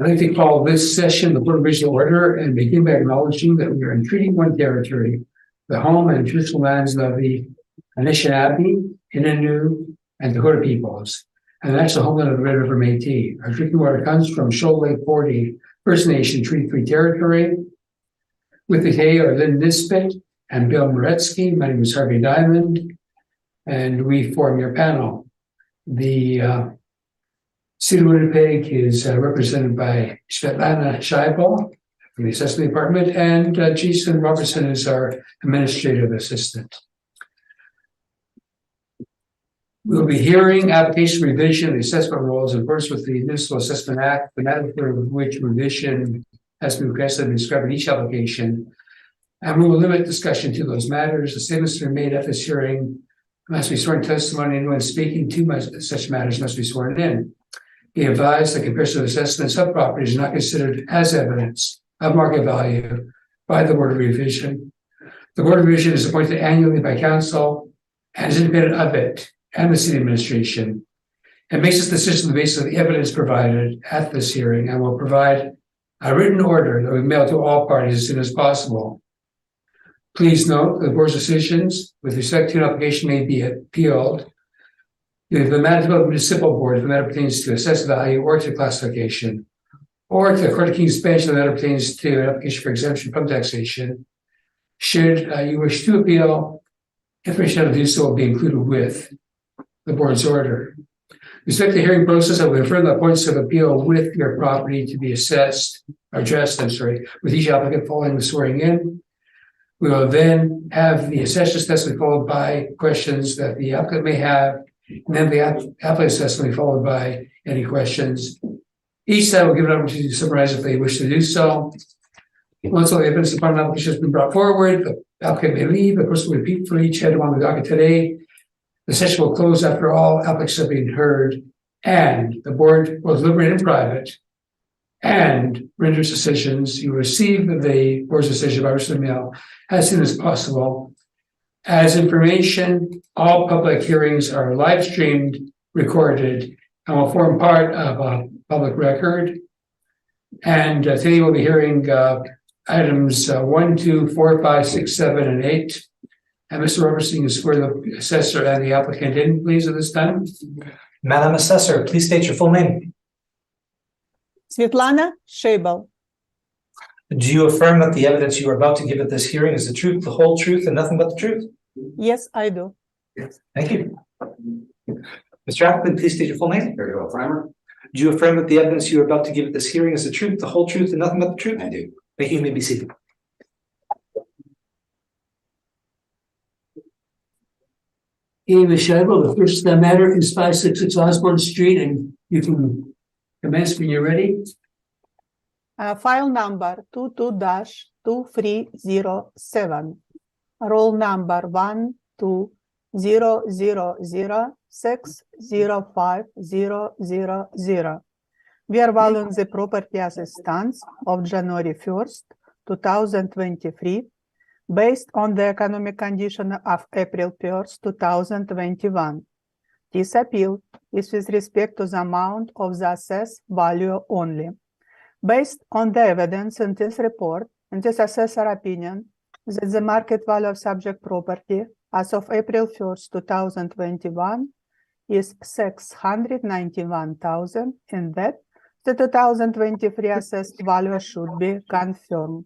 I'd like to call this session the Board of Regional Order and begin by acknowledging that we are in Treaty 1 territory, the home and traditional lands of the Anishinaabe, Innu, and Dakota peoples, and that's the homeland of the Red River Métis. Our drinking water comes from Shoal Lake 40 First Nation Treaty 3 territory. With me today are Lynn Nisbet and Bill Moretsky. My name is Harvey Diamond, and we form your panel. The City of Winnipeg is represented by Svetlana Scheibel from the Assessment Department, and Jason Robertson is our Administrative Assistant. We'll be hearing application revision of the assessment rules in accordance with the Municipal Assessment Act, the matter for which revision has been requested and described in each application. And we will limit discussion to those matters. The statements that are made at this hearing must be sworn testimony. Anyone speaking to such matters must be sworn in. Be advised that comparison of assessments of properties is not considered as evidence of market value by the Board of Revision. The Board of Revision is appointed annually by Council and is independent of it and the City Administration, and makes its decision on the basis of the evidence provided at this hearing, and will provide a written order that we mail to all parties as soon as possible. Please note that the Board's decisions with respect to an application may be appealed to the Manitoba Municipal Board if the matter pertains to assessed value or to classification, or to the Court of King's Bench if the matter pertains to an application for exemption from taxation. Should you wish to appeal, information on to do so will be included with the Board's order. With respect to the hearing process, I will refer the points of appeal with your property to be addressed, with each applicant following the swearing in. We will then have the assessor's testimony followed by questions that the applicant may have, and then the applicant's testimony followed by any questions. Each side will give an opportunity to summarize if they wish to do so. Once all the evidence upon an application has been brought forward, the applicant may leave. The person will repeat for each item on the docket today. The session will close after all applicants have been heard, and the Board will deliberate in private and render decisions. You receive the Board's decision by written mail as soon as possible. As information, all public hearings are live streamed, recorded, and will form part of a public record. And today we'll be hearing items 1, 2, 4, 5, 6, 7, and 8. And Mr. Robertson, you swear the assessor and the applicant in, please, at this time. Madam Assessor, please state your full name. Svetlana Scheibel. Do you affirm that the evidence you are about to give at this hearing is the truth, the whole truth, and nothing but the truth? Yes, I do. Yes. Thank you. Mr. Applicant, please state your full name. Very well, Primer. Do you affirm that the evidence you are about to give at this hearing is the truth, the whole truth, and nothing but the truth? I do. Thank you. You may be seated. Okay, Ms. Scheibel, the first matter is 566 Osborne Street, and you can commence when you're ready. File number 22-2307. Roll number 12000605000. We are valuing the property as it stands of January 1st, 2023, based on the economic condition of April 1st, 2021. This appeal is with respect to the amount of the assessed value only. Based on the evidence in this report and this assessor opinion that the market value of subject property as of April 1st, 2021 is $691,000, and that the 2023 assessed value should be confirmed.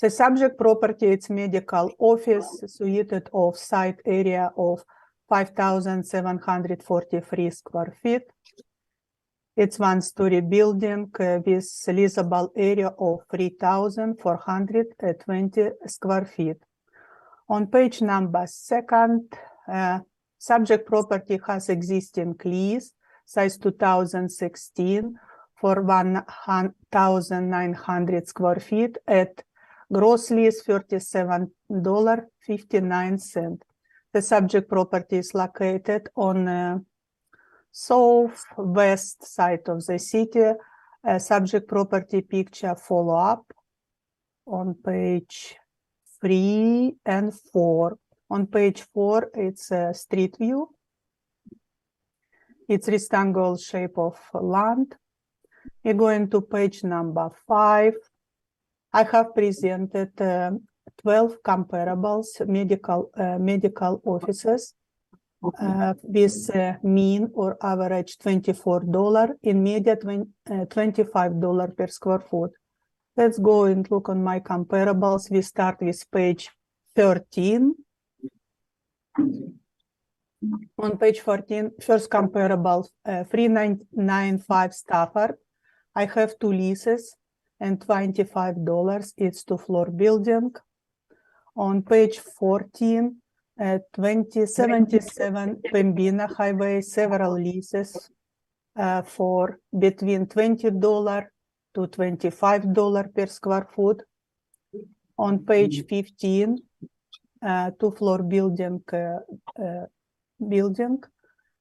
The subject property, its medical office, situated off site area of 5,743 square feet. It's one-story building with leasable area of 3,420 square feet. On page number 2, subject property has existing lease, size 2016, for 1,900 square feet at gross lease $37.59. The subject property is located on southwest side of the city. Subject property picture follow up on page 3 and 4. On page 4, it's a street view. It's rectangle shape of land. We're going to page number 5. I have presented 12 comparables, medical offices with mean or average $24, in media $25 per square foot. Let's go and look on my comparables. We start with page 13. On page 14, first comparable, 395 Stafford. I have 2 leases and $25. It's 2-floor building. On page 14, 2077 Pembina Highway, several leases for between $20 to $25 per square foot. On page 15, 2-floor building,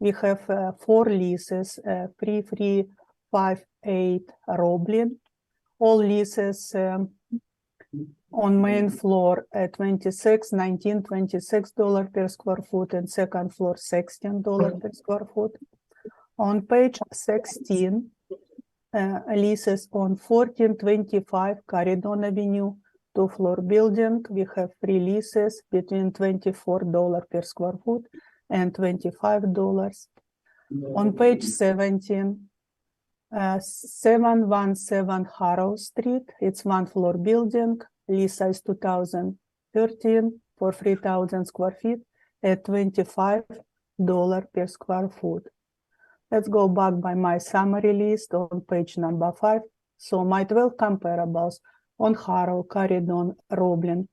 we have 4 leases, 3358 Roblin. All leases on main floor $26 per square foot, and second floor $16 per square foot. On page 16, leases on 1425 Caridon Avenue, 2-floor building. We have 3 leases between $24 per square foot and $25. On page 17, 717 Harrow Street. It's 1-floor building, lease size 2013 for 3,000 square feet at $25 per square foot. Let's go back by my summary list on page number 5. So my 12 comparables on Harrow, Caridon, Roblin,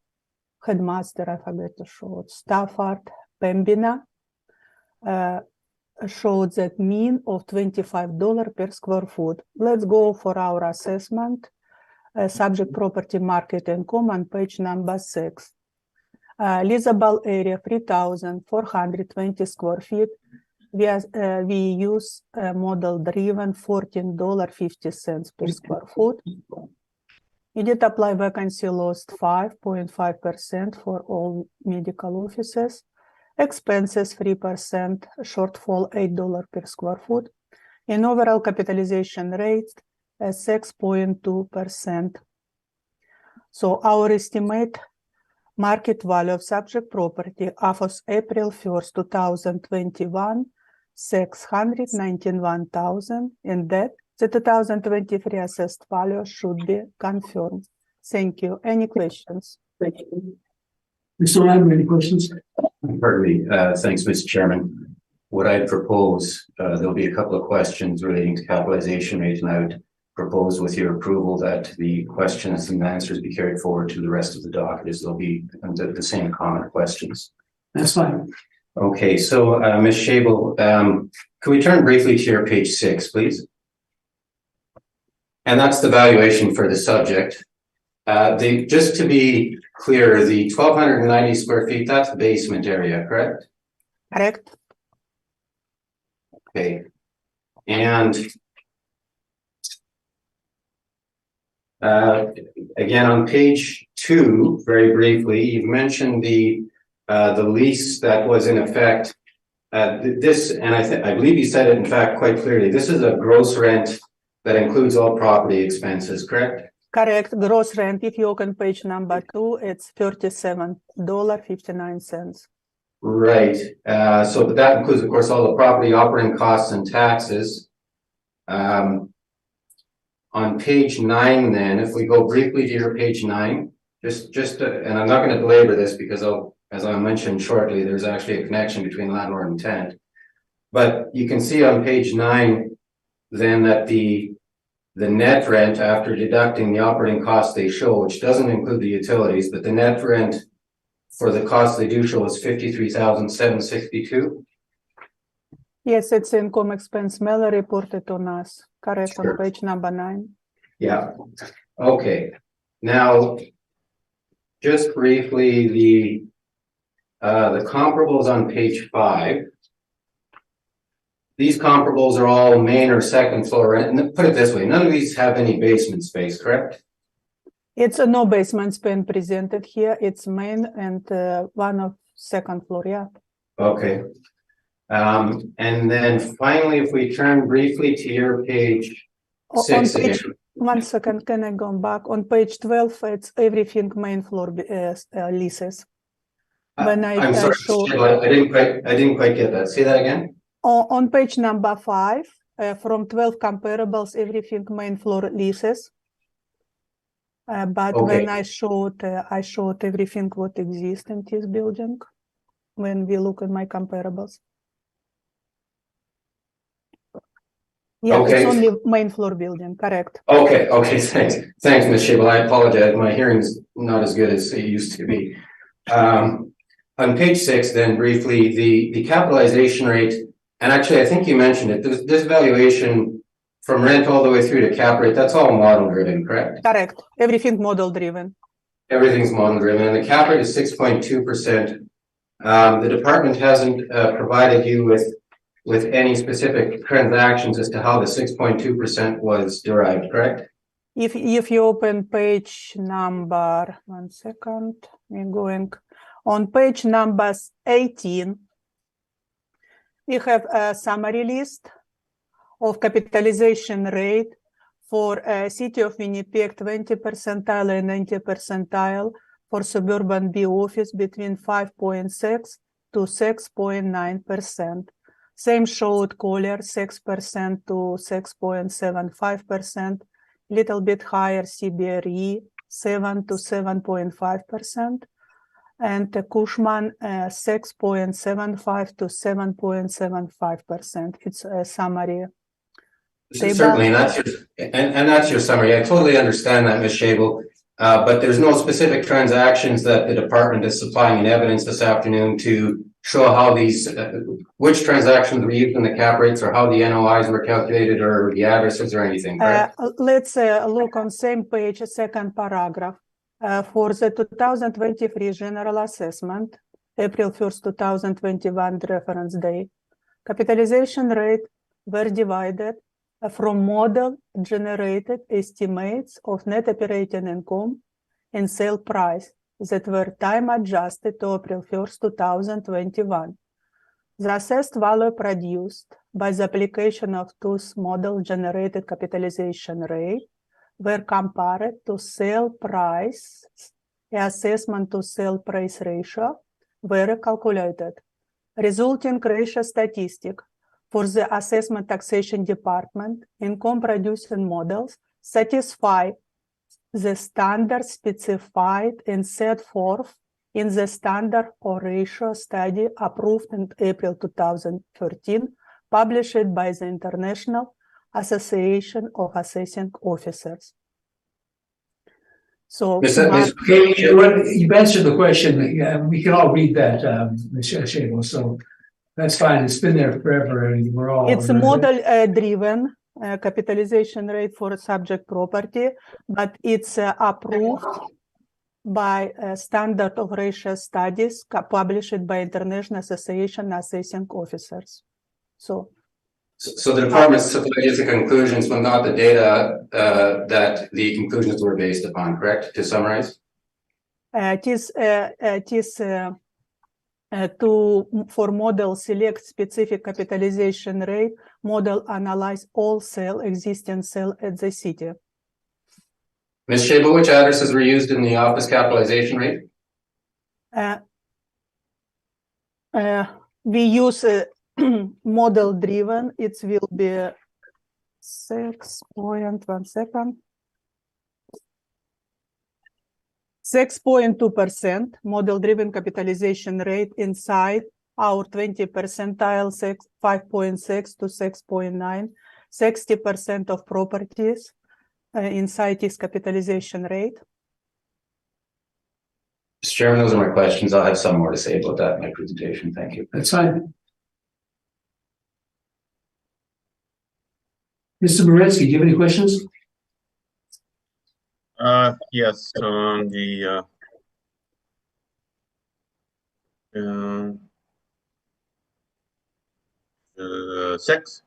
Headmaster, I forgot to show it, Stafford, Pembina, showed that mean of $25 per square foot. Let's go for our assessment. Subject property market income on page number 6. Leasable area 3,420 square feet. We use model driven $14.50 per square foot. We did apply vacancy loss 5.5% for all medical offices. Expenses 3%, shortfall $8 per square foot. In overall capitalization rate 6.2%. So our estimate market value of subject property as of April 1st, 2021, $691,000, and that the 2023 assessed value should be confirmed. Thank you. Any questions? Thank you. Mr. Ryan, any questions? Pardon me. Thanks, Mr. Chairman. What I'd propose, there'll be a couple of questions relating to capitalization rate, and I would propose with your approval that the questions and answers be carried forward to the rest of the docket, as there'll be the same common questions. That's fine. Okay, so Ms. Schabel, can we turn briefly to your page 6, please? And that's the valuation for the subject. Just to be clear, the 1,290 square feet, that's the basement area, correct? Correct. Okay. And again, on page 2, very briefly, you've mentioned the lease that was in effect. This, and I believe you said it in fact quite clearly, this is a gross rent that includes all property expenses, correct? Correct. Gross rent, if you open page number 2, it's $37.59. Right. So but that includes, of course, all the property operating costs and taxes. On page 9, then, if we go briefly to your page 9, and I'm not going to belabor this because as I'll mention shortly, there's actually a connection between landlord and tenant. But you can see on page 9, then, that the net rent after deducting the operating costs they show, which doesn't include the utilities, but the net rent for the costs they do show is $53,762. Yes, it's income expense mail reported on us. Correct. Sure. On page number 9. Yeah. Okay. Now, just briefly, the comparables on page 5. These comparables are all main or second floor rent. And put it this way, none of these have any basement space, correct? It's no basements been presented here. It's main and one of second floor, yeah. Okay. And then finally, if we turn briefly to your page On Six page, again. 1 second, can I go back? On page 12, it's everything main floor leases. When I'm sorry, show I didn't quite get that. Say that again? on page number 5, from 12 comparables, everything main floor leases. But when I showed everything what exists in this building, when we look at my comparables. Yeah, Okay. it's only main floor building, correct. Okay, thanks, Ms. Shable. I apologize. My hearing's not as good as it used to be. On page 6, then briefly, the capitalization rate, and actually I think you mentioned it, this valuation from rent all the way through to cap rate, that's all model driven, correct? Correct. Everything model driven. Everything's model driven, and the cap rate is 6.2%. The department hasn't provided you with any specific transactions as to how the 6.2% was derived, correct? If you open page number, 1 second, we're going on page number 18, we have a summary list of capitalization rate for city of Winnipeg, 20 percentile and 90 percentile, for suburban B office between 5.6 to 6.9%. Same showed Collier, 6% to 6.75%, little bit higher CBRE, 7 to 7.5%, and Cushman, 6.75 to 7.75%. It's a summary. Certainly, and that's your summary. I totally understand that, Ms. Shable, but there's no specific transactions that the department is supplying in evidence this afternoon to show how these, which transactions were used in the cap rates, or how the NOIs were calculated, or the addresses, or anything, correct? Let's look on same page, second paragraph. For the 2023 general assessment, April 1st, 2021 reference date, capitalization rate were divided from model generated estimates of net operating income and sale price that were time adjusted to April 1st, 2021. The assessed value produced by the application of those model generated capitalization rate were compared to sale price, assessment to sale price ratio were calculated. Resulting ratio statistic for the assessment taxation department income producing models satisfy the standard specified and set forth in the standard or ratio study approved in April 2013, published by the International Association of Assessing Officers. So, you've answered the question. We can all read that, Ms. Shable, so that's fine. It's been there forever, and we're all. It's a model-driven capitalization rate for subject property, but it's approved by standard of ratio studies published by International Association Assessing Officers. So the department supplied the conclusions, but not the data that the conclusions were based upon, correct? To summarize? For model select specific capitalization rate, model analyze all sale, existing sale at the city. Ms. Shable, which addresses were used in the office capitalization rate? We use model driven. It will be 6.2% model driven capitalization rate inside our 20 percentile, 5.6 to 6.9, 60% of properties inside this capitalization rate. Mr. Chairman, those are my questions. I'll have some more to say about that in my presentation. Thank you. That's fine. Mr. Boretsky, do you have any questions? Yes, on the six.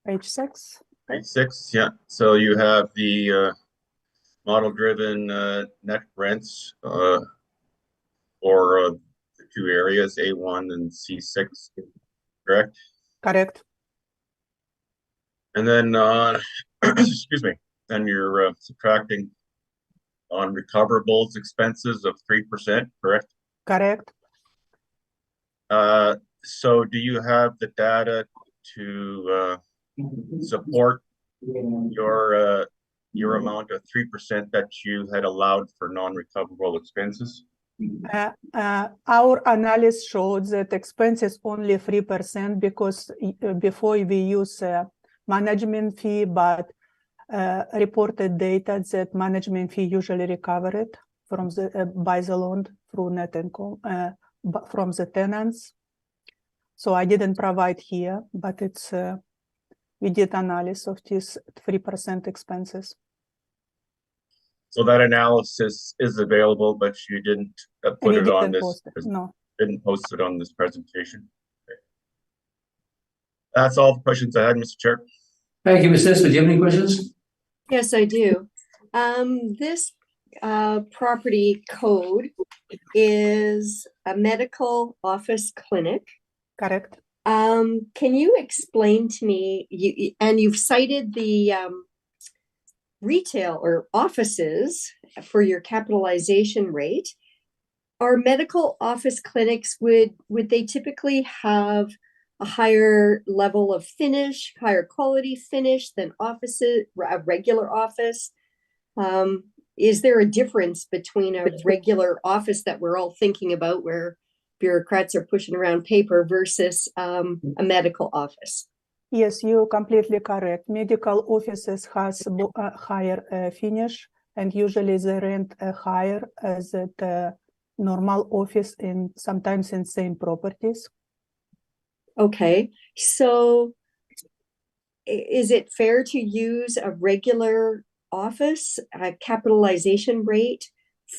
Page 6. Page 6, yeah. So you have the model-driven net rents for the two areas, A1 and C6, correct? Correct. And then excuse me, and you're subtracting on recoverables expenses of 3%, correct? Correct. So do you have the data to support your amount of 3% that you had allowed for non-recoverable expenses? Our analysis showed that expenses only 3% because before we use management fee, but reported data that management fee usually recovered from the by the loan through net income from the tenants. So I didn't provide here, but it's we did analysis of these 3% expenses. So that analysis is available, but you didn't put it on this. No. Didn't post it on this presentation. Okay. That's all the questions I had, Mr. Chair. Thank you, Ms. Nisbet. Do you have any questions? Yes, I do. This property code is a medical office clinic. Correct. Can you explain to me, you've cited the retail or offices for your capitalization rate. Are medical office clinics, would they typically have a higher level of finish, higher quality finish than offices, a regular office? Is there a difference between a regular office that we're all thinking about where bureaucrats are pushing around paper versus a medical office? Yes, you're completely correct. Medical offices has a higher finish, and usually they rent higher as the normal office in sometimes in same properties. Okay, so is it fair to use a regular office capitalization rate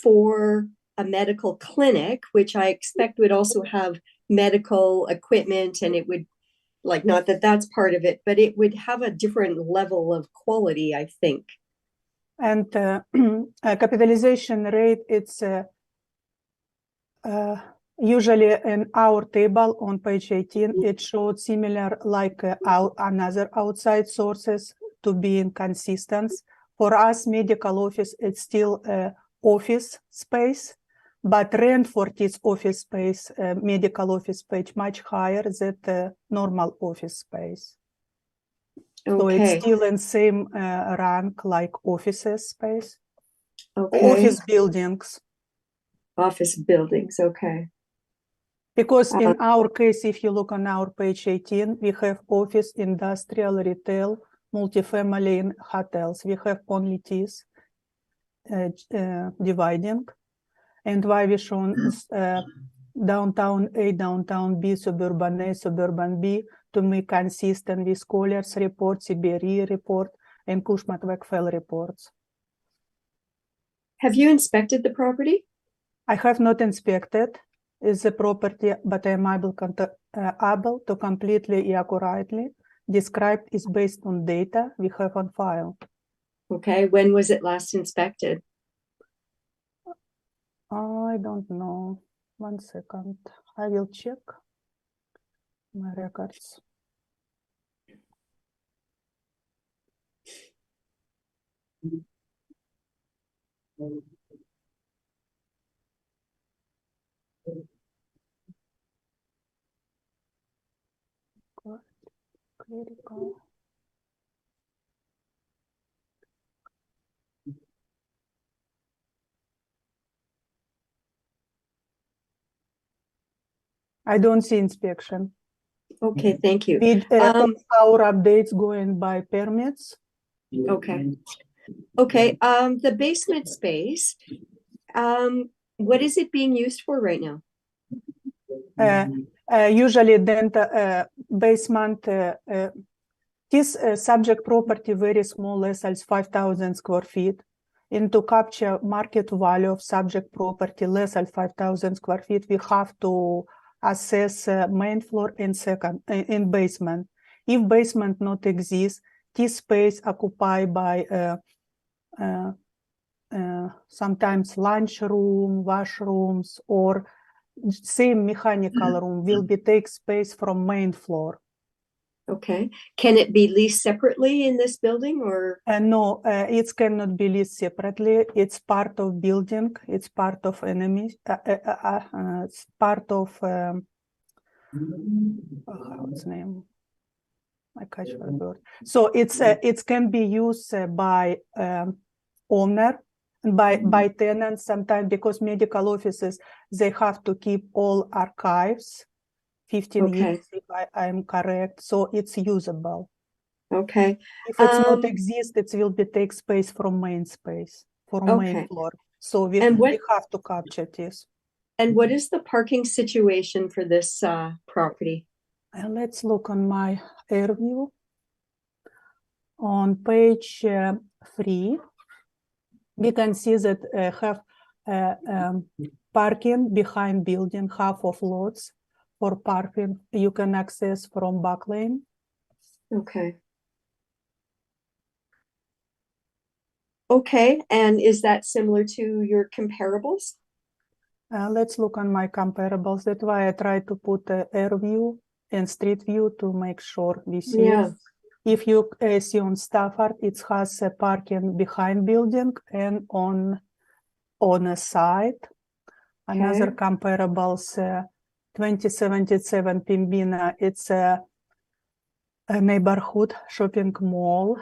for a medical clinic, which I expect would also have medical equipment, and it would, like, not that that's part of it, but it would have a different level of quality, I think. And capitalization rate, it's usually in our table on page 18, it showed similar like another outside sources to be inconsistent. For us, medical office, it's still office space, but rent for this office space, medical office space, much higher than the normal office space. Okay. So it's still in same rank like offices space. Okay. Office buildings. Office buildings, okay. Because in our case, if you look on our page 18, we have office, industrial, retail, multifamily, and hotels. We have only this dividing. And why we shown downtown A, downtown B, suburban A, suburban B, to make consistent with Colliers report, CBRE report, and Cushman-Wakefield reports. Have you inspected the property? I have not inspected the property, but I am able to completely accurately describe is based on data we have on file. Okay, when was it last inspected? I don't know. 1 second. I will check my records. Critical. I don't see inspection. Okay, thank you. Our updates going by permits. Okay. Okay, the basement space, what is it being used for right now? Usually then basement, this subject property very small, less than 5,000 square feet. And to capture market value of subject property less than 5,000 square feet, we have to assess main floor and second in basement. If basement not exists, this space occupied by sometimes lunch room, washrooms, or same mechanical room will be take space from main floor. Okay. Can it be leased separately in this building or? No, it cannot be leased separately. It's part of building. It's part of enemies. It's part of what's name? I catch the word. So it's it can be used by owner and by tenants sometimes, because medical offices, they have to keep all archives 15 Okay. years if I'm correct. So it's usable. Okay. If it's not exist, it will be take space from main space, from main Okay. floor. So we And what- have to capture this. And what is the parking situation for this property? Let's look on my air view. On page 3, we can see that have parking behind building, half of lots for parking. You can access from back lane. Okay. Okay, and is that similar to your comparables? Let's look on my comparables. That's why I try to put air view and street view to make sure we see. Yeah. If you see on Stafford, it has a parking behind building and on a side. Another comparables, 2077 Pembina, it's a neighborhood shopping mall.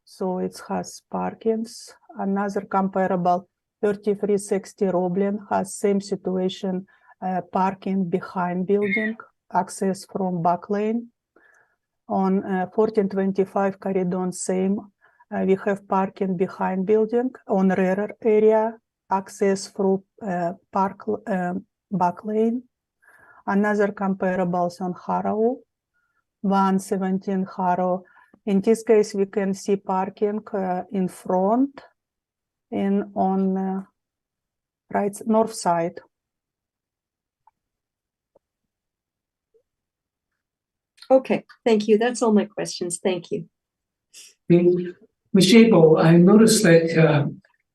So it has parkings. Another comparable, 3360 Roblin has same situation, parking behind building, access from back lane. On 1425 Caridon, same. We have parking behind building on rear area, access through back lane. Another comparables on Harrow, 117 Harrow. In this case, we can see parking in front and on right north side. Okay, thank you. That's all my questions. Thank you. Ms. Shable, I noticed that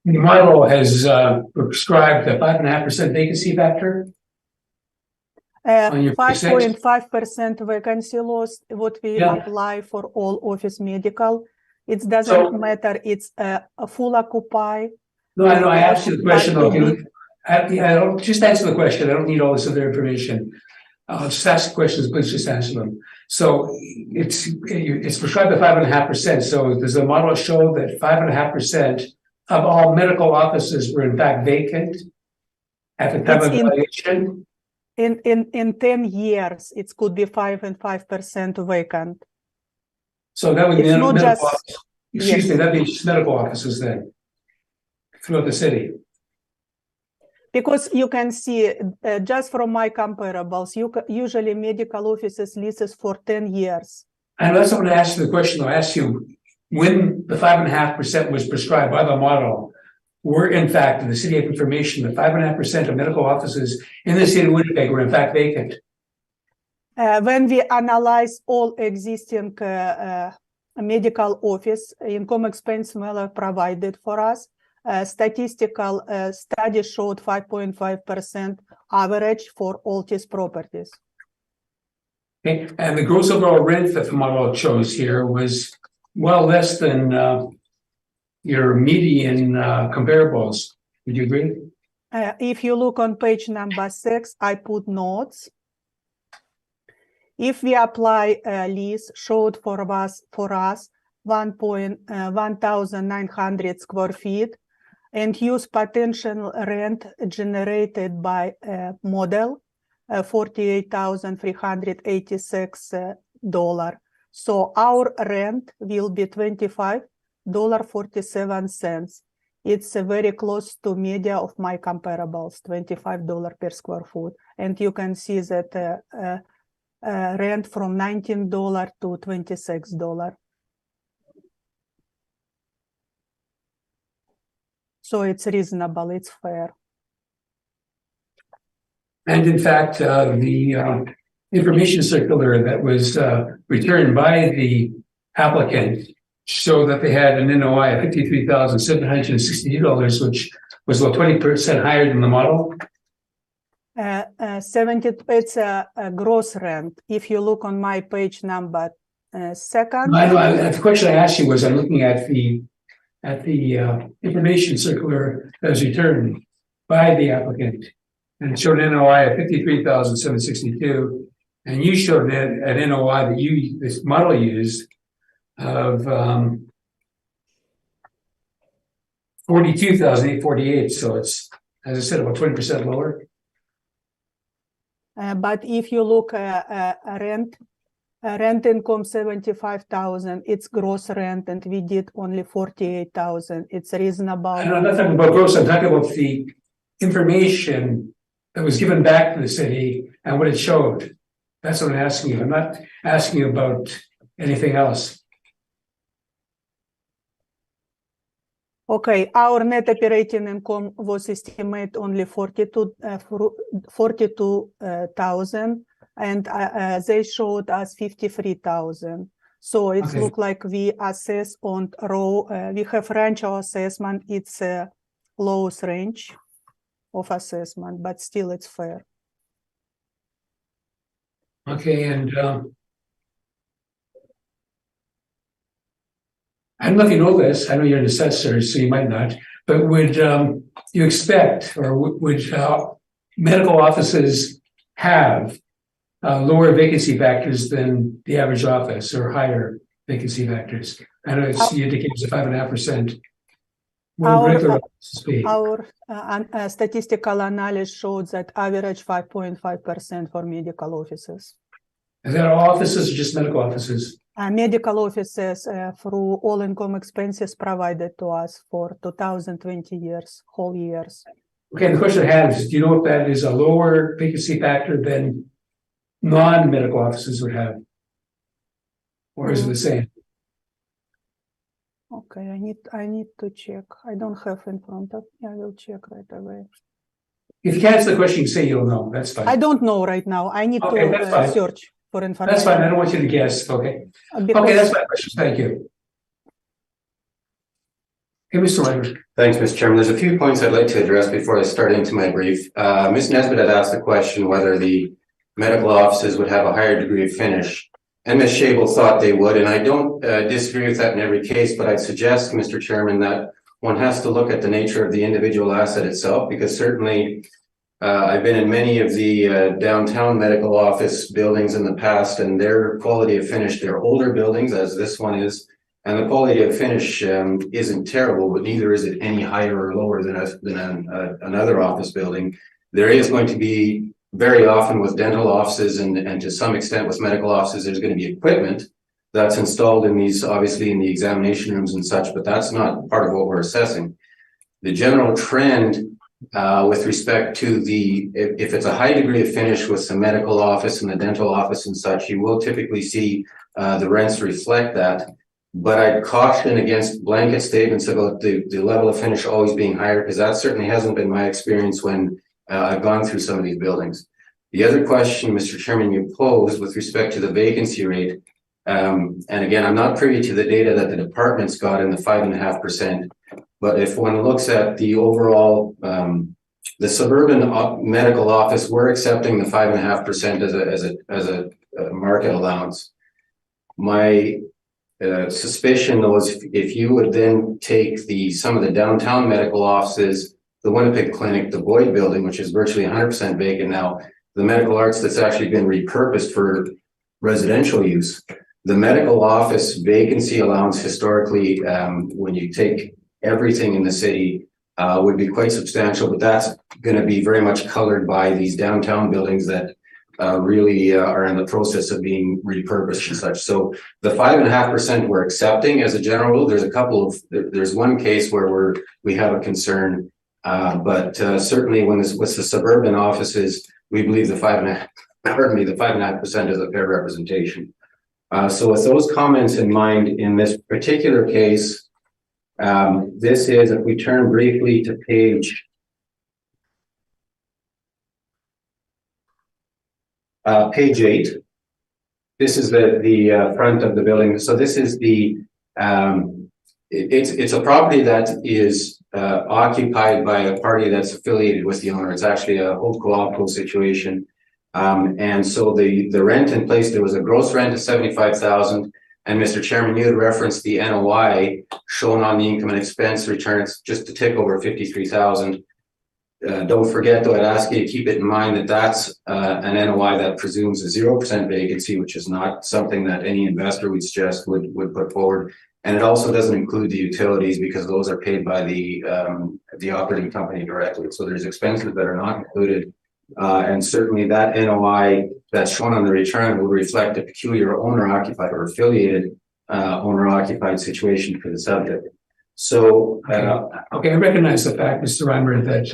the model has prescribed a 5.5% vacancy factor. On your 5.5% vacancy loss, what we apply for all office medical. It doesn't matter, it's a full occupy. No, I know, I asked you the question. I don't, just answer the question. I don't need all this other information. I'll just ask the questions, please just answer them. So it's prescribed at 5.5%. So does the model show that 5.5% of all medical offices were in fact vacant at the time of valuation? In 10 years, it could be 5% vacant. So that would be not just, excuse me, that'd be just medical offices then throughout the city. Because you can see, just from my comparables, usually medical offices leases for 10 years. And that's what I asked you the question. I asked you when the 5.5% was prescribed by the model. Were in fact, in the city of information, the 5.5% of medical offices in the city of Winnipeg were in fact vacant. When we analyze all existing medical office, income expense model provided for us, statistical study showed 5.5% average for all these properties. Okay, and the gross overall rent that the model chose here was well less than your median comparables. Would you agree? If you look on page number 6, I put notes. If we apply a lease showed for us 1,900 square feet and use potential rent generated by a model, $48,386. So our rent will be $25.47. It's very close to media of my comparables, $25 per square foot. And you can see that rent from $19 to $26. So it's reasonable, it's fair. And in fact, the information circular that was returned by the applicant showed that they had an NOI of $53,762, which was about 20% higher than the model. It's a gross rent. If you look on my page number second. The question I asked you was, I'm looking at the information circular that was returned by the applicant. And it showed an NOI of 53,762, and you showed an NOI that this model used of 42,848. So it's, as I said, about 20% lower. But if you look at rent income 75,000, it's gross rent, and we did only 48,000. It's reasonable. I'm not talking about gross. I'm talking about the information that was given back to the city and what it showed. That's what I'm asking you. I'm not asking you about anything else. Okay, our net operating income was estimated only 42,000, and they showed us 53,000. So it Okay. looked like we assess on row. We have rental assessment. It's a lowest range of assessment, but still it's fair. Okay, and I don't know if you know this. I know you're an assessor, so you might not. But would you expect, or would medical offices have lower vacancy factors than the average office, or higher vacancy factors? I know you indicated it's 5.5%. Our statistical analysis showed that average 5.5% for medical offices. Is that all offices or just medical offices? Medical offices through all income expenses provided to us for 2020 whole years. Okay, the question I have is, do you know if that is a lower vacancy factor than non-medical offices would have? Or is it the same? Okay, I need to check. I don't have in front of me. I will check right away. If you can't answer the question, you say you'll know. That's fine. I don't know right now. I need to search for information. That's fine. I don't want you to guess. Okay. Okay, that's my question. Thank you. Okay, Mr. Weber. Thanks, Mr. Chairman. There's a few points I'd like to address before I start into my brief. Ms. Nesbitt had asked the question whether the medical offices would have a higher degree of finish, and Ms. Schabel thought they would, and I don't disagree with that in every case, but I'd suggest, Mr. Chairman, that one has to look at the nature of the individual asset itself, because certainly I've been in many of the downtown medical office buildings in the past, and their quality of finish, they're older buildings, as this one is, and the quality of finish isn't terrible, but neither is it any higher or lower than another office building. There is going to be, very often with dental offices and to some extent with medical offices, there's going to be equipment that's installed in these, obviously in the examination rooms and such, but that's not part of what we're assessing. The general trend with respect to if it's a high degree of finish with the medical office and the dental office and such, you will typically see the rents reflect that. But I'd caution against blanket statements about the level of finish always being higher, because that certainly hasn't been my experience when I've gone through some of these buildings. The other question, Mr. Chairman, you posed with respect to the vacancy rate, and again, I'm not privy to the data that the department's got in the 5.5%, but if one looks at the overall, the suburban medical office, we're accepting the 5.5% as a market allowance. My suspicion was, if you would then take some of the downtown medical offices, the Winnipeg Clinic, the Boyd building, which is virtually 100% vacant now, the medical arts that's actually been repurposed for residential use. The medical office vacancy allowance historically, when you take everything in the city, would be quite substantial, but that's going to be very much colored by these downtown buildings that really are in the process of being repurposed and such. So the 5.5% we're accepting as a general rule. There's one case where we have a concern, but certainly when with the suburban offices, we believe the 5.5% is a fair representation. So with those comments in mind, in this particular case, this is, if we turn briefly to page 8. This is the front of the building. So this is it's a property that is occupied by a party that's affiliated with the owner. It's actually a OPCO situation. And so the rent in place, there was a gross rent of 75,000. And Mr. Chairman, you had referenced the NOI shown on the income and expense return. It's just a tick over 53,000. Don't forget, though, I'd ask you to keep it in mind that that's an NOI that presumes a 0% vacancy, which is not something that any investor would suggest would put forward. And it also doesn't include the utilities because those are paid by the operating company directly. So there's expenses that are not included. And certainly that NOI that's shown on the return will reflect a peculiar owner-occupied or affiliated owner-occupied situation for the subject. So, okay, I recognize the fact, Mr. Reimer, that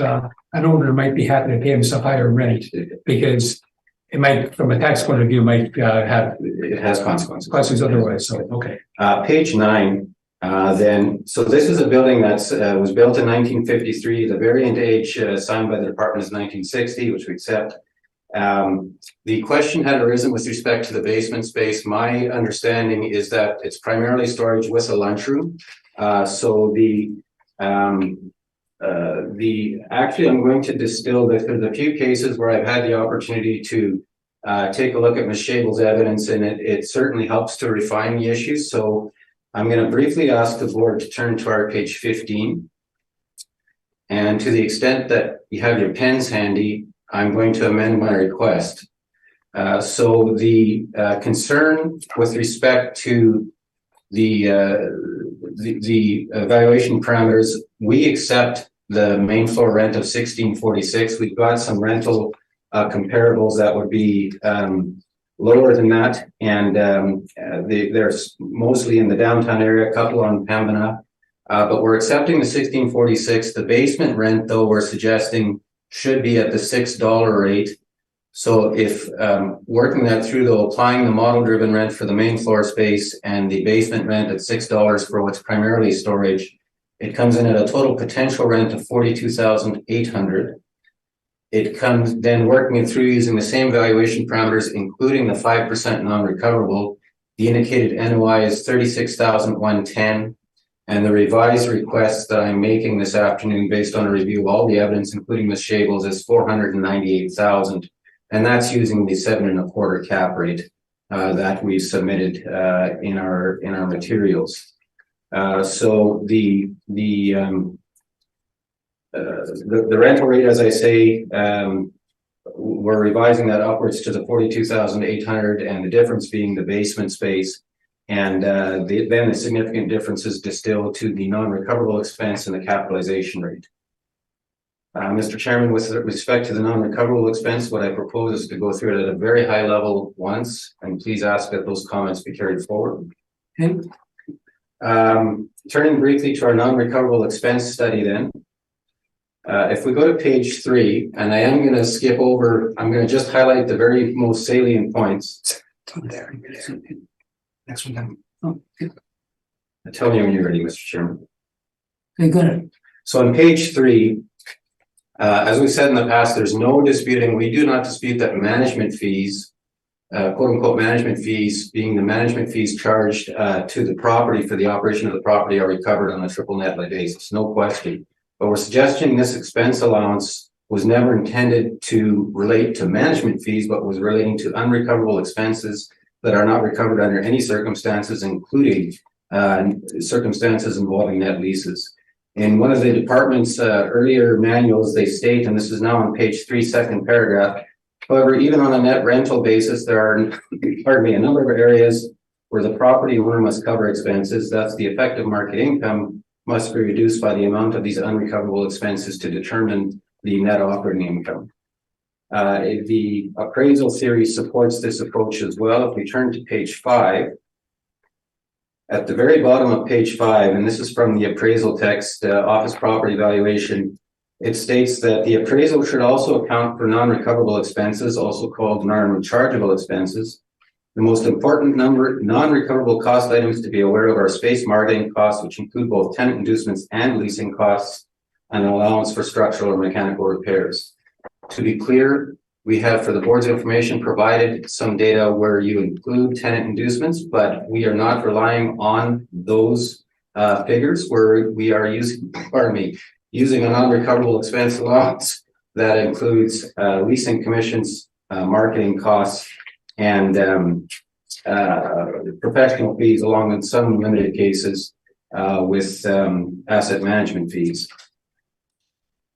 an owner might be happy to pay himself higher rent because it might, from a tax point of view, might have it has consequences. Otherwise. So, okay. Page 9. Then, so this is a building that's was built in 1953. The variant age signed by the department is 1960, which we accept. The question had arisen with respect to the basement space. My understanding is that it's primarily storage with a lunchroom. So actually, I'm going to distill this. There's a few cases where I've had the opportunity to take a look at Ms. Schabel's evidence, and it certainly helps to refine the issues. So I'm going to briefly ask the board to turn to our page 15. And to the extent that you have your pens handy, I'm going to amend my request. So the concern with respect to the evaluation parameters, we accept the main floor rent of $16.46. We've got some rental comparables that would be lower than that, and there's mostly in the downtown area, a couple on Pembina, but we're accepting the $16.46. The basement rent, though, we're suggesting should be at the $6 rate. So if working that through, though, applying the model-driven rent for the main floor space and the basement rent at $6 for what's primarily storage, it comes in at a total potential rent of $42,800. It comes then working it through using the same valuation parameters, including the 5% non-recoverable. The indicated NOI is $36,110, and the revised request that I'm making this afternoon, based on a review of all the evidence, including Ms. Schabel's, is $498,000, and that's using the 7.25% cap rate that we submitted in our materials. So the rental rate, as I say, we're revising that upwards to the $42,800, and the difference being the basement space, and then the significant differences distilled to the non-recoverable expense and the capitalization rate. Mr. Chairman, with respect to the non-recoverable expense, what I propose is to go through it at a very high level once, and please ask that those comments be carried forward. Okay. Turning briefly to our non-recoverable expense study then. If we go to page 3, and I am going to skip over, I'm going to just highlight the very most salient points. There. Next one. Oh, Tell me when you're ready, Mr. Chairman. okay, good. So on page 3, as we said in the past, there's no disputing, we do not dispute that management fees, quote unquote management fees, being the management fees charged to the property for the operation of the property, are recovered on a triple net basis, no question. But we're suggesting this expense allowance was never intended to relate to management fees, but was relating to unrecoverable expenses that are not recovered under any circumstances, including circumstances involving net leases. In one of the department's earlier manuals, they state, and this is now on page 3, second paragraph, however, even on a net rental basis, there are, a number of areas where the property owner must cover expenses. That's the effective market income must be reduced by the amount of these unrecoverable expenses to determine the net operating income. The appraisal theory supports this approach as well. If we turn to page 5, at the very bottom of page 5, and this is from the appraisal text, office property valuation, it states that the appraisal should also account for non-recoverable expenses, also called non-rechargeable expenses. The most important non-recoverable cost items to be aware of are space marketing costs, which include both tenant inducements and leasing costs, and an allowance for structural or mechanical repairs. To be clear, we have, for the board's information, provided some data where you include tenant inducements, but we are not relying on those figures where we are using, using a non-recoverable expense allowance that includes leasing commissions, marketing costs, and professional fees, along with some limited cases with asset management fees.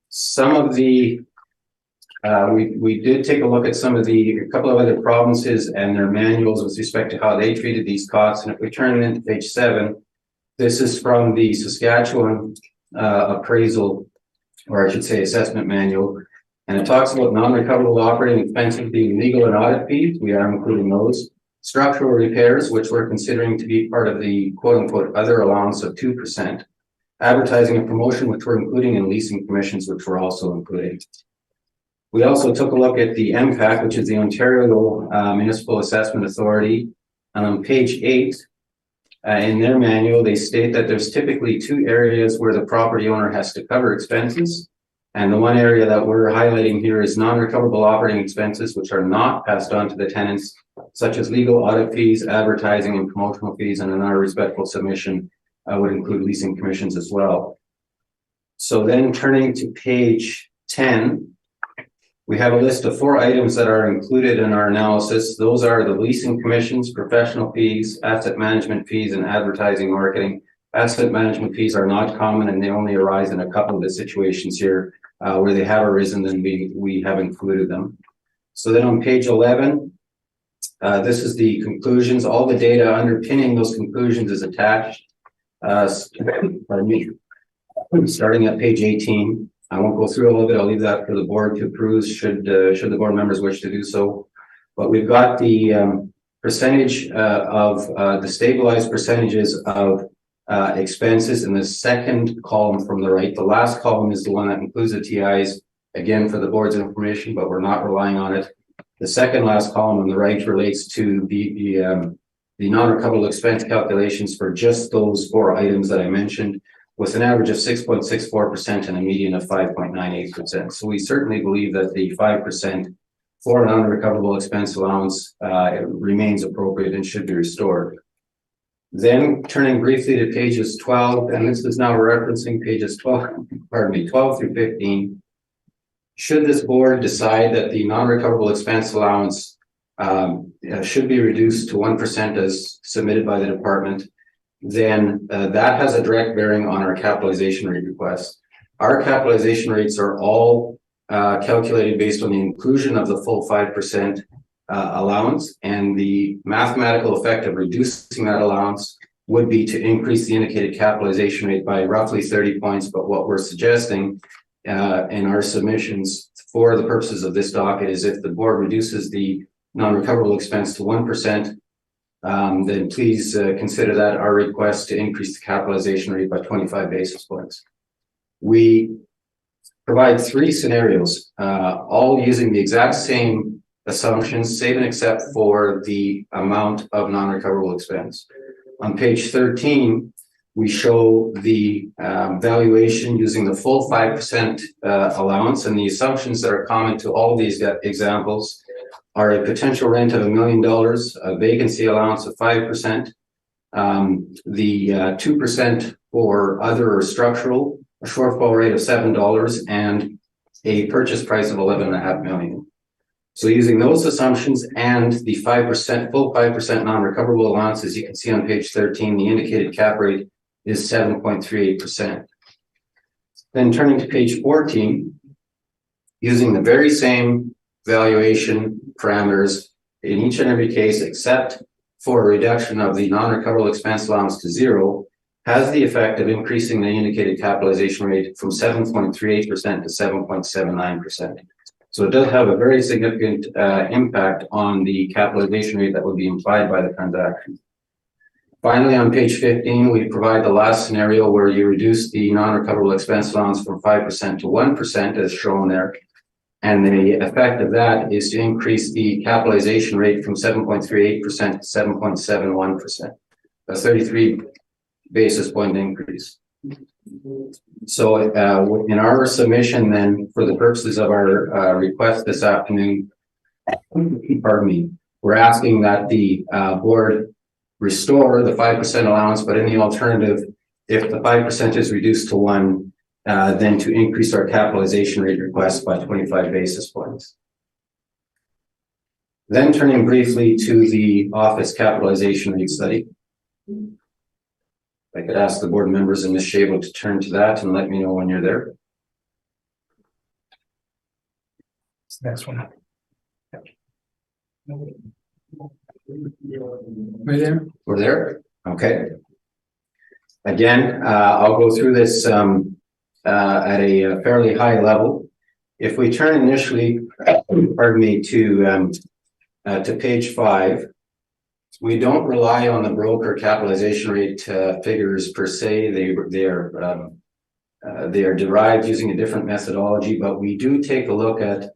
Some of the we did take a look at a couple of other provinces and their manuals with respect to how they treated these costs. And if we turn into page 7, this is from the Saskatchewan appraisal, or I should say assessment manual. And it talks about non-recoverable operating expenses being legal and audit fees. We are including those. Structural repairs, which we're considering to be part of the quote unquote other allowance of 2%. Advertising and promotion, which we're including, and leasing commissions, which we're also including. We also took a look at the MPAC, which is the Ontario Municipal Assessment Authority. And on page 8, in their manual, they state that there's typically 2 areas where the property owner has to cover expenses. And the one area that we're highlighting here is non-recoverable operating expenses, which are not passed on to the tenants, such as legal, audit fees, advertising and promotional fees, and in our respectful submission would include leasing commissions as well. So then turning to page 10, we have a list of 4 items that are included in our analysis. Those are the leasing commissions, professional fees, asset management fees, and advertising marketing. Asset management fees are not common, and they only arise in a couple of the situations here where they have arisen, then we have included them. So then on page 11, this is the conclusions. All the data underpinning those conclusions is attached. Pardon me. Starting at page 18. I won't go through all of it. I'll leave that for the board to peruse should the board members wish to do so. But we've got the percentage of the stabilized percentages of expenses in the second column from the right. The last column is the one that includes the TIs, again, for the board's information, but we're not relying on it. The second last column on the right relates to the non-recoverable expense calculations for just those 4 items that I mentioned, with an average of 6.64% and a median of 5.98%. So we certainly believe that the 5% for a non-recoverable expense allowance remains appropriate and should be restored. Then turning briefly to pages 12, and this is now referencing pages 12 through 15. Should this board decide that the non-recoverable expense allowance should be reduced to 1% as submitted by the department, then that has a direct bearing on our capitalization rate request. Our capitalization rates are all calculated based on the inclusion of the full 5% allowance, and the mathematical effect of reducing that allowance would be to increase the indicated capitalization rate by roughly 30 points. But what we're suggesting in our submissions for the purposes of this docket is if the board reduces the non-recoverable expense to 1%, then please consider that our request to increase the capitalization rate by 25 basis points. We provide 3 scenarios, all using the exact same assumptions, save and except for the amount of non-recoverable expense. On page 13, we show the valuation using the full 5% allowance, and the assumptions that are common to all these examples are a potential rent of $1 million, a vacancy allowance of 5%, the 2% for other or structural, a shortfall rate of $7, and a purchase price of $11.5 million. So using those assumptions and the 5%, full 5% non-recoverable allowance, as you can see on page 13, the indicated cap rate is 7.38%. Then turning to page 14, using the very same valuation parameters in each and every case, except for a reduction of the non-recoverable expense allowance to 0, has the effect of increasing the indicated capitalization rate from 7.38% to 7.79%. So it does have a very significant impact on the capitalization rate that would be implied by the transaction. Finally, on page 15, we provide the last scenario where you reduce the non-recoverable expense allowance from 5% to 1%, as shown there. And the effect of that is to increase the capitalization rate from 7.38% to 7.71%, a 33 basis point increase. So in our submission then, for the purposes of our request this afternoon, pardon me, we're asking that the board restore the 5% allowance, but in the alternative, if the 5% is reduced to 1, then to increase our capitalization rate request by 25 basis points. Then turning briefly to the office capitalization rate study. I could ask the board members and Ms. Shabo to turn to that and let me know when you're there. Next one. Right there. We're there? Okay. Again, I'll go through this at a fairly high level. If we turn initially, pardon me, to page 5, we don't rely on the broker capitalization rate figures per se. They are derived using a different methodology, but we do take a look at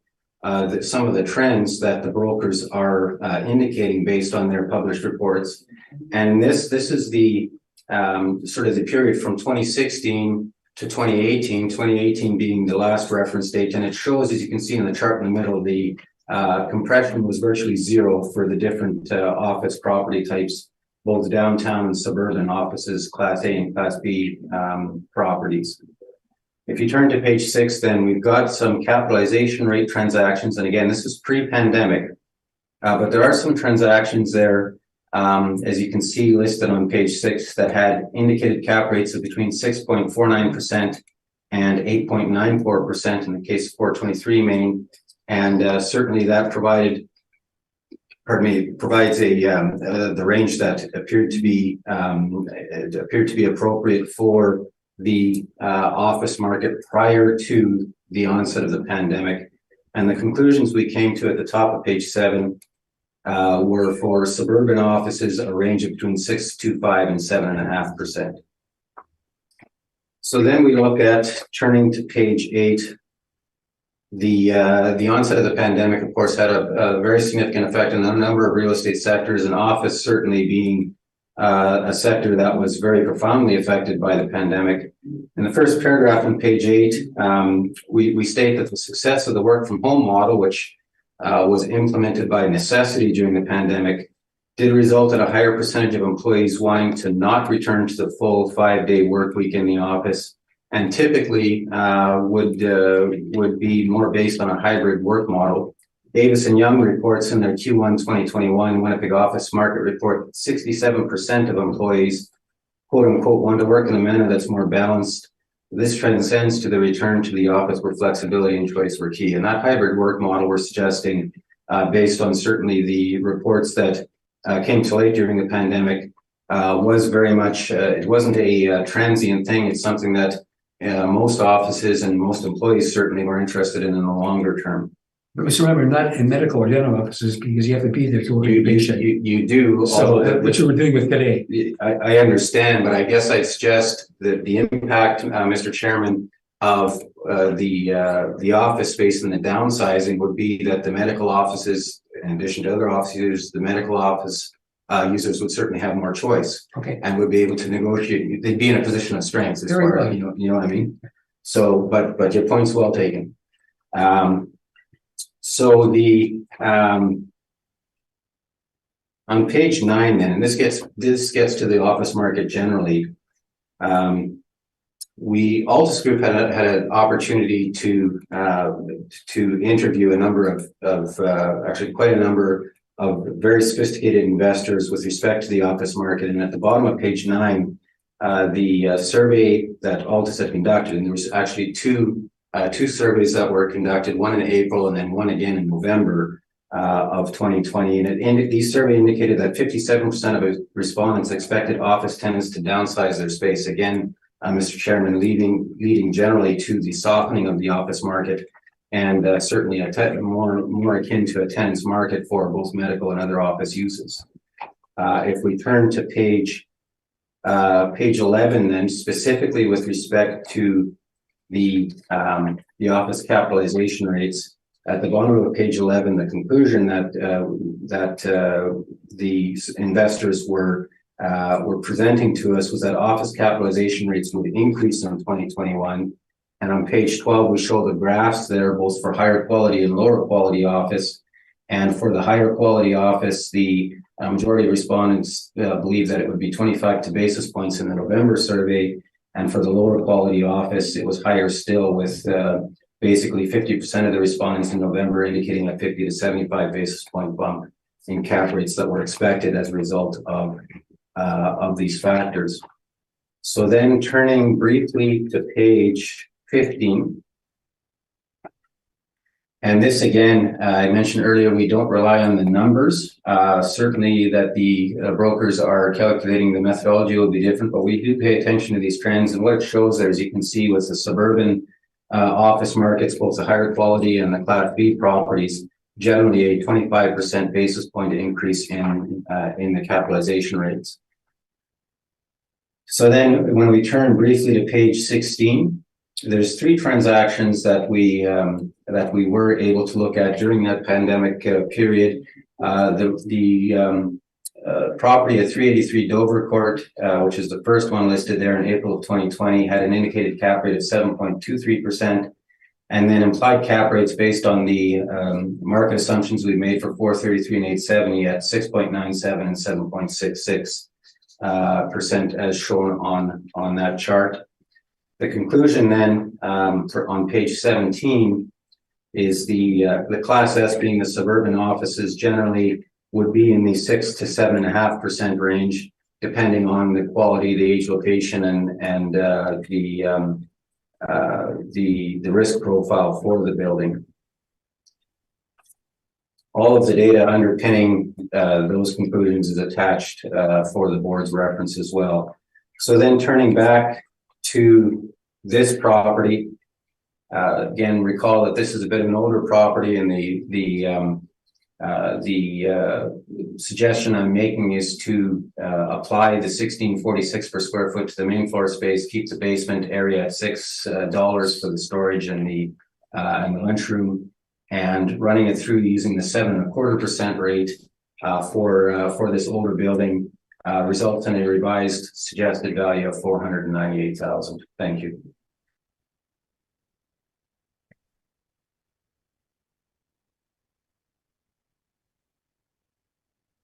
some of the trends that the brokers are indicating based on their published reports. And this is the sort of the period from 2016 to 2018, 2018 being the last reference date. And it shows, as you can see in the chart in the middle, the compression was virtually 0 for the different office property types, both downtown and suburban offices, Class A and Class B properties. If you turn to page 6, then we've got some capitalization rate transactions. And again, this is pre-pandemic, but there are some transactions there, as you can see listed on page 6, that had indicated cap rates of between 6.49% and 8.94% in the case of 423 Main. And certainly that provides the range that appeared to be appropriate for the office market prior to the onset of the pandemic. And the conclusions we came to at the top of page 7 were for suburban offices a range of between 6.25% and 7.5%. So then we look at, turning to page 8, the onset of the pandemic, of course, had a very significant effect on a number of real estate sectors, and office certainly being a sector that was very profoundly affected by the pandemic. In the first paragraph on page 8, we state that the success of the work from home model, which was implemented by necessity during the pandemic, did result in a higher percentage of employees wanting to not return to the full 5-day work week in the office, and typically would be more based on a hybrid work model. Davis and Young reports in their Q1 2021 Winnipeg office market report that 67% of employees, quote unquote, want to work in a manner that's more balanced. This transcends to the return to the office where flexibility and choice were key. And that hybrid work model, we're suggesting, based on certainly the reports that came to light during the pandemic, was very much, it wasn't a transient thing. It's something that most offices and most employees certainly were interested in the longer term. But Mr. Remember, not in medical or dental offices, because you have to be there to work with a patient. You do. So what you were doing with today. I understand, but I guess I'd suggest that the impact, Mr. Chairman, of the office space and the downsizing would be that the medical offices, in addition to other office users, the medical office users would certainly have more choice. Okay. And would be able to negotiate. They'd be in a position of strength as far as, you know what I mean? So, but your point's well taken. So the on page 9 then, and this gets to the office market generally. Altus Group had an opportunity to interview a number of actually quite a number of very sophisticated investors with respect to the office market. And at the bottom of page 9, the survey that Altus had conducted, and there was actually two surveys that were conducted, one in April and then one again in November of 2020. And these survey indicated that 57% of respondents expected office tenants to downsize their space. Again, Mr. Chairman, leading generally to the softening of the office market, and certainly more akin to a tenant's market for both medical and other office uses. If we turn to page 11, then specifically with respect to the office capitalization rates, at the bottom of page 11, the conclusion that the investors were presenting to us was that office capitalization rates would increase in 2021. And on page 12, we show the graphs there, both for higher quality and lower quality office. And for the higher quality office, the A majority of respondents believe that it would be 25 basis points in the November survey. And for the lower quality office, it was higher still, with basically 50% of the respondents in November indicating a 50 to 75 basis point bump in cap rates that were expected as a result of these factors. So then turning briefly to page 15. And this again, I mentioned earlier, we don't rely on the numbers. Certainly that the brokers are calculating, the methodology will be different, but we do pay attention to these trends. And what it shows there, as you can see, with the suburban office markets, both the higher quality and the Class B properties, generally a 25% basis point increase in the capitalization rates. So then when we turn briefly to page 16, there's 3 transactions that we were able to look at during that pandemic period. The property at 383 Dover Court, which is the first one listed there in April of 2020, had an indicated cap rate of 7.23%, and then implied cap rates based on the market assumptions we made for 433 and 870 at 6.97 and 7.66%, as shown on that chart. The conclusion then on page 17 is the Class S, being the suburban offices, generally would be in the 6 to 7.5% range, depending on the quality, the age, location, and the risk profile for the building. All of the data underpinning those conclusions is attached for the board's reference as well. So then turning back to this property, again, recall that this is a bit of an older property, and the suggestion I'm making is to apply the $16.46 per square foot to the main floor space, keep the basement area at $6 for the storage and the lunchroom, and running it through using the 7.25% rate for this older building. Results in a revised suggested value of $498,000. Thank you.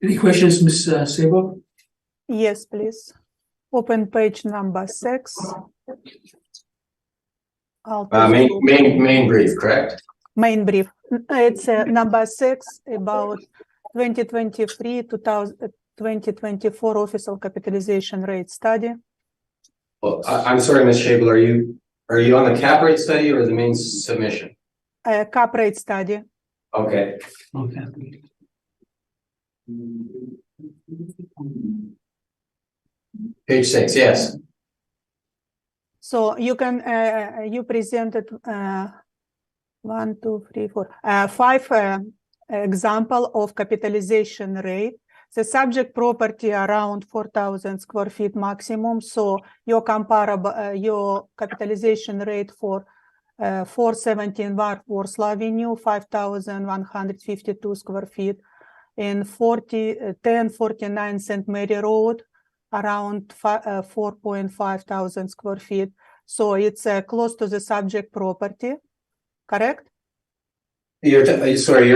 Any questions, Ms. Sabo? Yes, please. Open page number 6. Main brief, correct? Main brief. It's number 6 about 2023-2024 official capitalization rate study. Well, I'm sorry, Ms. Shable, are you on the cap rate study or the main submission? Cap rate study. Okay. Okay. Page 6, yes. So you can you presented 1, 2, 3, 4, 5 example of capitalization rate. The subject property around 4,000 square feet maximum. So your comparable your capitalization rate for 417 Worth Avenue, 5,152 square feet, in 1049 St. Mary Road, around 4,500 square feet. So it's close to the subject property, correct? You're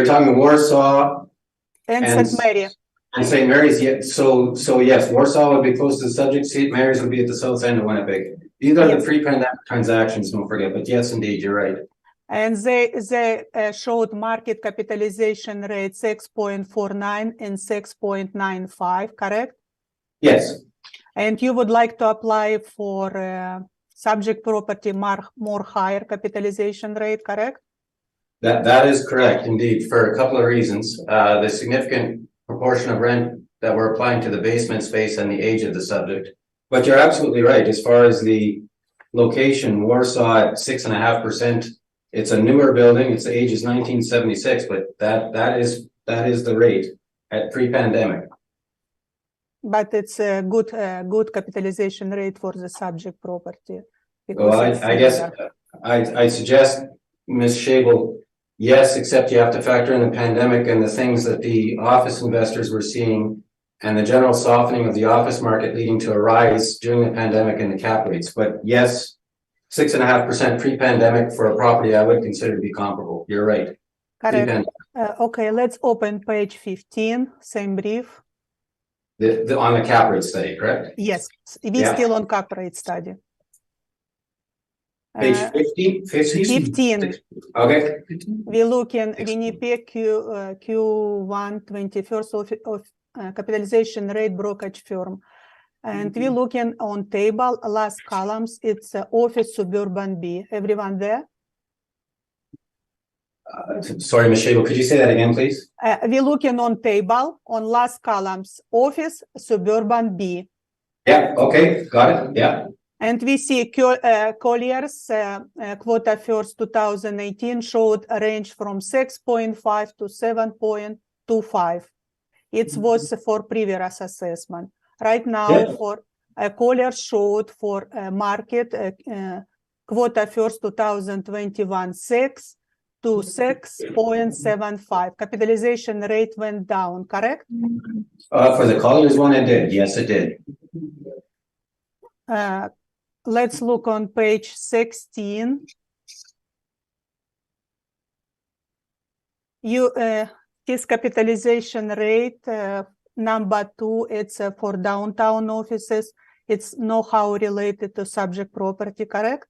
talking Warsaw and St. Mary. And St. Mary's, yeah. So yes, Warsaw would be close to the subject. St. Mary's would be at the south end of Winnipeg. These are the pre-pandemic transactions, don't forget. But yes, indeed, you're right. And they showed market capitalization rate 6.49 and 6.95, correct? Yes. And you would like to apply for subject property more higher capitalization rate, correct? That is correct, indeed, for a couple of reasons. The significant proportion of rent that we're applying to the basement space and the age of the subject. But you're absolutely right. As far as the location, Warsaw at 6.5%, it's a newer building. Its age is 1976, but that is the rate at pre-pandemic. But it's a good capitalization rate for the subject property. Well, I guess I suggest, Ms. Shable, yes, except you have to factor in the pandemic and the things that the office investors were seeing and the general softening of the office market leading to a rise during the pandemic in the cap rates. But yes, 6.5% pre-pandemic for a property I would consider to be comparable. You're right. Correct. Okay, let's open page 15, same brief. On the cap rate study, correct? Yes, we Yeah. still on cap rate study. Page Uh, 15? 15. Okay, We look in Winnipeg Q1 21st of capitalization rate brokerage firm. And we looking on table, last columns, it's office suburban B. Everyone there? sorry, Ms. Shable, could you say that again, please? We looking on table, on last columns, office suburban B. Yeah, okay, got it, yeah. And we see Collier's quota first 2018 showed a range from 6.5 to 7.25. It was for previous assessment. Right now, Yeah. for Collier showed for market quota first 2021 6 to 6.75. Capitalization rate went down, correct? For the Colliers one, it did, yes, it did. Let's look on page 16. His capitalization rate, number 2, it's for downtown offices. It's no how related to subject property, correct?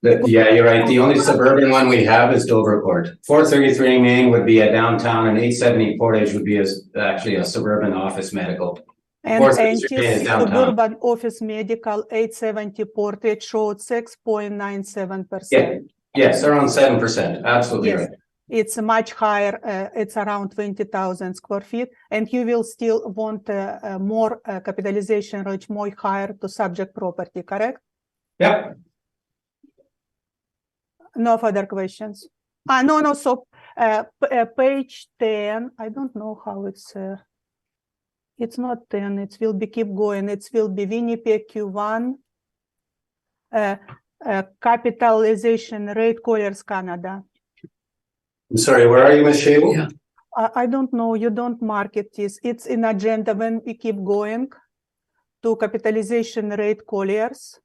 Yeah, you're right. The only suburban one we have is Dovercourt. 433 Main would be a downtown, and 870 Portage would be actually a suburban office medical. And 433 Main is downtown. suburban office medical 870 Portage showed 6.97%. Yes, around 7%. Absolutely Yes. right. It's much higher. It's around 20,000 square feet, and you will still want more capitalization rate, more higher to subject property, correct? Yep. No further questions. No. So page 10. I don't know how it's. It's not 10. It will be keep going. It will be Winnipeg Q1. Capitalization rate Colliers Canada. I'm sorry, where are you, Ms. Shable? Yeah. I don't know. You don't market this. It's in agenda when we keep going to capitalization rate Colliers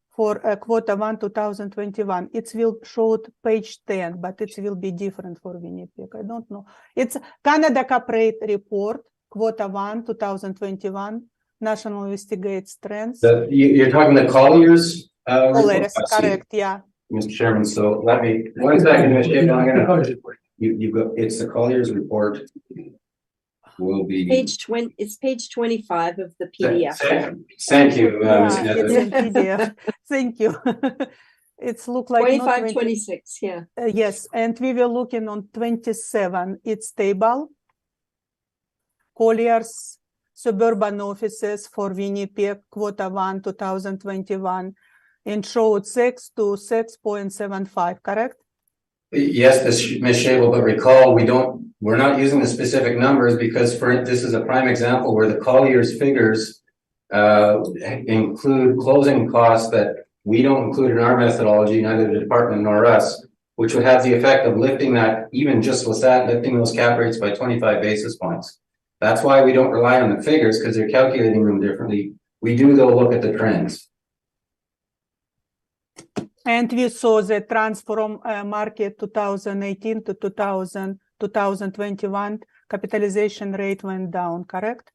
for quota 1 2021. It will show page 10, but it will be different for Winnipeg. I don't know. It's Canada Cap Rate Report, quota 1 2021, National Investigates Trends. You're talking the Colliers? Colliers, I see. correct, yeah. Mr. Chairman, so let me, 1 second, Ms. Shable, I'm gonna, you go, it's the Colliers report. Will be. Page 20, it's page 25 of the PDF. Thank you, Ms. Yeah, it's Nesbitt. in PDF. Thank you. It's look like 25, 26, yeah. Yes, and we were looking on 27. It's stable. Colliers suburban offices for Winnipeg quota 1 2021 and showed 6 to 6.75, correct? Yes, Ms. Shable, but recall, we're not using the specific numbers because this is a prime example where the Colliers figures include closing costs that we don't include in our methodology, neither the department nor us, which would have the effect of lifting that, even just with that, lifting those cap rates by 25 basis points. That's why we don't rely on the figures, because they're calculating them differently. We do, though, look at the trends. And we saw the transfer from market 2018 to 2021, capitalization rate went down, correct?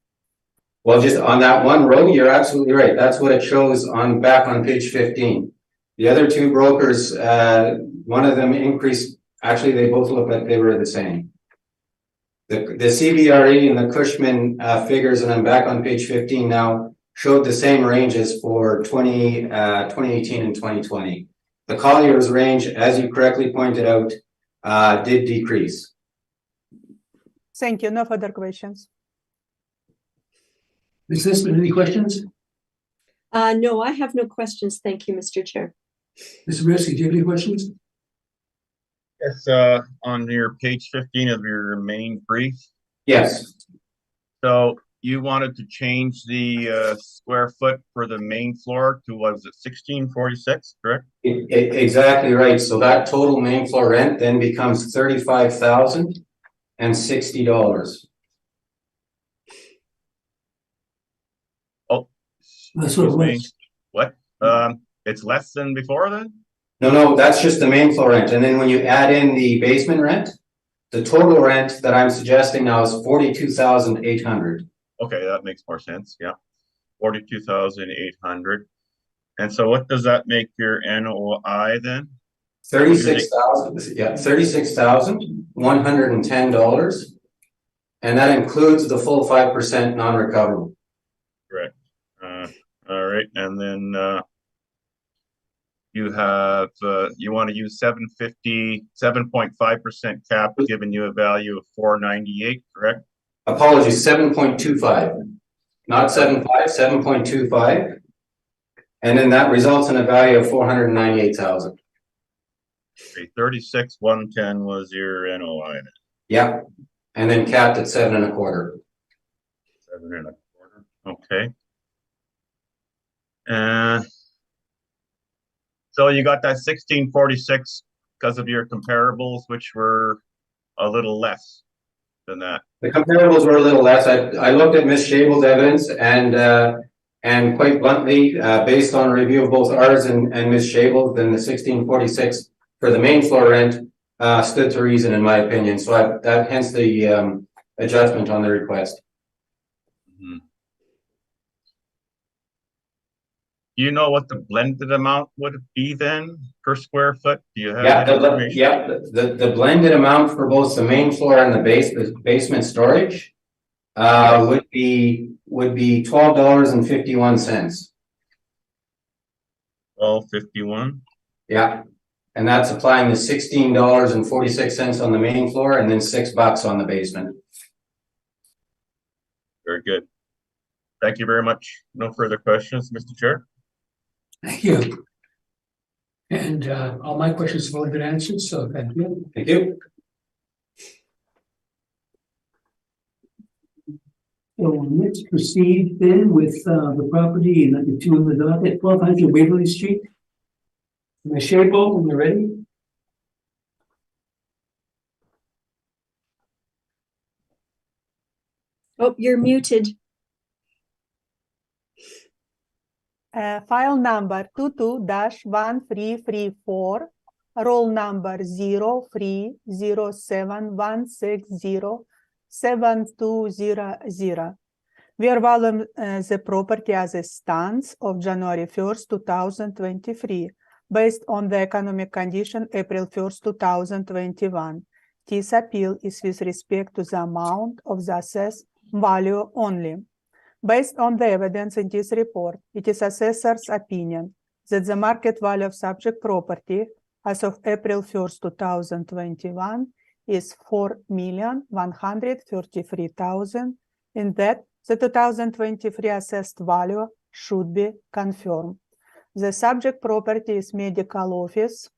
Well, just on that one row, you're absolutely right. That's what it shows on back on page 15. The other two brokers, one of them increased. Actually, they both look like they were the same. The CBRE and the Cushman figures, and I'm back on page 15 now, showed the same ranges for 2018 and 2020. The Colliers range, as you correctly pointed out, did decrease. Thank you. No further questions. Ms. Nesbitt, any questions? No, I have no questions. Thank you, Mr. Chair. Mr. Mayersky, do you have any questions? Yes, on your page 15 of your main brief. Yes. So you wanted to change the square foot for the main floor to, what was it, 1646, correct? Exactly right. So that total main floor rent then becomes $35,060. Oh, That's what it was. what? It's less than before then? No, that's just the main floor rent. And then when you add in the basement rent, the total rent that I'm suggesting now is $42,800. Okay, that makes more sense, yeah. 42,800. And so what does that make your NOI then? $36,110. And that includes the full 5% non-recoverable. Correct. All right, and then you have you want to use 7.5% cap, giving you a value of 498, correct? Apologies, 7.25, not 7.5, 7.25. And then that results in a value of 498,000. Okay, 36,110 was your NOI. Yep. And then capped at 7.25. 7.25. Okay. So you got that 1646 because of your comparables, which were a little less than that. The comparables were a little less. I looked at Ms. Shable's evidence and quite bluntly, based on a review of both ours and Ms. Shable's, then the 1646 for the main floor rent stood to reason in my opinion. So that hence the adjustment on the request. Mm-hmm. Do you know what the blended amount would be then per square foot? Do you have that information? The blended amount for both the main floor and the basement storage would be $12.51. $12.51. Yeah, and that's applying the $16.46 on the main floor and then $6 on the basement. Very good. Thank you very much. No further questions, Mr. Chair. Thank you. And all my questions have already been answered, so thank you. Thank you. So let's proceed then with the property in number 2 on the docket, 1200 Waverly Street. Ms. Shable, when you're ready. Oh, you're muted. File number 22-1334, roll number 0307160720. We are valuing the property as it stands of January 1st, 2023, based on the economic condition April 1st, 2021. This appeal is with respect to the amount of the assessed value only. Based on the evidence in this report, it is assessor's opinion that the market value of subject property as of April 1st, 2021 is $4,133,000, and that the 2023 assessed value should be confirmed. The subject property is medical office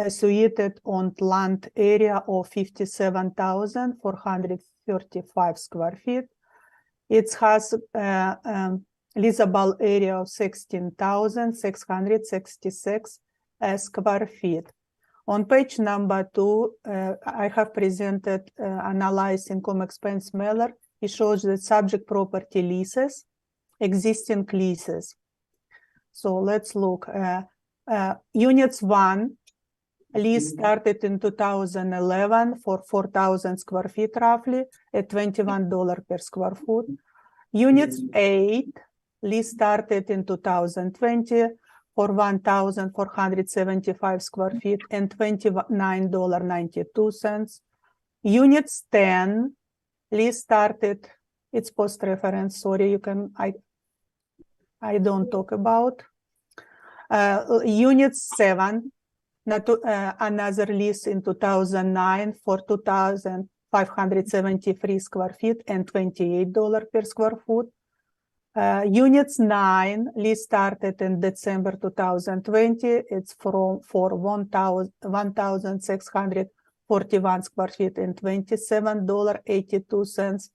situated on land area of 57,435 square feet. It has leasable area of 16,666 square feet. On page number 2, I have presented analyzed income expense mailer. It shows the subject property leases, existing leases. So let's look. Units 1, lease started in 2011 for 4,000 square feet roughly at $21 per square foot. Units 8, lease started in 2020 for 1,475 square feet and $29.92. Units 10, lease started, it's post reference, sorry, you can, I don't talk about. Unit 7, another lease in 2009 for 2,573 square feet and $28 per square foot. Units 9, lease started in December 2020. It's for 1,641 square feet and $27.82.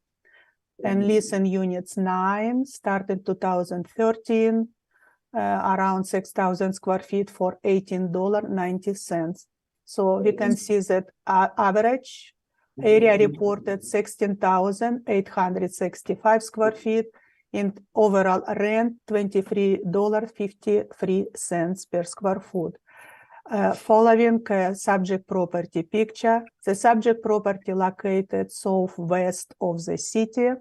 And lease in units 9 started 2013. Around 6,000 square feet for $18.90. So we can see that average area reported 16,865 square feet and overall rent $23.53 per square foot. Following subject property picture, the subject property located southwest of the city.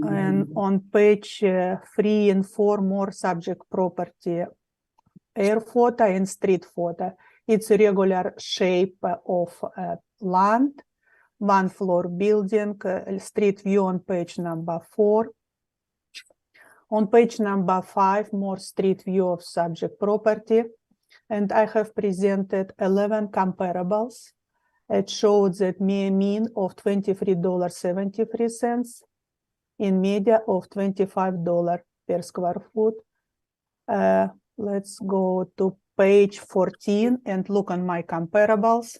And on page 3 and 4, more subject property, air photo and street photo. It's a regular shape of land, one floor building, street view on page number 4. On page number 5, more street view of subject property. And I have presented 11 comparables. It showed that mean of $23.73 in media of $25 per square foot. Let's go to page 14 and look on my comparables.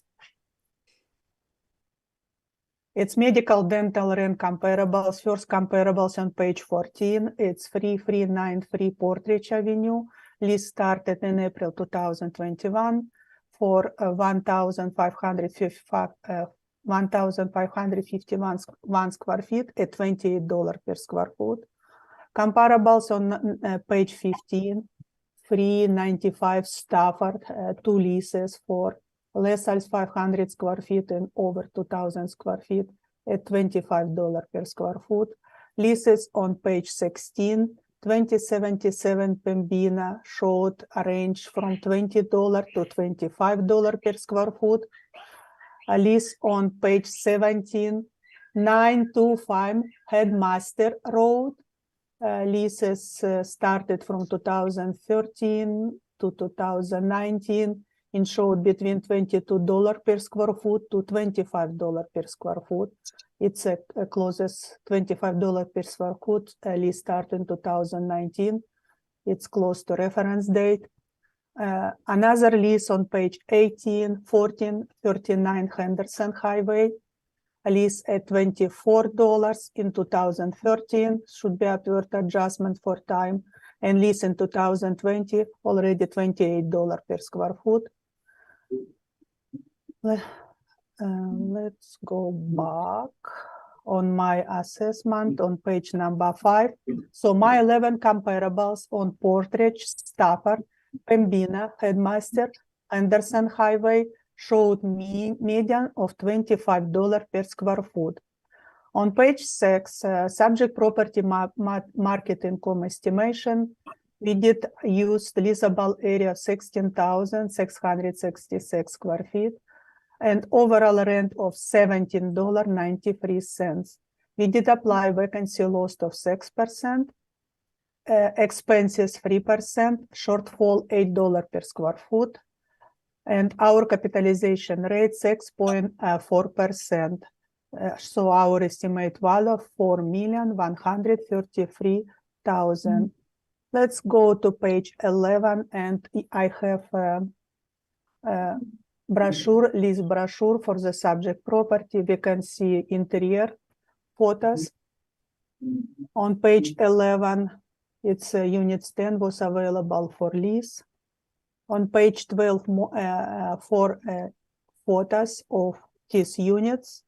It's medical, dental, rent comparables. First comparables on page 14. It's 3393 Portridge Avenue. Lease started in April 2021 for 1,551 square feet at $28 per square foot. Comparables on page 15. 395 Stafford, 2 leases for less than 500 square feet and over 2,000 square feet at $25 per square foot. Leases on page 16, 2077 Pembina showed a range from $20 to $25 per square foot. A lease on page 17, 925 Headmaster Road. Leases started from 2013 to 2019 and showed between $22 per square foot to $25 per square foot. It's a closest $25 per square foot. Lease started in 2019. It's close to reference date. Another lease on page 18, 1439 Henderson Highway. A lease at $24 in 2013, should be upward adjustment for time, and lease in 2020, already $28 per square foot. Let's go back on my assessment on page number 5. So my 11 comparables on Portridge, Stafford, Pembina, Headmaster, Anderson Highway, showed median of $25 per square foot. On page 6, subject property market income estimation, we did use the leasable area of 16,666 square feet and overall rent of $17.93. We did apply vacancy loss of 6%, expenses 3%, shortfall $8 per square foot, and our capitalization rate 6.4%. So our estimate value of $4,133,000. Let's go to page 11, and I have a brochure, lease brochure for the subject property. We can see interior photos. On page 11, it's unit 10 was available for lease. On page 12, for photos of these units.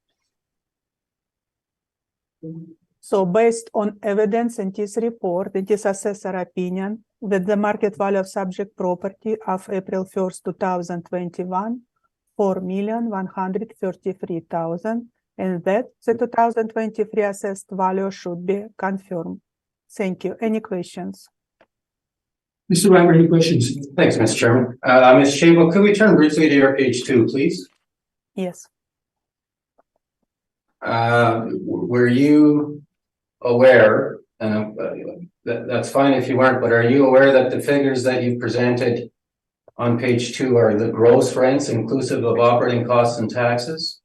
So based on evidence in this report, it is assessor opinion that the market value of subject property of April 1st, 2021, $4,133,000, and that the 2023 assessed value should be confirmed. Thank you. Any questions? Mr. Reimer, any questions? Thanks, Mr. Chairman. Ms. Shable, could we turn briefly to your page 2, please? Yes. Were you aware, that's fine if you weren't, but are you aware that the figures that you presented on page 2 are the gross rents inclusive of operating costs and taxes?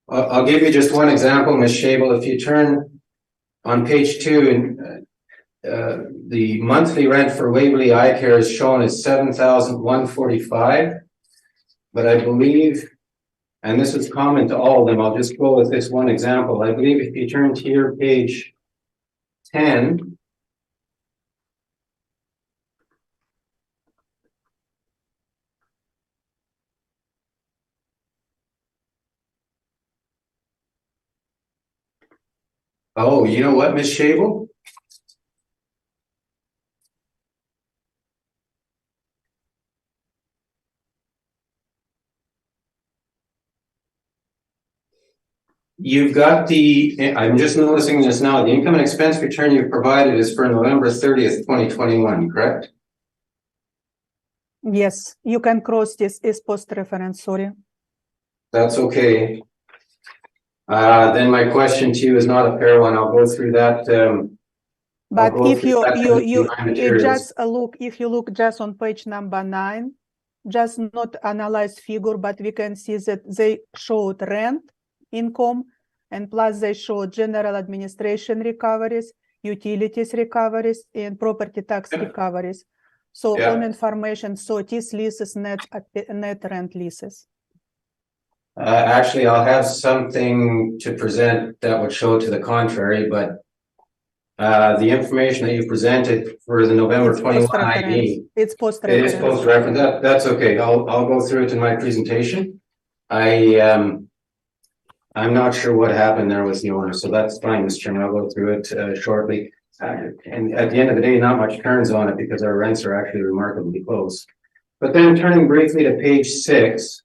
I'll give you just one example, Ms. Shable. If you turn on page 2, the monthly rent for Waverly Eye Care is shown as $7,145, but I believe, and this is common to all of them, I'll just go with this one example. I believe if you turn to your page 10, oh, you know what, Ms. Shable? You've got I'm just noticing this now, the income and expense return you've provided is for November 30th, 2021, correct? Yes, you can cross this as post reference, sorry. That's okay. Then my question to you is not a fair one. I'll go through that. But go if through you that in my materials. just look, if you look just on page number 9, just not analyze figure, but we can see that they showed rent income, and plus they showed general administration recoveries, utilities recoveries, and property tax recoveries. So Yeah. on information, so these leases net rent leases. Actually, I'll have something to present that would show to the contrary, but the information that you presented for the November It's 21 post-reference. ID, It's post it is reference. post-reference. That's okay. I'll go through it in my presentation. I'm not sure what happened there with the owner, so that's fine, Mr. Chairman. I'll go through it shortly. And at the end of the day, not much turns on it because our rents are actually remarkably close. But then turning briefly to page 6,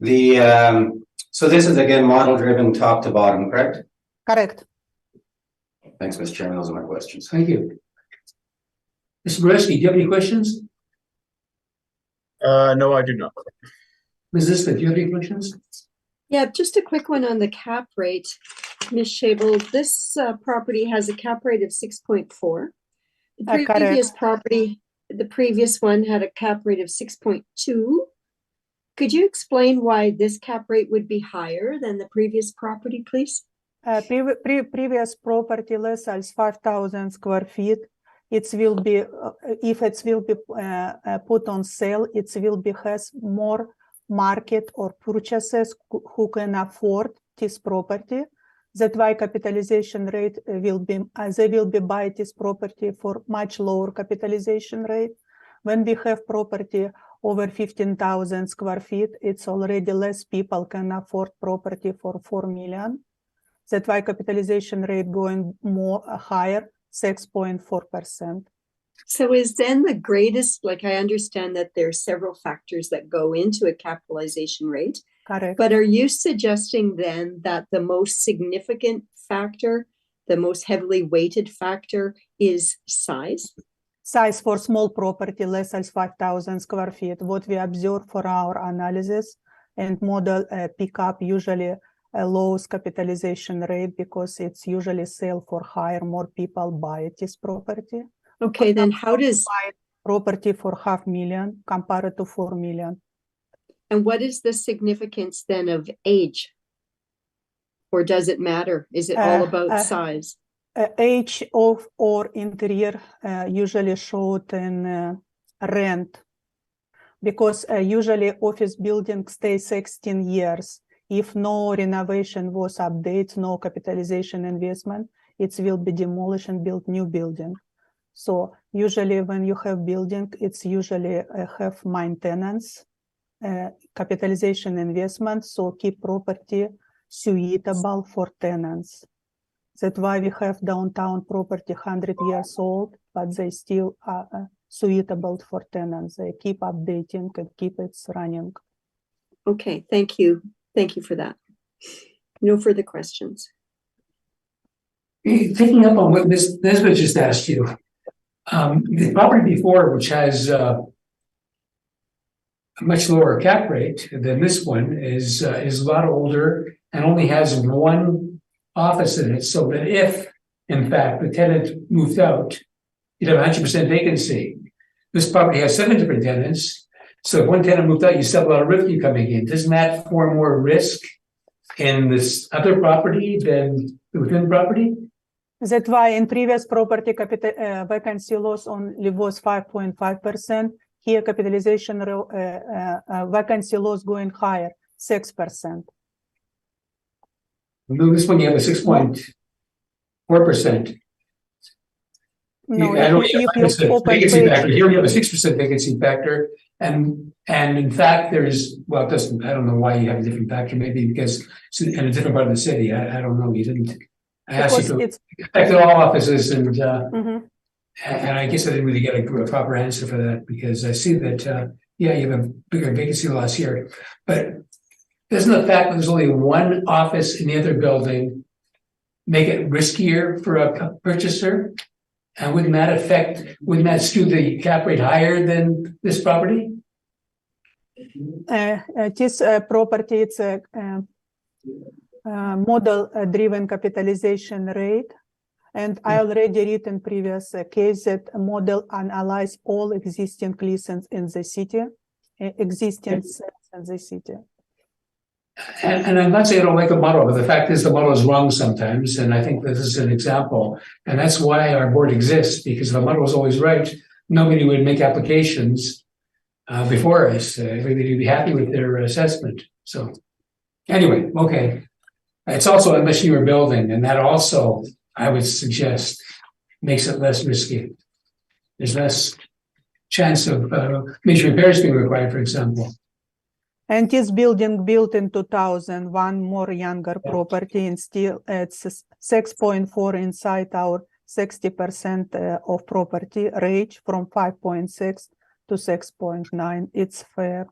so this is again model driven top to bottom, correct? Correct. Thanks, Mr. Chairman. Those are my questions. Thank you. Mr. Boreski, do you have any questions? No, I do not. Ms. Lisbeth, do you have any questions? Yeah, just a quick one on the cap rate. Ms. Shable, this property has a cap rate of 6.4. The previous property, the previous one had a cap rate of 6.2. Could you explain why this cap rate would be higher than the previous property, please? Previous property less than 5,000 square feet. It will be if it will be put on sale, it will be has more market or purchasers who can afford this property. That's why capitalization rate will be they will be buy this property for much lower capitalization rate. When we have property over 15,000 square feet, it's already less people can afford property for 4 million. That's why capitalization rate going more higher, 6.4%. So is then the greatest, like I understand that there are several factors that go into a capitalization rate. Correct. But are you suggesting then that the most significant factor, the most heavily weighted factor is size? Size for small property less than 5,000 square feet. What we observe for our analysis and model pick up usually a lowest capitalization rate because it's usually sale for higher, more people buy this property. Okay, then how does buy property for 500,000 compared to 4 million? And what is the significance then of age? Or does it matter? Is it all about size? Age of or interior usually showed in rent because usually office building stays 16 years. If no renovation was updated, no capitalization investment, it will be demolished and built new building. So usually when you have building, it's usually have maintenance, capitalization investment, so keep property suitable for tenants. That's why we have downtown property 100 years old, but they still are suitable for tenants. They keep updating and keep it running. Okay, thank you. Thank you for that. No further questions. Picking up on what Ms. Nesbitt just asked you, the property before, which has a much lower cap rate than this one, is a lot older and only has one office in it. So that if, in fact, the tenant moved out, you'd have 100% vacancy. This property has 7 different tenants. So if one tenant moved out, you still have a lot of revenue coming in. Doesn't that form more risk in this other property than within property? That's why in previous property vacancy loss only was 5.5%. Here capitalization vacancy loss going higher, 6%. No, this one you have a 6.4%. No, I don't if you have open vacancy page, factor. Here we have a 6% vacancy factor, and in fact, there's well, it doesn't. I don't know why you have a different factor. Maybe because it's in a different part of the city. I don't know. You didn't. I asked you to affect all offices, and and I guess I didn't really get a proper answer for that because I see that yeah, you have a bigger vacancy loss here, but doesn't the fact that there's only one office in the other building make it riskier for a purchaser? And wouldn't that skew the cap rate higher than this property? This property, it's a model-driven capitalization rate. And I already read in previous case that a model analyze all existing leases in the city, existing sales in the city. And I'm not saying I don't like the model, but the fact is the model is wrong sometimes. And I think this is an example. And that's why our board exists, because if the model was always right, nobody would make applications before us. Everybody would be happy with their assessment. So anyway, okay. It's also a much newer building, and that also, I would suggest, makes it less risky. There's less chance of major repairs being required, for example. And this building built in 2000, one more younger property, and still it's 6.4 inside our 60% of property range from 5.6 to 6.9. It's fair.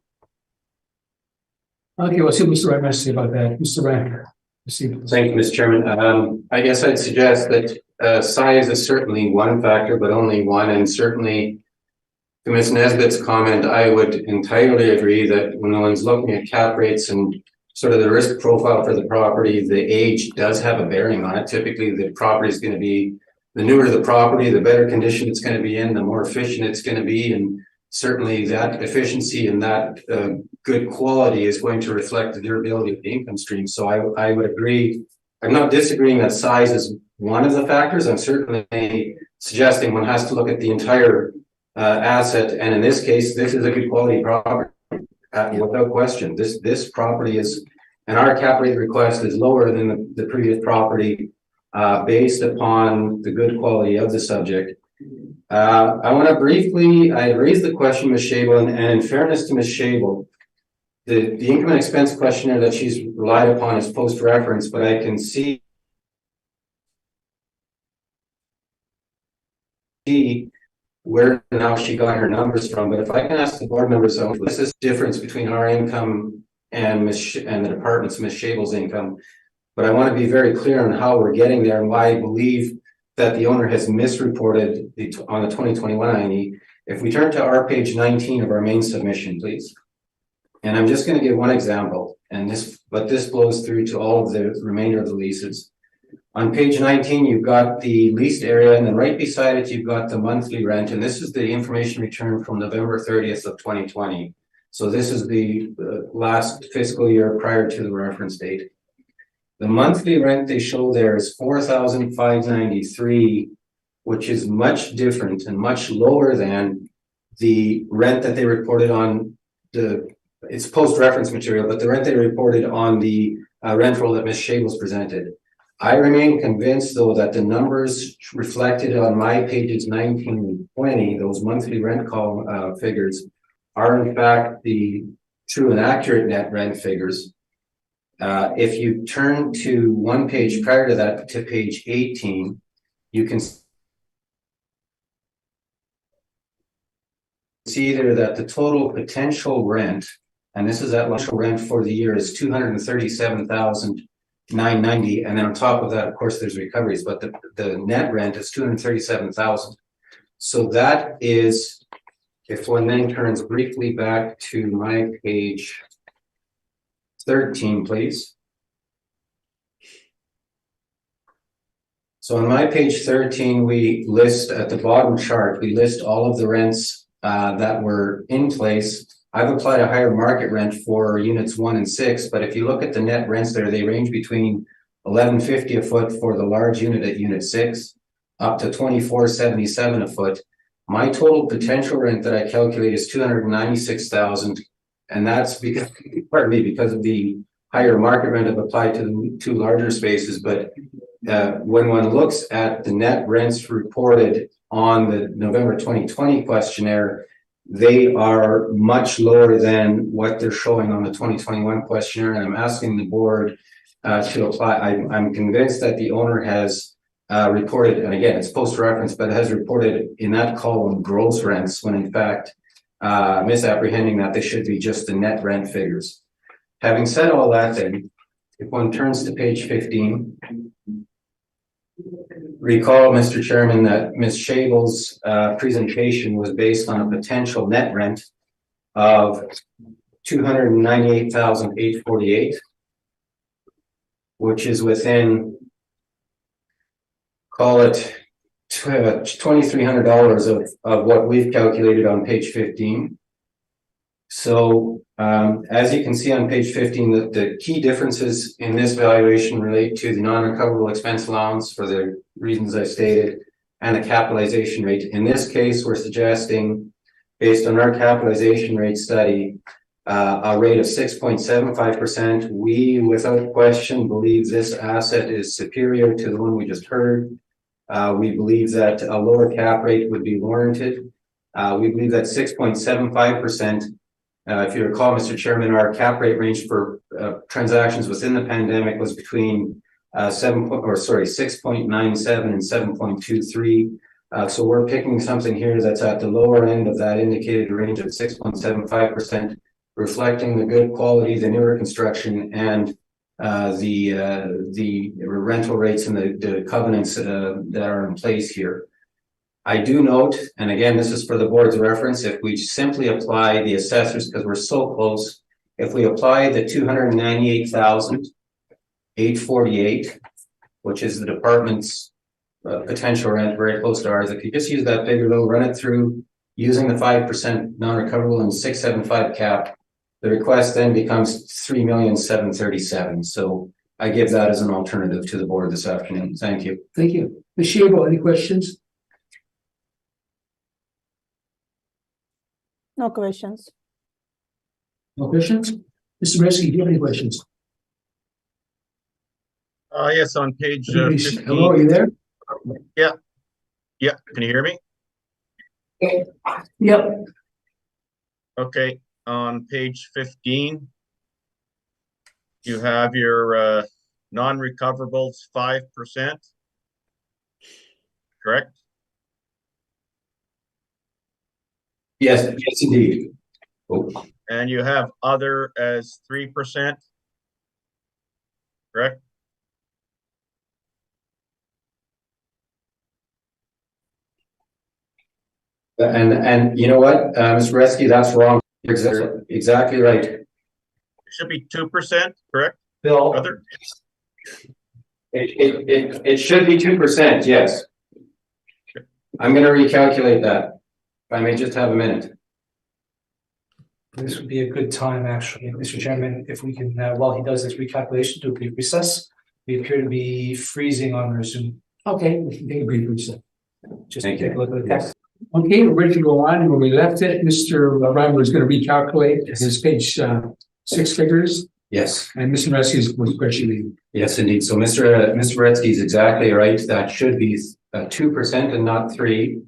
Okay, we'll see what Mr. Ryan has to say about that. Mr. Ryan. Thank you, Mr. Chairman. I guess I'd suggest that size is certainly one factor, but only one, and certainly to Ms. Nesbitt's comment, I would entirely agree that when one's looking at cap rates and sort of the risk profile for the property, the age does have a bearing on it. Typically, the property is going to be, the newer the property, the better condition it's going to be in, the more efficient it's going to be. And certainly that efficiency and that good quality is going to reflect the durability of the income stream. So I would agree. I'm not disagreeing that size is one of the factors. I'm certainly suggesting one has to look at the entire asset, and in this case, this is a good quality property without question. This property is, and our cap rate request is lower than the previous property based upon the good quality of the subject. I want to briefly, I raised the question, Ms. Shable, and in fairness to Ms. Shable, the income and expense questionnaire that she's relied upon is post-reference, but I can see where now she got her numbers from. But if I can ask the board members, what's this difference between our income and the department's, Ms. Shable's income? But I want to be very clear on how we're getting there and why I believe that the owner has misreported on the 2021 INE. If we turn to our page 19 of our main submission, please. And I'm just going to give one example, but this blows through to all of the remainder of the leases. On page 19, you've got the leased area, and then right beside it, you've got the monthly rent. And this is the information returned from November 30th of 2020. So this is the last fiscal year prior to the reference date. The monthly rent they show there is $4,593, which is much different and much lower than the rent that they reported on it's post-reference material, but the rent they reported on the rent roll that Ms. Shable's presented. I remain convinced, though, that the numbers reflected on my pages 19 and 20, those monthly rent column figures, are in fact the true and accurate net rent figures. If you turn to one page prior to that, to page 18, you can see there that the total potential rent, and this is that potential rent for the year, is $237,990, and then on top of that, of course, there's recoveries, but the net rent is $237,000. So that is, if one then turns briefly back to my page 13, please. So on my page 13, we list at the bottom chart, we list all of the rents that were in place. I've applied a higher market rent for units 1 and 6, but if you look at the net rents there, they range between $11.50 a foot for the large unit at unit 6, up to $24.77 a foot. My total potential rent that I calculate is $296,000, and that's because, pardon me, because of the higher market rent I've applied to the 2 larger spaces. But when one looks at the net rents reported on the November 2020 questionnaire, they are much lower than what they're showing on the 2021 questionnaire. And I'm asking the board to apply. I'm convinced that the owner has reported, and again, it's post-reference, but has reported in that column gross rents, when in fact, misapprehending that they should be just the net rent figures. Having said all that, then, if one turns to page 15, recall, Mr. Chairman, that Ms. Shabel's presentation was based on a potential net rent of $298,848, which is within, call it $2,300 of what we've calculated on page 15. So as you can see on page 15, the key differences in this valuation relate to the non-recoverable expense allowance for the reasons I stated and the capitalization rate. In this case, we're suggesting, based on our capitalization rate study, a rate of 6.75%. We, without question, believe this asset is superior to the one we just heard. We believe that a lower cap rate would be warranted. We believe that 6.75%, if you recall, Mr. Chairman, our cap rate range for transactions within the pandemic was between 6.97 and 7.23. So we're picking something here that's at the lower end of that indicated range of 6.75%, reflecting the good quality, the newer construction, and the rental rates and the covenants that are in place here. I do note, and again, this is for the board's reference, if we simply apply the assessors, because we're so close, if we apply the $298,848, which is the department's potential rent, very close to ours, if you just use that figure, though, run it through using the 5% non-recoverable and 6.75 cap, the request then becomes $3,737,000. So I give that as an alternative to the board this afternoon. Thank you. Thank you. Ms. Shabel, any questions? No questions. No questions? Mr. Resky, do you have any questions? Yes, on page Hello, 15. are you there? Yeah. Can you hear me? Yep. Okay. On page 15, you have your non-recoverables 5%, correct? Yes, indeed. Oh. And you have other as 3%, correct? And you know what, Mr. Resky, that's wrong. You're exactly right. It should be 2%, correct? Bill, Other? It should be 2%, yes. I'm going to recalculate that. If I may just have a minute. this would be a good time, actually, Mr. Chairman, if we can, while he does this recalculation, do a brief recess. We appear to be freezing on our Zoom. Okay, we can take a brief recess. Just Thank take a you. look at the text. Okay, we're ready to go on. And when we left it, Mr. Reimer was going to recalculate his page 6 figures, Yes. and Mr. Resky was questioning. Yes, indeed. So Mr. Retsky is exactly right. That should be 2% and not 3%.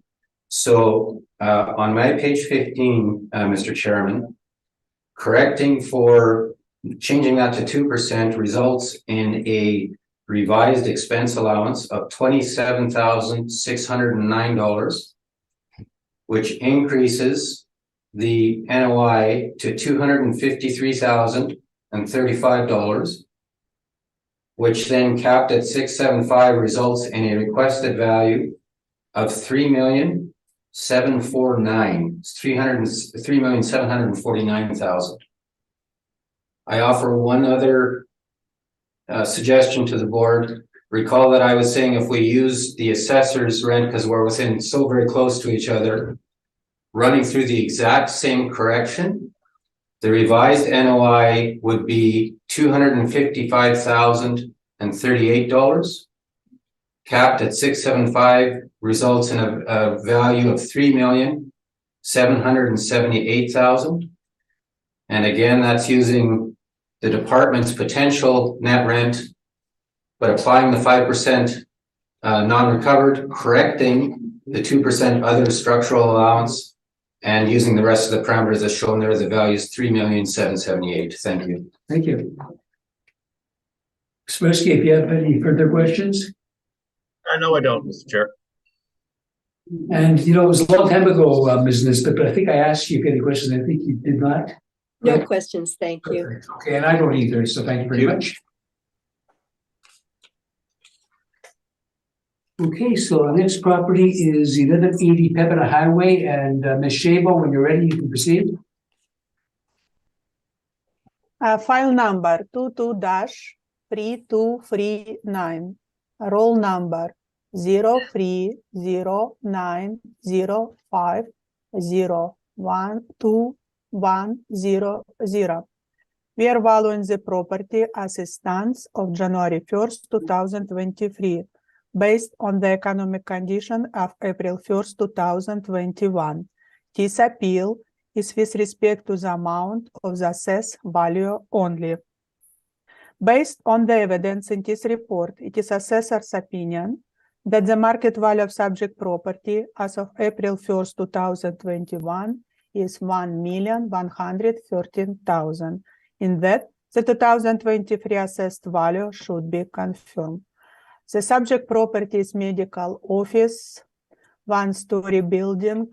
So on my page 15, Mr. Chairman, correcting for changing that to 2% results in a revised expense allowance of $27,609, which increases the NOI to $253,035, which then capped at 675 results in a requested value of $3,749,000. I offer one other suggestion to the board. Recall that I was saying if we use the assessor's rent, because we're within so very close to each other, running through the exact same correction, the revised NOI would be $255,038, capped at 675, results in a value of $3,778,000. And again, that's using the department's potential net rent, but applying the 5% non-recovered, correcting the 2% other structural allowance, and using the rest of the parameters as shown there, the value is $3,778,000. Thank you. Thank you. Swirsky, if you have any further questions? No, I don't, Mr. Chair. And you know, it was a long time ago, Ms. Nisbet, but I think I asked you if you had any questions. I think you did not. No Right. questions, thank you. Perfect. Okay, and I don't either, so thank you very much. Okay, so our next property is 1180 Pepper Highway, and Ms. Shabo, when you're ready, you can proceed. File number 22-3239. Roll number 03090501210. We are valuing the property as it stands of January 1st, 2023, based on the economic condition of April 1st, 2021. This appeal is with respect to the amount of the assessed value only. Based on the evidence in this report, it is assessor's opinion that the market value of subject property as of April 1st, 2021 is $1,113,000. In that, the 2023 assessed value should be confirmed. The subject property is medical office, one-story building,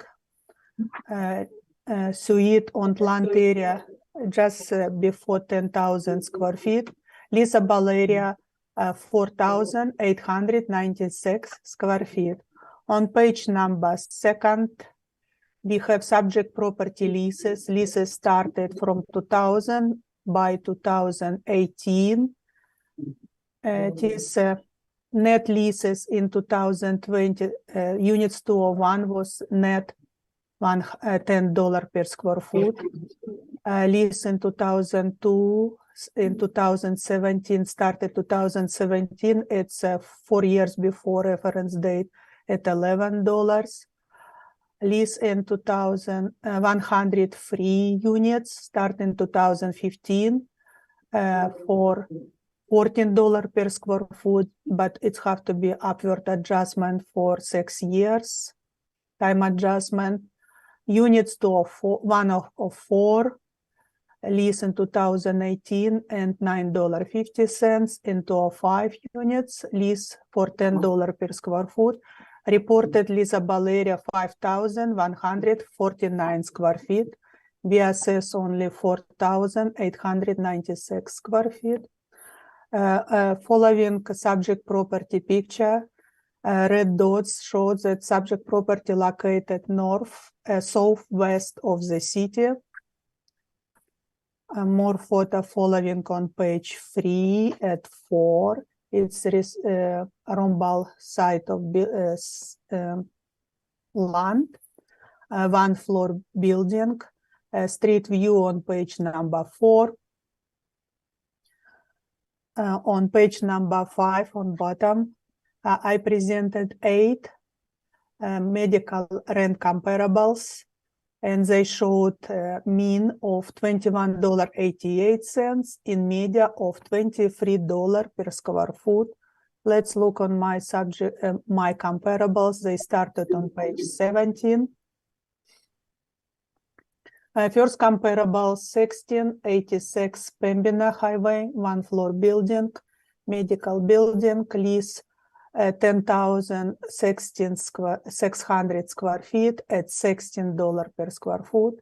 suite on land area just before 10,000 square feet, leasable area 4,896 square feet. On page number 2, we have subject property leases. Leases started from 2000 by 2018. It is net leases in 2020. Units 201 was net $10 per square foot. Lease in 2002, in 2017, started 2017. It's 4 years before reference date at $11. Lease in 103 units, start in 2015 for $14 per square foot, but it have to be upward adjustment for 6 years, time adjustment. Units to 104, lease in 2018 and $9.50. In 205 units, lease for $10 per square foot. Reported leasable area 5,149 square feet. We assess only 4,896 square feet. Following subject property picture, red dots show that subject property located southwest of the city. More photo following on page 3 at 4. It's a rhombal site of land, one floor building, street view on page number 4. On page number 5 on bottom, I presented 8 medical rent comparables, and they showed a mean of $21.88 in media of $23 per square foot. Let's look on my my comparables. They started on page 17. First comparable, 1686 Pembina Highway, one floor building, medical building, lease 10,600 square feet at $16 per square foot.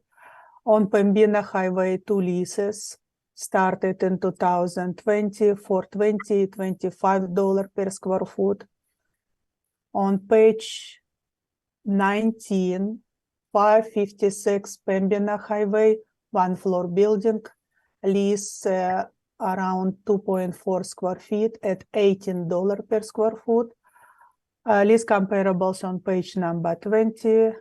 On Pembina Highway, 2 leases started in 2020 for $25 per square foot. On page 19, 556 Pembina Highway, one floor building, lease around 2.4 square feet at $18 per square foot. Lease comparables on page number 20.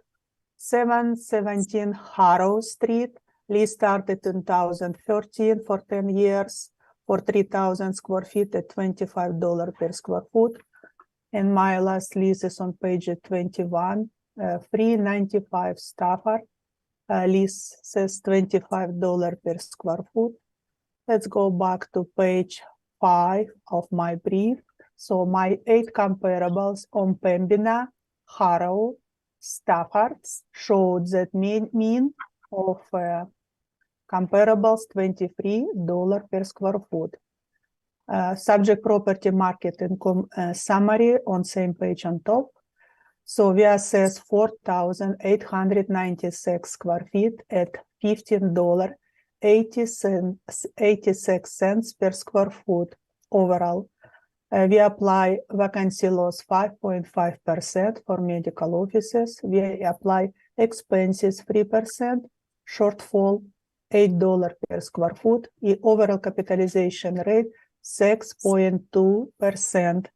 717 Harrow Street, lease started in 2013 for 10 years for 3,000 square feet at $25 per square foot. And my last lease is on page 21, 395 Stafford, lease says $25 per square foot. Let's go back to page 5 of my brief. So my 8 comparables on Pembina, Harrow, Stafford showed that mean of comparables $23 per square foot. Subject property market income summary on same page on top. So we assess 4,896 square feet at $15 86 cents per square foot overall. We apply vacancy loss 5.5% for medical offices. We apply expenses 3%, shortfall $8 per square foot, the overall capitalization rate 6.2%.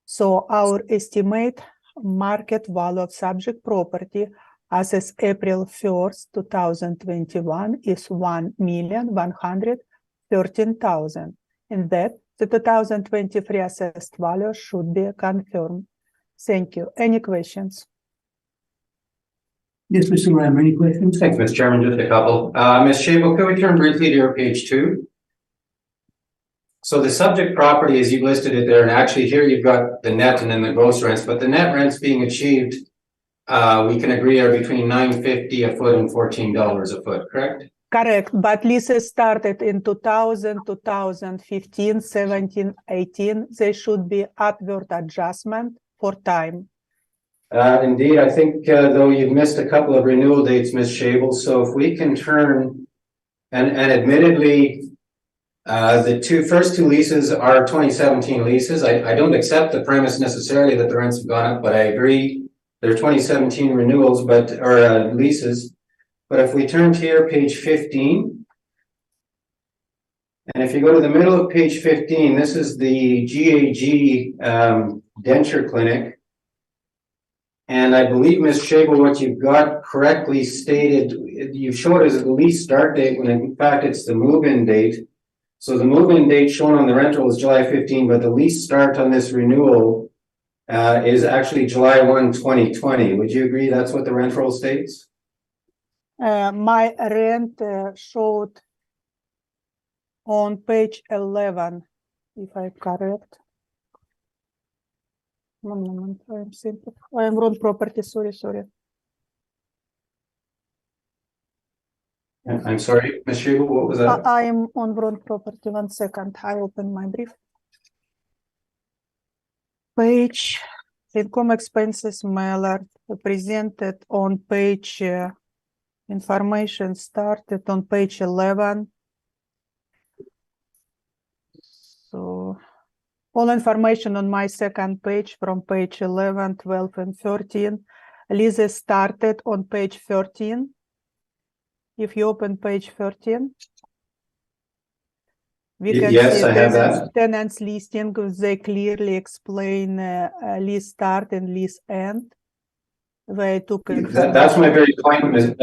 So our estimate market value of subject property as is April 1st, 2021 is $1,113,000. In that, the 2023 assessed value should be confirmed. Thank you. Any questions? Yes, Mr. Lamb, any questions? Thanks, Mr. Chairman, just a couple. Ms. Shable, could we turn briefly to your page 2? So the subject property, as you listed it there, and actually here you've got the net and then the gross rents, but the net rents being achieved, we can agree are between $9.50 a foot and $14 a foot, correct? Correct, but leases started in 2000, 2015, 17, 18. They should be upward adjustment for time. Indeed, I think though you've missed a couple of renewal dates, Ms. Shable, so if we can turn, and admittedly, the first two leases are 2017 leases. I don't accept the premise necessarily that the rents have gone up, but I agree they're 2017 renewals, or leases. But if we turn to your page 15, and if you go to the middle of page 15, this is the GAG denture clinic. And I believe, Ms. Shable, what you've got correctly stated, you showed as the lease start date, when in fact it's the move-in date. So the move-in date shown on the rental is July 15, but the lease start on this renewal is actually July 1, 2020. Would you agree that's what the rental states? My rent showed on page 11, if I'm correct. One moment, I'm simple. I am wrong property, sorry. I'm sorry, Ms. Shable, what was that? I am on wrong property, 1 second, I open my brief. Page, income expenses mailer presented on page, information started on page 11. So all information on my second page from page 11, 12, and 13. Leases started on page 13. If you open page 13, we can Yes, see I have that. tenants listing. They clearly explain lease start and lease end. They took That's my very point,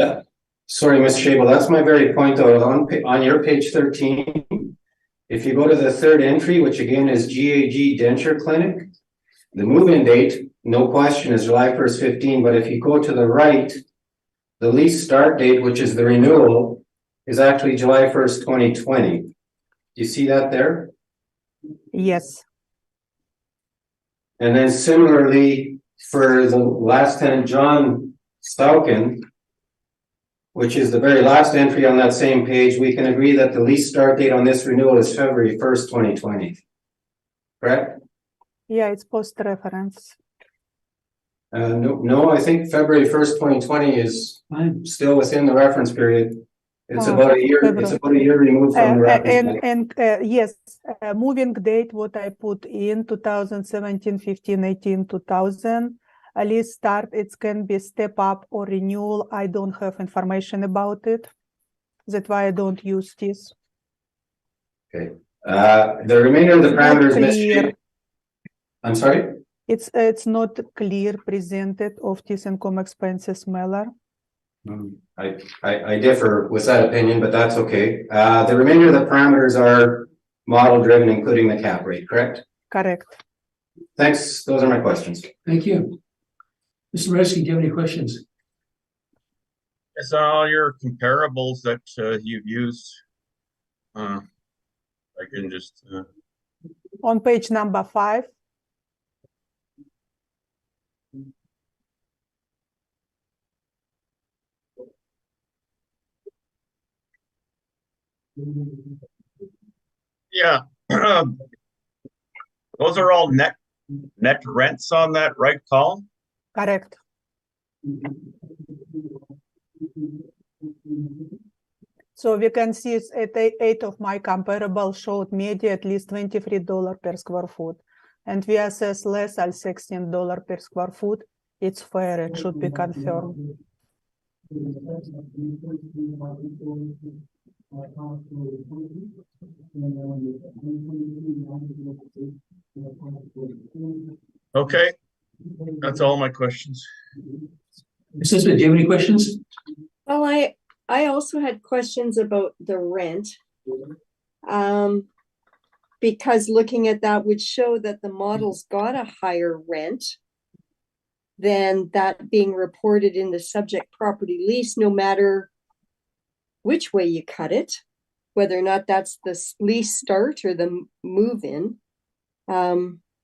sorry, Ms. Shable, that's my very point though. On your page 13, if you go to the third entry, which again is GAG denture clinic, the move-in date, no question, is July 1st, 15. But if you go to the right, the lease start date, which is the renewal, is actually July 1st, 2020. Do you see that there? Yes. And then similarly, for the last tenant, John Stauken, which is the very last entry on that same page, we can agree that the lease start date on this renewal is February 1st, 2020. Correct? Yeah, it's post-reference. No, I think February 1st, 2020 is still within the reference period. It's about a year. February. It's about a year removed from the reference. Yes, moving date, what I put in 2017, 15, 18, 2000. A lease start, it can be step up or renewal. I don't have information about it. That's why I don't use this. Okay. The remainder of the parameters, Ms. Shable. I'm sorry? It's not clear presented of this income expenses mailer. I differ with that opinion, but that's okay. The remainder of the parameters are model driven, including the cap rate, correct? Correct. Thanks. Those are my questions. Thank you. Mr. Resky, do you have any questions? Yes, all your comparables that you've used. I can just. On page number 5. Yeah. Those are all net rents on that right column? Correct. So we can see it's at eight of my comparable showed media at least $23 per square foot. And we assess less than $16 per square foot. It's fair, it should be confirmed. Okay, that's all my questions. Ms. Smith, do you have any questions? Well, I also had questions about the rent. Because looking at that would show that the model's got a higher rent than that being reported in the subject property lease, no matter which way you cut it, whether or not that's the lease start or the move-in.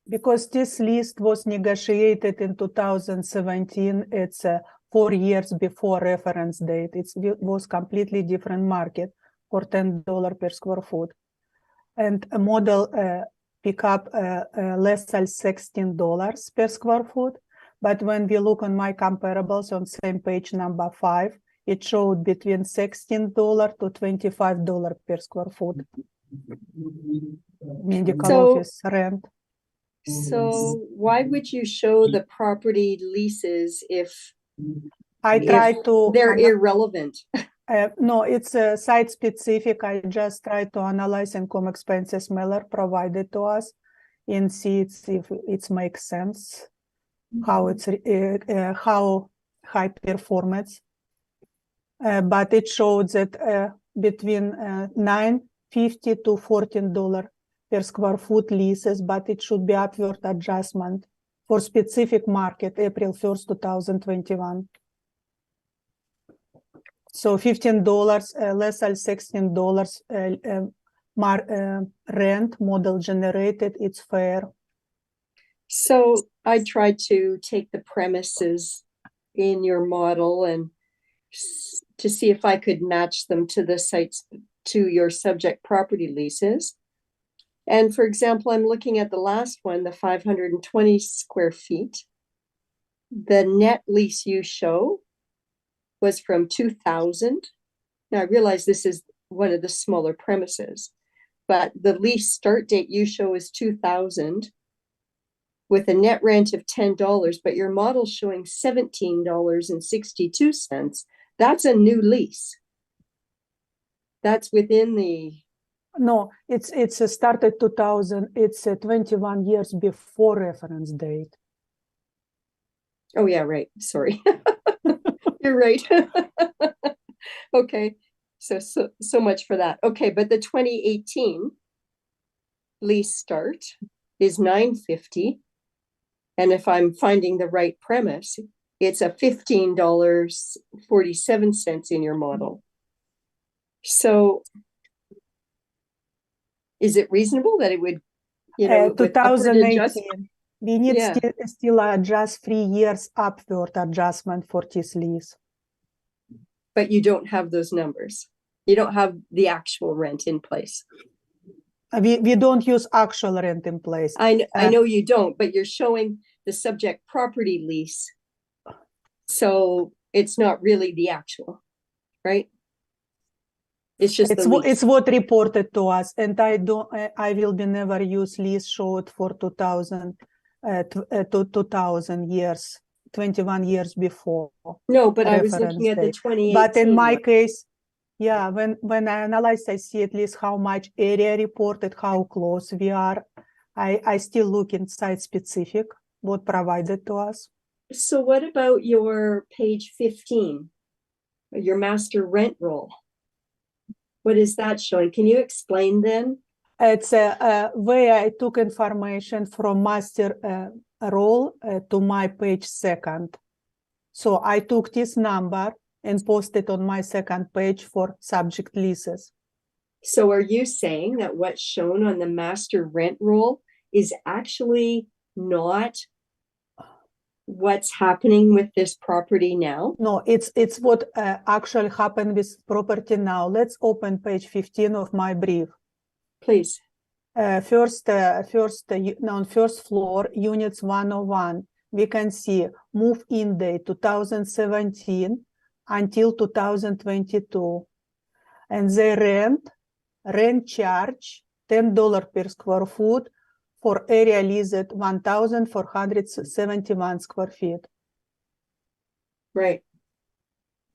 Because this list was negotiated in 2017, it's 4 years before reference date. It was completely different market for $10 per square foot. And a model pick up less than $16 per square foot. But when we look on my comparables on same page number 5, it showed between $16 to $25 per square foot. Medical office rent. So why would you show the property leases if they're irrelevant? No, it's site specific. I just try to analyze income expenses Miller provided to us and see if it makes sense, how it's how high performance. But it showed that between $9.50 to $14 per square foot leases, but it should be upward adjustment for specific market, April 1st, 2021. So $15 less than $16 rent model generated, it's fair. So I tried to take the premises in your model and to see if I could match them to the sites, to your subject property leases. And for example, I'm looking at the last one, the 520 square feet. The net lease you show was from 2000. Now I realize this is one of the smaller premises, but the lease start date you show is 2000 with a net rent of $10, but your model's showing $17.62. That's a new lease. That's within the... No, it's started 2000. It's 21 years before reference date. Oh yeah, right. Sorry. You're right. Okay. So much for that. Okay, but the 2018 lease start is $9.50. And if I'm finding the right premise, it's a $15.47 in your model. So is it reasonable that it would, 2018, we need still adjust 3 years upward adjustment for this lease. But you don't have those numbers. You don't have the actual rent in place. We don't use actual rent in place. I know you don't, but you're showing the subject property lease. So it's not really the actual, right? It's just it's what reported to us, and I will be never use lease showed for 2000 years, 21 years before. No, but I was looking at the 2018. But in my case, yeah, when I analyze, I see at least how much area reported, how close we are. I still look in site specific, what provided to us. So what about your page 15, your master rent roll? What is that showing? Can you explain then? It's where I took information from master roll to my page 2nd. So I took this number and posted on my 2nd page for subject leases. So are you saying that what's shown on the master rent roll is actually not what's happening with this property now? No, it's what actually happened with property now. Let's open page 15 of my brief. Please. On first floor, units 101, we can see move-in date 2017 until 2022. and they rent charge $10 per square foot for area leased 1,471 square feet. Right.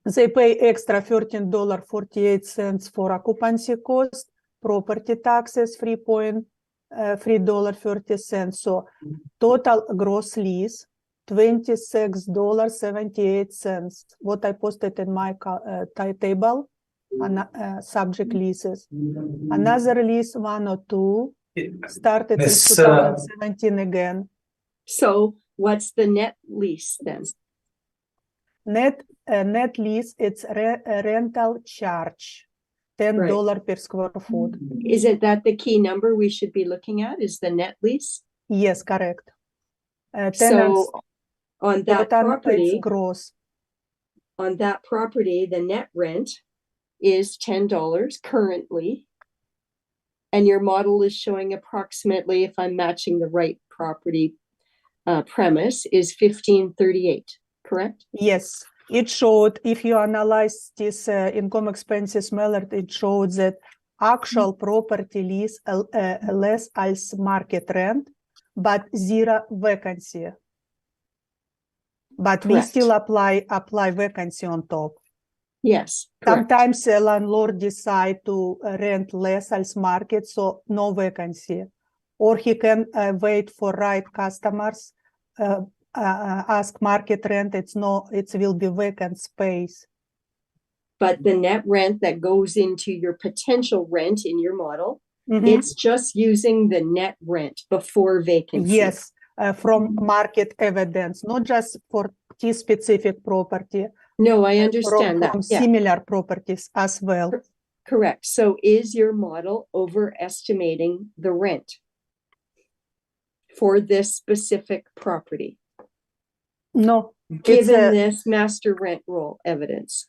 They pay extra $13.48 for occupancy cost, property taxes $3.30. So total gross lease $26.78. What I posted in my table on subject leases. Another lease 102 started in Miss, 2017 again. So what's the net lease then? Net lease, it's rental charge, $10 per square foot. Isn't that the key number we should be looking at, is the net lease? Yes, correct. Tenants, So on that total, it's property, gross. the net rent is $10 currently. And your model is showing approximately, if I'm matching the right property premise, is $15.38, correct? Yes, it showed, if you analyze this income expenses method, it showed that actual property lease less as market rent, but zero vacancy. But we Correct. still apply vacancy on top. Yes. Correct. Sometimes a landlord decide to rent less as market, so no vacancy, or he can wait for right customers, ask market rent. It will be vacant space. But the net rent that goes into your potential rent in your model, Mhm. it's just using the net rent before vacancy. Yes, from market evidence, not just for this specific property. No, I understand that. From Yeah. similar properties as well. Correct. So is your model overestimating the rent for this specific property, No, given this master rent roll evidence?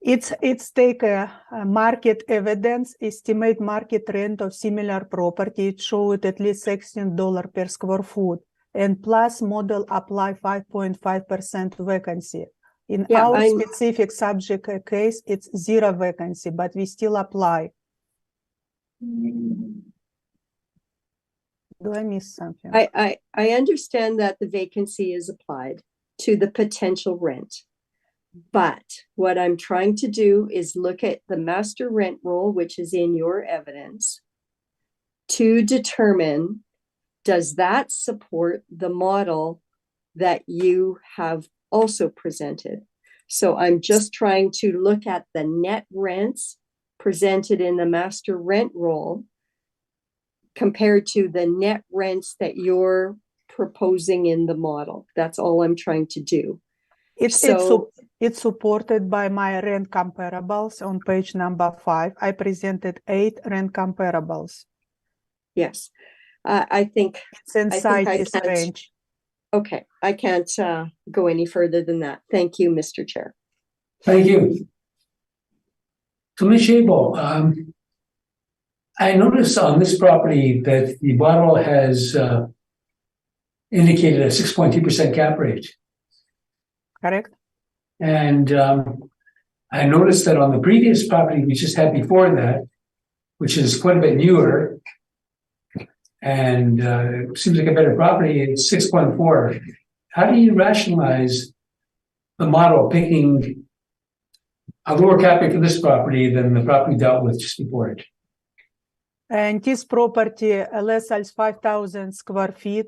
it's take a market evidence, estimate market rent of similar property. It showed at least $16 per square foot, and plus model apply 5.5% vacancy. In our specific subject case, it's zero vacancy, but we still apply. Do I miss something? I understand that the vacancy is applied to the potential rent. But what I'm trying to do is look at the master rent roll, which is in your evidence, to determine, does that support the model that you have also presented? So I'm just trying to look at the net rents presented in the master rent roll compared to the net rents that you're proposing in the model. That's all I'm trying to do. It's supported by my rent comparables on page number 5. I presented 8 rent comparables. Yes, I think it's inside this range. Okay, I can't go any further than that. Thank you, Mr. Chair. Thank you. So Ms. Shable, I noticed on this property that the model has indicated a 6.2% cap rate. Correct. And I noticed that on the previous property we just had before that, which is quite a bit newer, and it seems like a better property, it's 6.4. How do you rationalize the model picking a lower cap rate for this property than the property dealt with just before it? And this property less than 5,000 square feet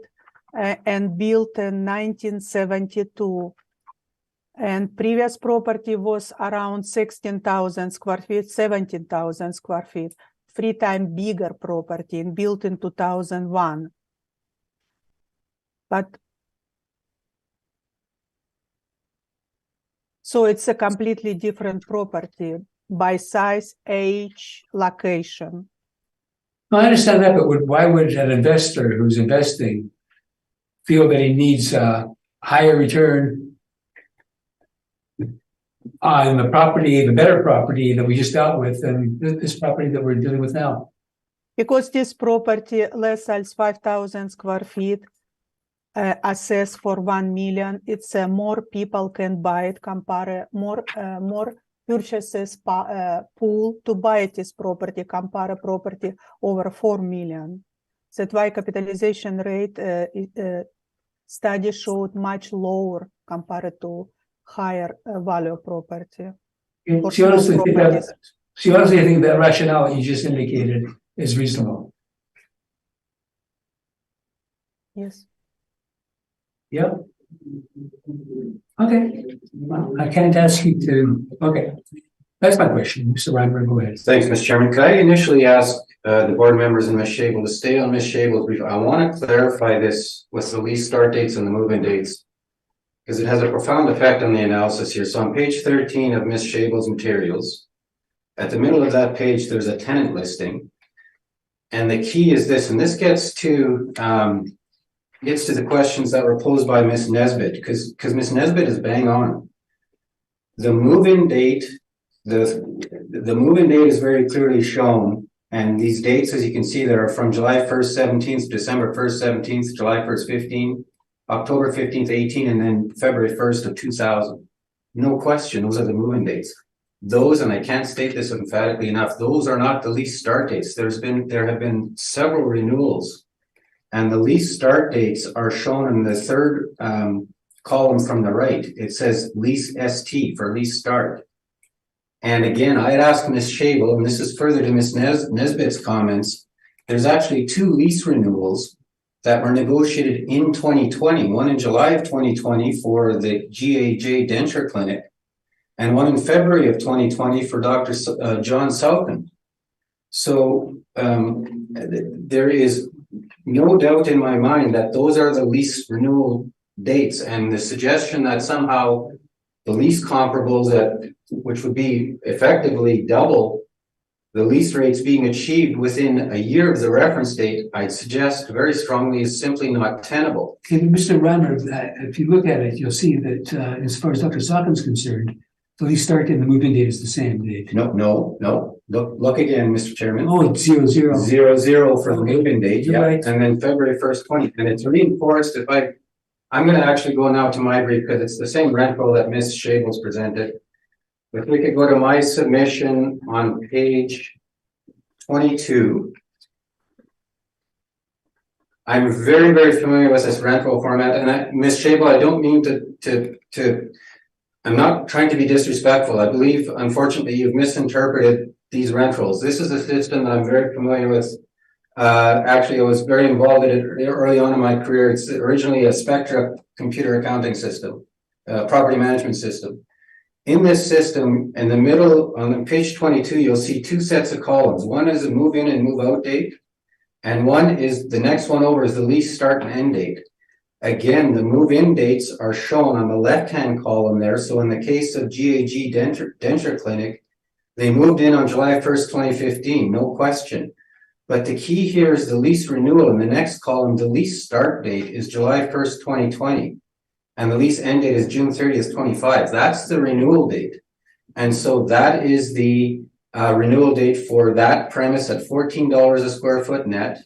and built in 1972. And previous property was around 16,000 square feet, 17,000 square feet, 3 times bigger property and built in 2001. But so it's a completely different property by size, age, location. I understand that, but why would an investor who's investing feel that he needs a higher return on the property, the better property that we just dealt with, than this property that we're dealing with now? Because this property less than 5,000 square feet, assessed for $1 million, it's more people can buy it, more purchases pool to buy this property, compare a property over 4 million. That's why capitalization rate study showed much lower compared to higher value property. For So you honestly small think properties. that rationale you just indicated is reasonable? Yes. Yep. Okay. Well, I can't ask you to, okay. That's my question. Mr. Reinberg, go ahead. Thanks, Mr. Chairman. Could I initially ask the board members and Ms. Shable to stay on Ms. Shable's brief? I want to clarify this with the lease start dates and the move-in dates, because it has a profound effect on the analysis here. So on page 13 of Ms. Shable's materials, at the middle of that page, there's a tenant listing. And the key is this, and this gets to the questions that were posed by Ms. Nesbitt, because Ms. Nesbitt is bang on. The move-in date, the move-in date is very clearly shown, and these dates, as you can see, there are from July 1st, 17th, December 1st, 17th, July 1st, 15, October 15th, 18, and then February 1st of 2000. No question, those are the move-in dates. Those, and I can't state this emphatically enough, those are not the lease start dates. There have been several renewals, and the lease start dates are shown in the third column from the right. It says lease ST for lease start. And again, I had asked Ms. Shable, and this is further to Ms. Nesbitt's comments, there's actually 2 lease renewals that were negotiated in 2020, one in July of 2020 for the GAJ denture clinic, and one in February of 2020 for Dr. John Southon. So there is no doubt in my mind that those are the lease renewal dates, and the suggestion that somehow the lease comparables which would be effectively double the lease rates being achieved within a year of the reference date, I'd suggest very strongly is simply not tenable. Okay, Mr. Reimer, if you look at it, you'll see that as far as Dr. Socken's concerned, the lease start and the move-in date is the same date. No. Look again, Mr. Chairman. Oh, it's 00. 00 for the move-in date, You're yeah, right. and then February 1st, 20, and it's reinforced. I'm going to actually go now to my brief because it's the same rent roll that Ms. Shable's presented. If we could go to my submission on page 22. I'm very, very familiar with this rent roll format, and Ms. Shable, I don't mean to I'm not trying to be disrespectful. I believe, unfortunately, you've misinterpreted these rent rolls. This is a system that I'm very familiar with. Actually, I was very involved in it early on in my career. It's originally a Spectra computer accounting system, property management system. In this system, in the middle, on page 22, you'll see 2 sets of columns. One is a move-in and move-out date, and one is, the next one over is the lease start and end date. Again, the move-in dates are shown on the left-hand column there. So in the case of GAG denture clinic, they moved in on July 1st, 2015, no question. But the key here is the lease renewal. In the next column, the lease start date is July 1st, 2020. And the lease end date is June 30th, 25. That's the renewal date. And so that is the renewal date for that premise at $14 a square foot net.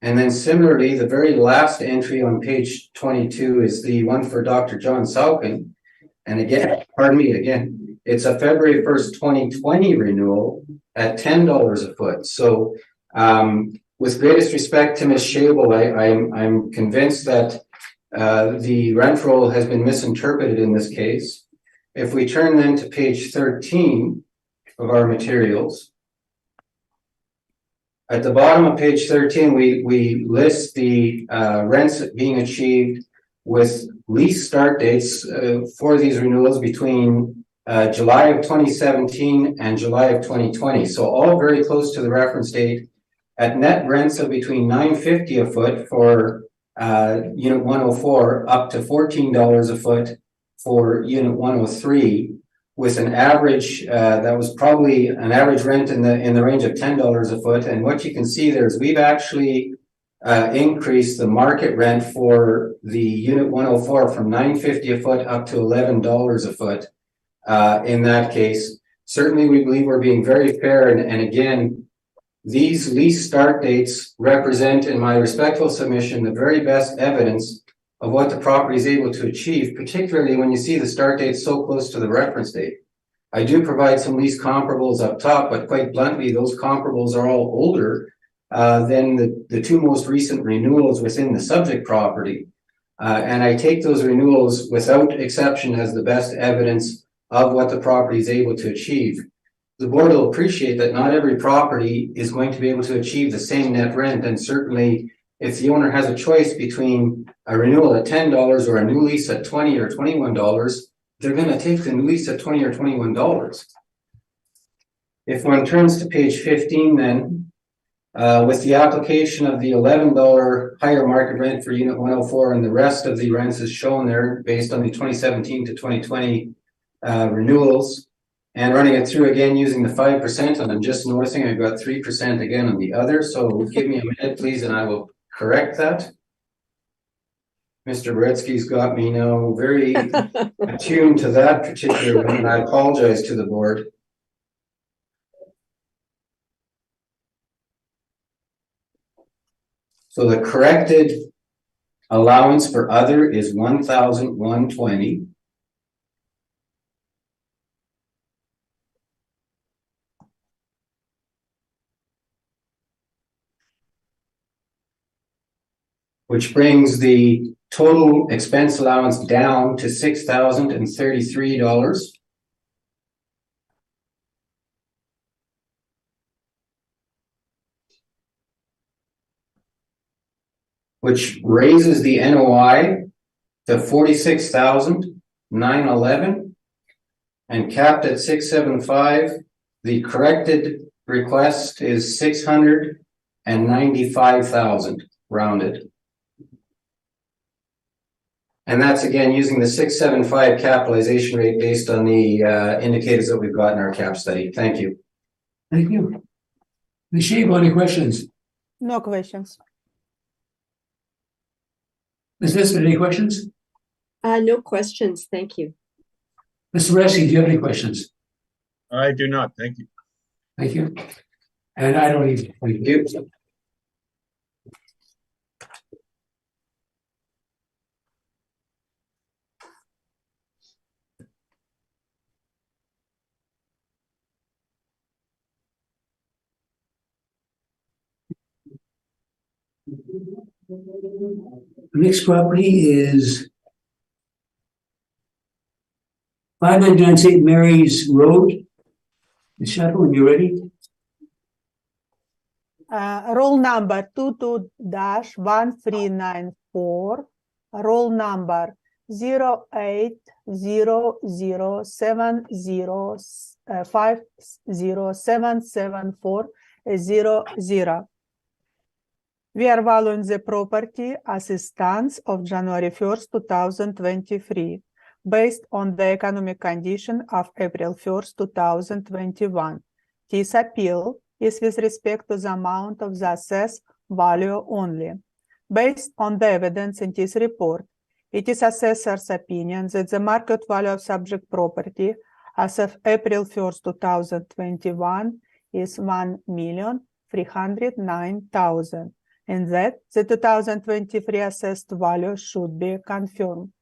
And then similarly, the very last entry on page 22 is the one for Dr. John Sauken. And again, it's a February 1st, 2020 renewal at $10 a foot. So with greatest respect to Ms. Shable, I'm convinced that the rent roll has been misinterpreted in this case. If we turn then to page 13 of our materials, at the bottom of page 13, we list the rents being achieved with lease start dates for these renewals between July of 2017 and July of 2020. So all very close to the reference date at net rents of between $9.50 a foot for unit 104 up to $14 a foot for unit 103, with an average that was probably an average rent in the range of $10 a foot. And what you can see there is we've actually increased the market rent for the unit 104 from $9.50 a foot up to $11 a foot. In that case, certainly we believe we're being very fair. And again, these lease start dates represent, in my respectful submission, the very best evidence of what the property is able to achieve, particularly when you see the start date so close to the reference date. I do provide some lease comparables up top, but quite bluntly, those comparables are all older than the two most recent renewals within the subject property. And I take those renewals without exception as the best evidence of what the property is able to achieve. The board will appreciate that not every property is going to be able to achieve the same net rent, and certainly if the owner has a choice between a renewal at $10 or a new lease at $20 or $21, they're going to take the new lease at $20 or $21. If one turns to page 15 then, with the application of the $11 higher market rent for unit 104 and the rest of the rents is shown there based on the 2017 to 2020 renewals, and running it through again using the 5%, and I'm just noticing I've got 3% again on the other, so give me a minute please and I will correct that. Mr. Beretsky's got me now very attuned to that particular one, and I apologize to the board. So the corrected allowance for other is $1,120. Which brings the total expense allowance down to $6,033. Which raises the NOI to $46,911 and capped at $675. The corrected request is $695,000 rounded. And that's again using the 675 capitalization rate based on the indicators that we've got in our cap study. Thank you. Thank you. Ms. Shabo, any questions? No questions. Ms. Nisbet, any questions? No questions, thank you. Mr. Ressi, do you have any questions? I do not, thank you. Thank you. And I don't either. Thank you. The next property is 599 St. Mary's Road. Ms. Shuttle, when you're ready. Roll number 22-1394, roll number 080050577400. We are valuing the property as a stance of January 1st, 2023, based on the economic condition of April 1st, 2021. This appeal is with respect to the amount of the assessed value only. Based on the evidence in this report, it is assessor's opinion that the market value of subject property as of April 1st, 2021 is $1,309,000. And that the 2023 assessed value should be confirmed.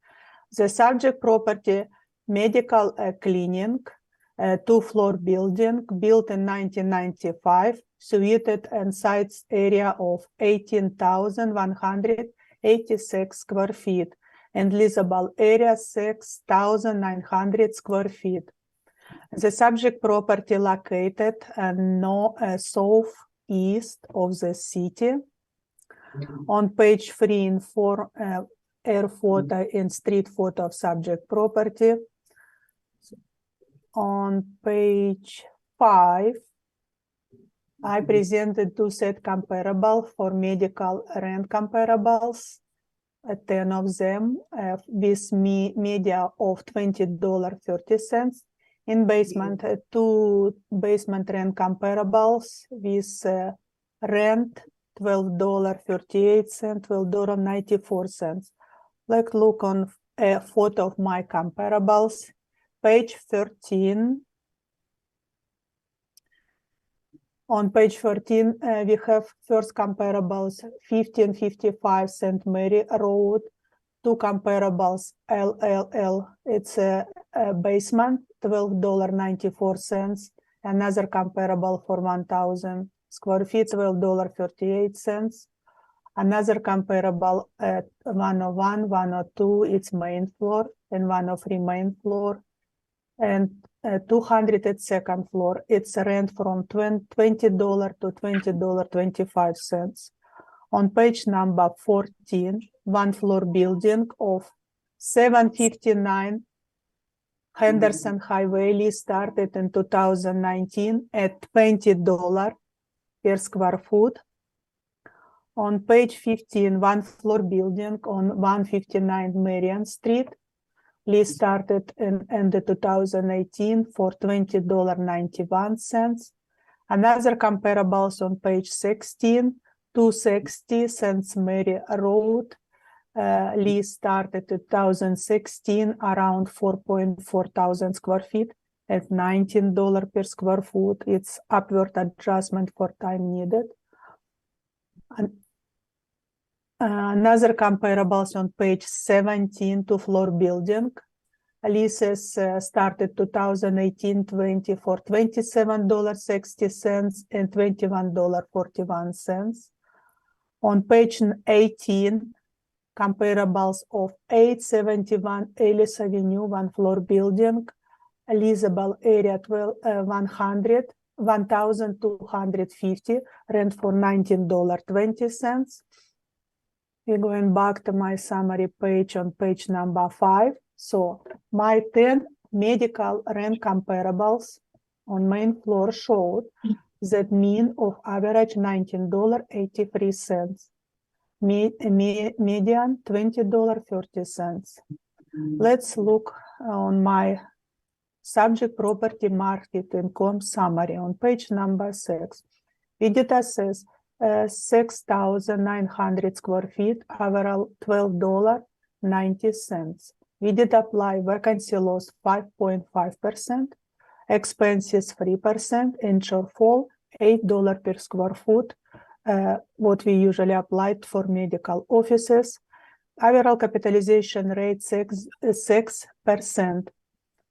The subject property, medical clinic, two-floor building built in 1995, suited and sites area of 18,186 square feet and leasable area 6,900 square feet. The subject property located southeast of the city. On page 3 and 4, air photo and street photo of subject property. On page 5, I presented two set comparable for medical rent comparables, 10 of them with media of $20.30. In basement, two basement rent comparables with rent $12.38, $12.94. Let's look on a photo of my comparables. Page 13. On page 14, we have first comparables 1555 St. Mary Road, two comparables LLL. It's a basement, $12.94. Another comparable for 1,000 square feet, $12.38. Another comparable at 101, 102, it's main floor, and 103 main floor. And 200 at second floor, it's rent from $20 to $20.25. On page number 14, one floor building of 759 Henderson Highway lease started in 2019 at $20 per square foot. On page 15, one floor building on 159 Marion Street, lease started in the 2018 for $20.91. Another comparables on page 16, 260 St. Mary Road, lease started 2016 around 4.4 thousand square feet at $19 per square foot. It's upward adjustment for time needed. Another comparables on page 17, two-floor building. Leases started 2018-20 for $27.60 and $21.41. On page 18, comparables of 871 Ellis Avenue, one-floor building, leasable area 1,250, rent for $19.20. We're going back to my summary page on page number 5. So my 10 medical rent comparables on main floor showed that mean of average $19.83. Median $20.30. Let's look on my subject property market income summary on page number 6. We did assess 6,900 square feet, overall $12.90. We did apply vacancy loss 5.5%, expenses 3%, and shortfall $8 per square foot, what we usually applied for medical offices. Overall capitalization rate 6%.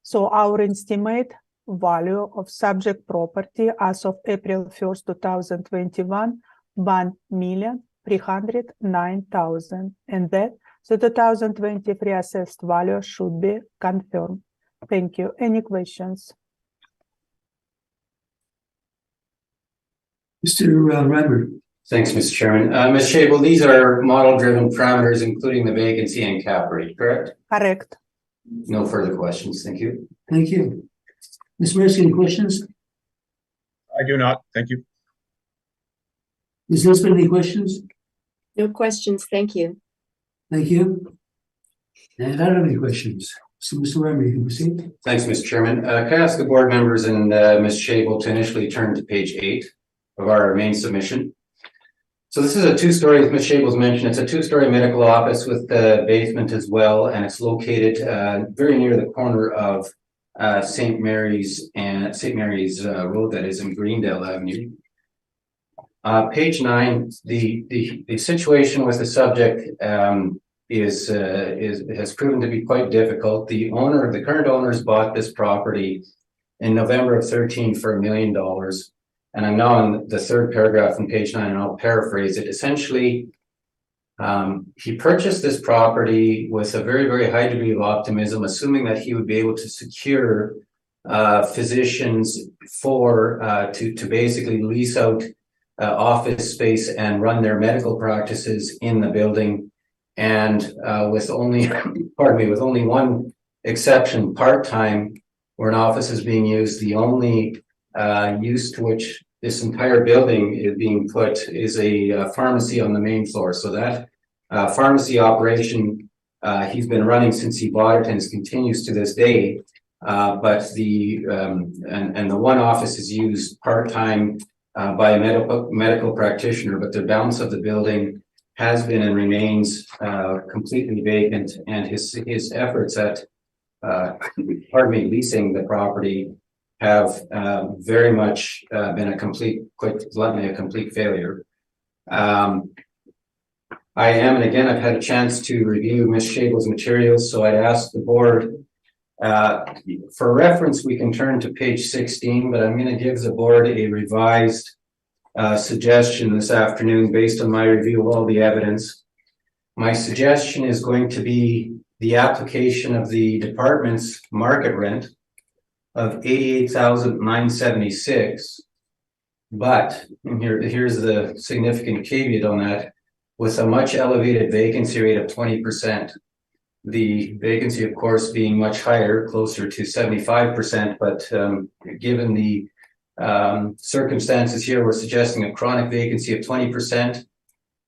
So our estimate value of subject property as of April 1st, 2021, $1,309,000. And that the 2023 assessed value should be confirmed. Thank you. Any questions? Mr. Reimer. Thanks, Mr. Chairman. Ms. Shable, these are model-driven parameters, including the vacancy and cap rate, correct? Correct. No further questions. Thank you. Thank you. Ms. Mercy, any questions? I do not. Thank you. Ms. Lisbon, any questions? No questions, thank you. Thank you. And I don't have any questions. So, Mr. Reimer, you can proceed. Thanks, Mr. Chairman. Can I ask the board members and Ms. Shable to initially turn to page 8 of our main submission? So this is a two-story, as Ms. Shable's mentioned, it's a two-story medical office with the basement as well, and it's located very near the corner of St. Mary's Road, that is in Greendale Avenue. Page 9, the situation with the subject has proven to be quite difficult. The current owners bought this property in November of 13 for $1 million. And I'm now on the third paragraph from page 9, and I'll paraphrase it. Essentially, he purchased this property with a very, very high degree of optimism, assuming that he would be able to secure physicians to basically lease out office space and run their medical practices in the building. And with only, with only one exception, part-time, where an office is being used, the only use to which this entire building is being put is a pharmacy on the main floor. So that pharmacy operation he's been running since he bought it and continues to this day. But the one office is used part-time by a medical practitioner, but the balance of the building has been and remains completely vacant. And his efforts at leasing the property have very much been a complete failure. I am, and again, I've had a chance to review Ms. Shable's materials, so I'd ask the board For reference, we can turn to page 16, but I'm going to give the board a revised suggestion this afternoon based on my review of all the evidence. My suggestion is going to be the application of the department's market rent of $88,976. But, and here's the significant caveat on that, with a much elevated vacancy rate of 20%. The vacancy, of course, being much higher, closer to 75%, but given the circumstances here, we're suggesting a chronic vacancy of 20%,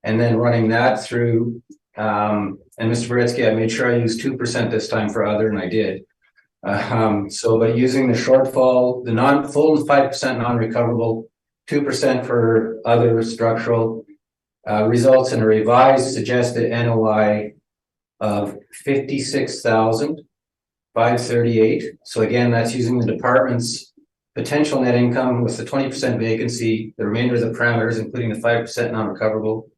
and then running that through, and Mr. Beretsky, I made sure I used 2% this time for other, and I did. But using the shortfall, the full 5% non-recoverable, 2% for other structural, results in a revised suggested NOI of $56,538. So again, that's using the department's potential net income with the 20% vacancy, the remainder of the parameters, including the 5% non-recoverable.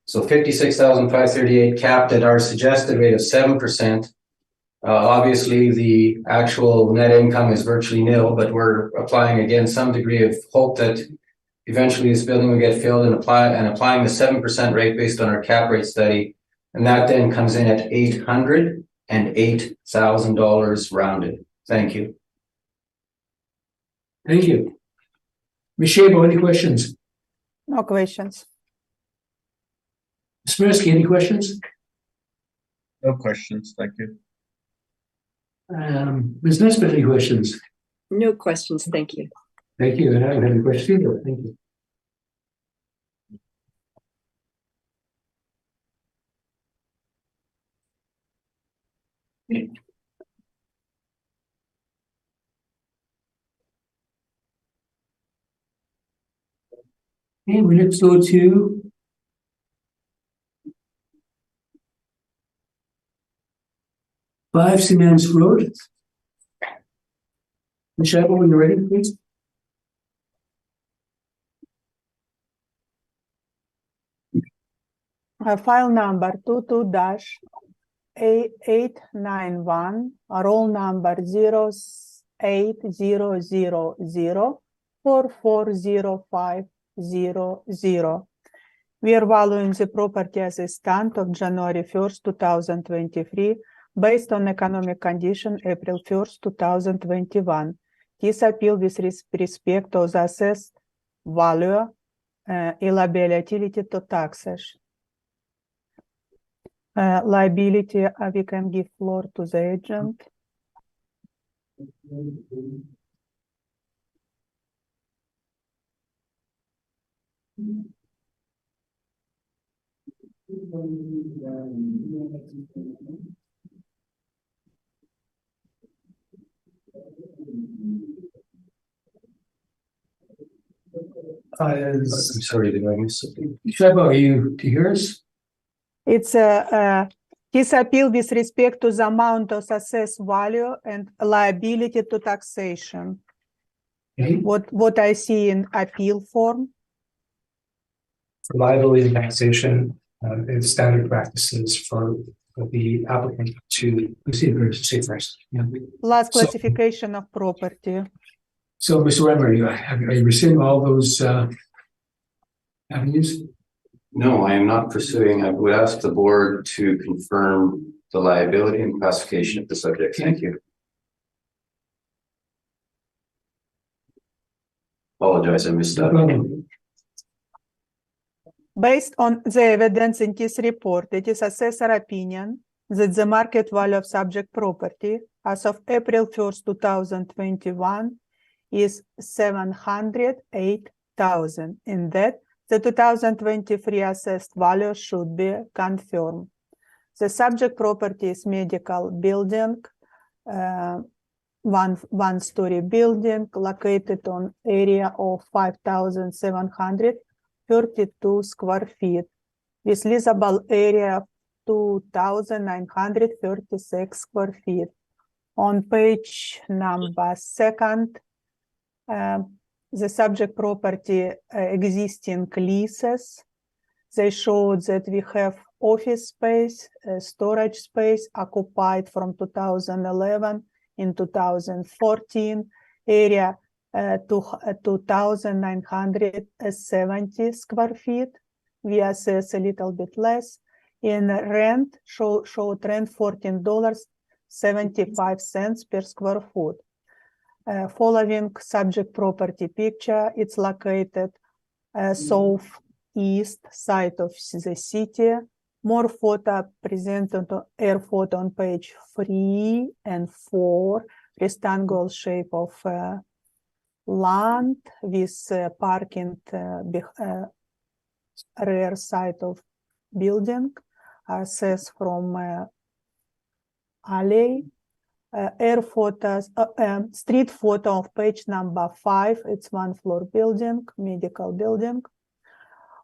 So $56,538 capped at our suggested rate of 7%. Obviously, the actual net income is virtually nil, but we're applying again some degree of hope that eventually this building will get filled and applying the 7% rate based on our cap rate study. And that then comes in at $808,000 rounded. Thank you. Thank you. Ms. Szabo, any questions? No questions. Ms. Mirsky, any questions? No questions, thank you. Ms. Nesbitt, any questions? No questions, thank you. Thank you, and I don't have any questions either. Thank you. Okay, we next go to Five Cements Road. Ms. Szabo, when you're ready, please. File number 22-891, roll number 08000440500. We are valuing the property as a stand of January 1st, 2023, based on economic condition April 1st, 2021. This appeal with respect to the assessed value liability to taxes. Liability, we can give floor to the agent. I'm sorry, did I miss something? Szabo, are you to hear us? It's his appeal with respect to the amount of assessed value and liability to taxation. Okay. What I see in appeal form. For liability and taxation, it's standard practices for the applicant to Proceed first. say first. Yeah. Last So- classification of property. So, Mr. Remmer, are you pursuing all those avenues? No, I am not pursuing. I would ask the board to confirm the liability and classification of the subject. Thank you. Apologize, I missed No that. problem. Based on the evidence in this report, it is assessor opinion that the market value of subject property as of April 1st, 2021 is $708,000, and that the 2023 assessed value should be confirmed. The subject property is medical building, one-story building located on area of 5,732 square feet, with leasable area of 2,936 square feet. On page number 2, the subject property existing leases, they show that we have office space, storage space occupied from 2011 in 2014, area 2,970 square feet. We assess a little bit less. In rent, showed rent $14.75 per square foot. Following subject property picture, it's located southeast side of the city. More photo presented air photo on page 3 and 4, rectangle shape of land with parking rear side of building, access from alley. Air photos, street photo of page number 5. It's 1-floor building, medical building.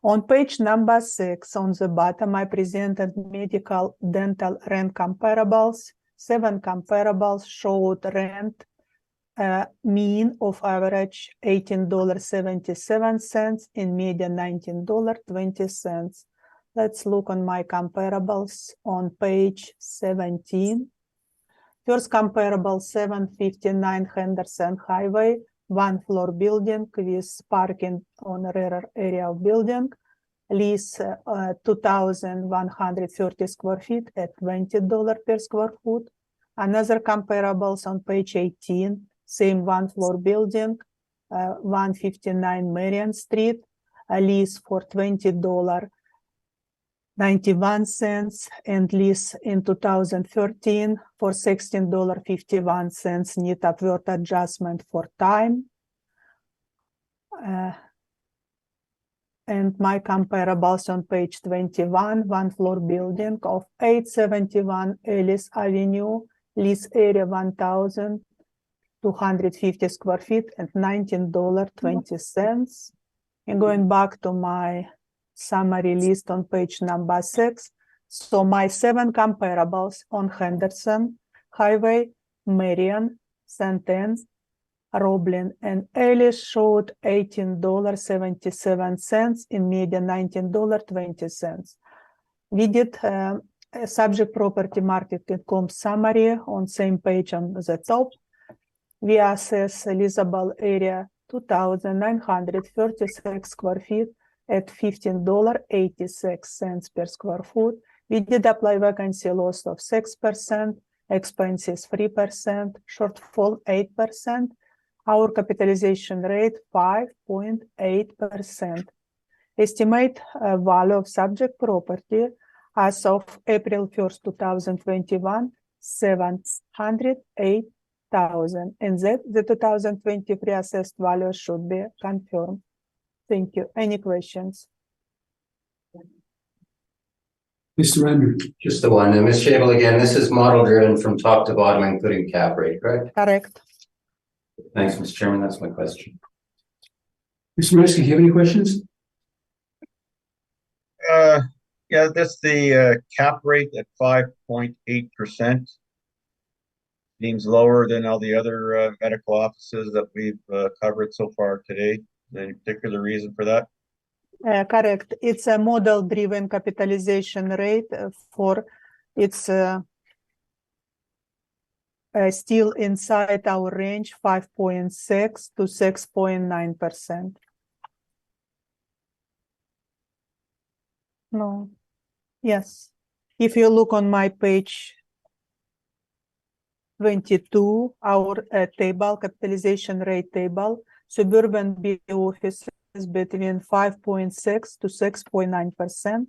On page number 6, on the bottom, I presented medical dental rent comparables. 7 comparables showed rent mean of average $18.77 and median $19.20. Let's look on my comparables on page 17. First comparable, 759 Henderson Highway, 1-floor building with parking on rear area of building, lease 2,130 square feet at $20 per square foot. Another comparables on page 18, same 1-floor building, 159 Marion Street, a lease for $20.91 and lease in 2013 for $16.51, need upward adjustment for time. And my comparables on page 21, 1-floor building of 871 Ellis Avenue, lease area 1,250 square feet and $19.20. And going back to my summary list on page number 6. So my 7 comparables on Henderson Highway, Marion, St. Anne's, Roblin, and Ellis showed $18.77 in median $19.20. We did a subject property market income summary on same page on the top. We assess leasable area 2,936 square feet at $15.86 per square foot. We did apply vacancy loss of 6%, expenses 3%, shortfall 8%. Our capitalization rate 5.8%. Estimate value of subject property as of April 1st, 2021, $708,000. And that the 2023 assessed value should be confirmed. Thank you. Any questions? Mr. Render. Just the one. And Ms. Shable, again, this is model driven from top to bottom, including cap rate, correct? Correct. Thanks, Mr. Chairman. That's my question. Mr. Marisky, do you have any questions? Yeah, that's the cap rate at 5.8%. Seems lower than all the other medical offices that we've covered so far today. Any particular reason for that? Correct. It's a model-driven capitalization rate for it's still inside our range, 5.6 to 6.9%. No. Yes. If you look on my page 22, our table, capitalization rate table, suburban B offices between 5.6 to 6.9%.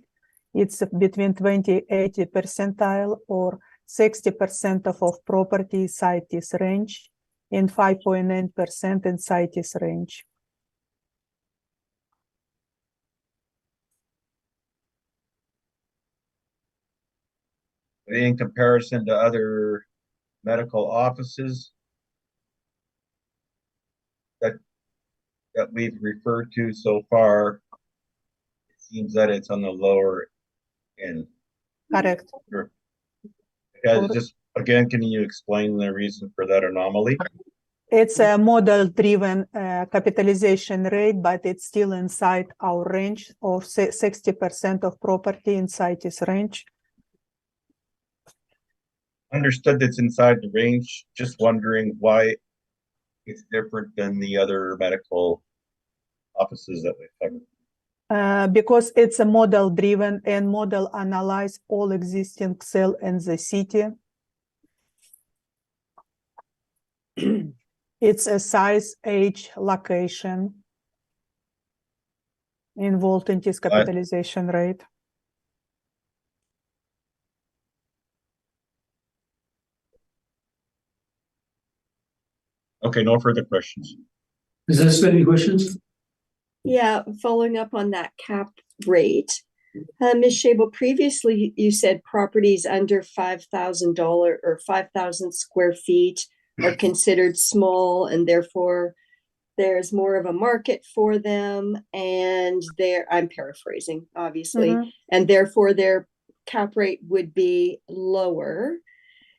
It's between 20-80 percentile or 60% of property inside this range and 5.9% inside this range. In comparison to other medical offices that we've referred to so far, it seems that it's on the lower end. Correct. Sure. Just again, can you explain the reason for that anomaly? It's a model-driven capitalization rate, but it's still inside our range of 60% of property inside this range. Understood it's inside the range, just wondering why it's different than the other medical offices that we've covered. Because it's a model driven and model analyze all existing cell in the city. It's a size, age, location involved in this capitalization rate. Okay, no further questions. Does this any questions? Yeah, following up on that cap rate. Ms. Shable, previously you said properties under $5,000 or 5,000 square feet are considered small and therefore there's more of a market for them and I'm paraphrasing, obviously, and therefore their cap rate would be lower.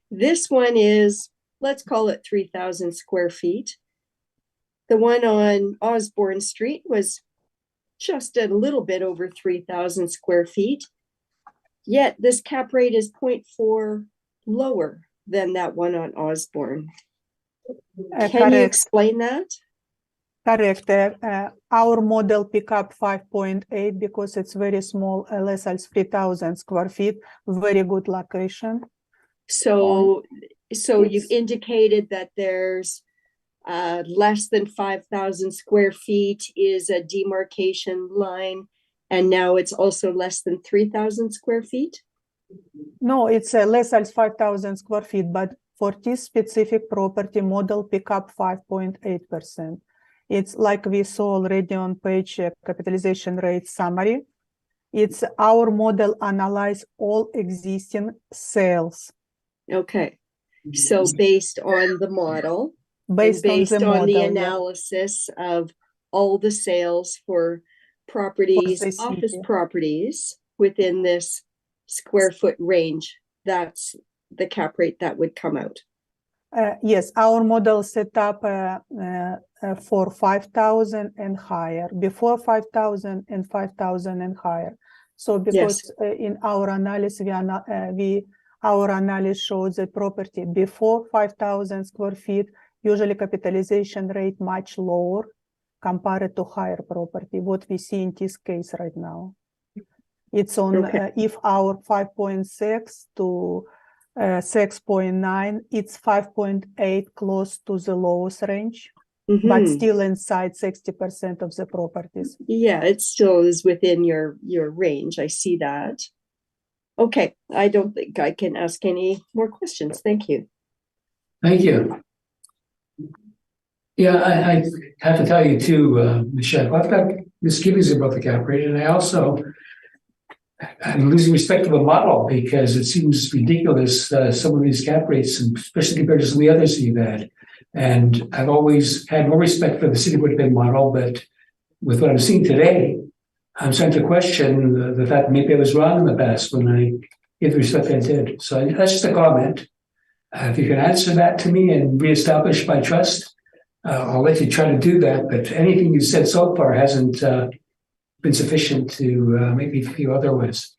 This one is, let's call it 3,000 square feet. The one on Osborne Street was just a little bit over 3,000 square feet. Yet this cap rate is 0.4 lower than that one on Osborne. Can you explain that? Correct. Our model pick up 5.8 because it's very small, less than 3,000 square feet, very good location. So you've indicated that there's less than 5,000 square feet is a demarcation line, and now it's also less than 3,000 square feet? No, it's less than 5,000 square feet, but for this specific property model pick up 5.8%. It's like we saw already on page capitalization rate summary. It's our model analyze all existing sales. Okay, so based on the model, based on the analysis of all the sales for properties, office properties within this square foot range, that's the cap rate that would come out. Yes, our model set up for 5,000 and higher, before 5,000 and 5,000 and higher. So because in our analysis, our analysis shows the property before 5,000 square feet, usually capitalization rate much lower compared to higher property, what we see in this case right now. It's on, if our 5.6 to 6.9, it's 5.8 close to the lowest range, but still inside 60% of the properties. Yeah, it still is within your range. I see that. Okay, I don't think I can ask any more questions. Thank you. Thank you. Yeah, I have to tell you too, Michelle, I've got misgivings about the cap rate, and I'm losing respect for the model because it seems ridiculous, some of these cap rates, especially compared to some of the others you've had. And I've always had more respect for the City of Winnipeg model, but with what I'm seeing today, I'm starting to question the fact maybe I was wrong in the past when I gave the respect I did. So that's just a comment. If you can answer that to me and reestablish my trust, I'll let you try to do that. But anything you said so far hasn't been sufficient to make me feel otherwise.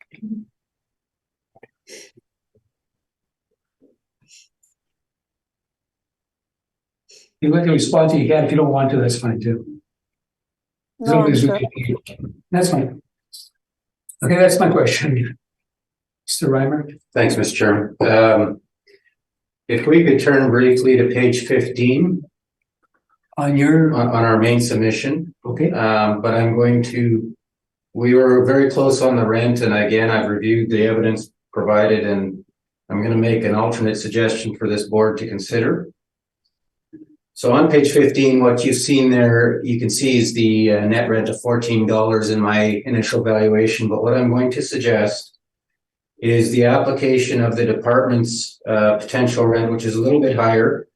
If you want to respond to you can. If you don't want to, that's fine too. No, that's fine. Okay, that's my question. Mr. Reimer. Thanks, Mr. Chairman. If we could turn briefly to page 15 on our main submission. Okay. But we were very close on the rent, and again, I've reviewed the evidence provided, and I'm going to make an alternate suggestion for this board to consider. So on page 15, what you've seen there, you can see is the net rent of $14 in my initial valuation. But what I'm going to suggest is the application of the department's potential rent, which is a little bit higher.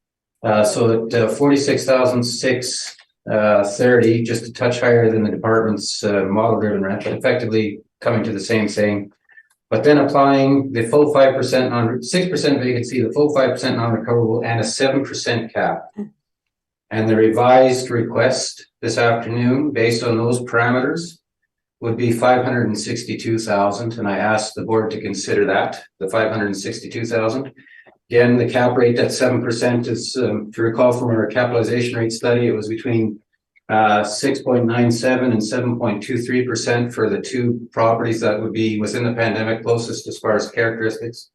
So at $46,630, just a touch higher than the department's model-driven rent, but effectively coming to the same thing. But then applying the full 5% on 6% vacancy, the full 5% non-recoverable, and a 7% cap. And the revised request this afternoon, based on those parameters, would be $562,000. And I asked the board to consider that, the $562,000. Again, the cap rate at 7% is, if you recall from our capitalization rate study, it was between 6.97 and 7.23% for the two properties that would be within the pandemic closest as far as characteristics.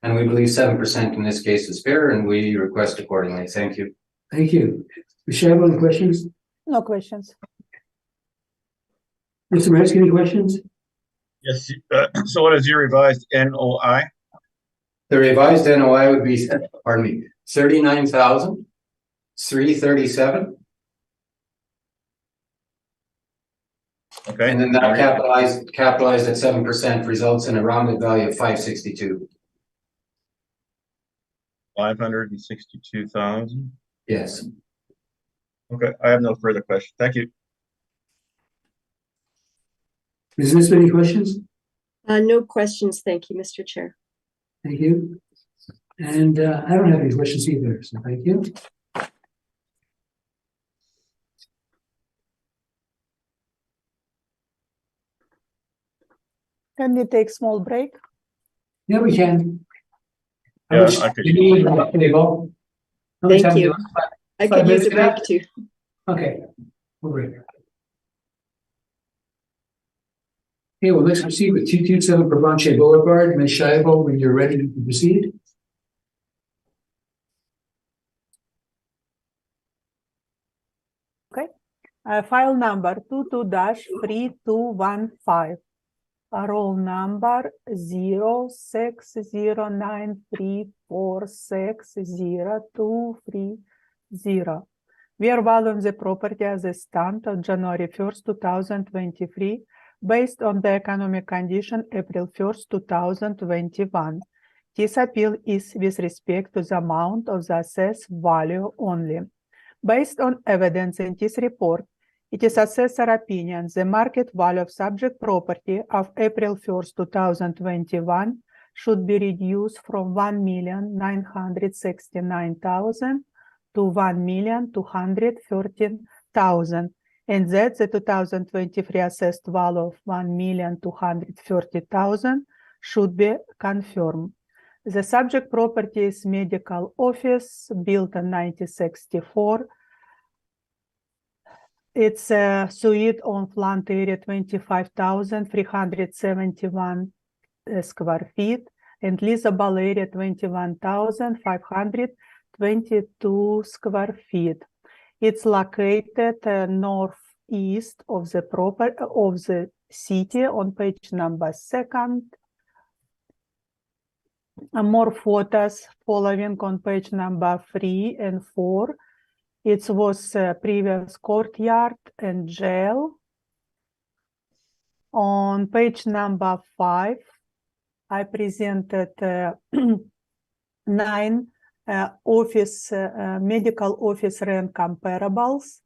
And we believe 7% in this case is fair, and we request accordingly. Thank you. Thank you. Michelle, any questions? No questions. Mr. Mayersky, any questions? Yes, so what is your revised NOI? The revised NOI would be, pardon me, 39,337. Okay. And then that capitalized at 7% results in a rounded value of 562. 562,000. Yes. Okay, I have no further questions. Thank you. Is this any questions? No questions, thank you, Mr. Chair. Thank you. And I don't have any questions either, so thank you. Can we take small break? Yeah, we can. Yeah, I could. Thank you. I could use a break too. Okay, we'll break. Okay, well, let's proceed with 227 Provenche Boulevard. Ms. Scheibel, when you're ready to proceed. Okay. File number 22-3215. Roll number 060934602330. We are valuing the property as a stand on January 1st, 2023, based on the economic condition April 1st, 2021. This appeal is with respect to the amount of the assessed value only. Based on evidence in this report, it is assessor opinion the market value of subject property of April 1st, 2021 should be reduced from $1,969,000 to $1,213,000, and that the 2023 assessed value of $1,230,000 should be confirmed. The subject property is medical office built in 1964. It's a suite on plant area 25,371 square feet and leasable area 21,522 square feet. It's located northeast of the city on page number 2. More photos following on page number 3 and 4. It was a previous courtyard and jail. On page number 5, I presented 9 medical office rent comparables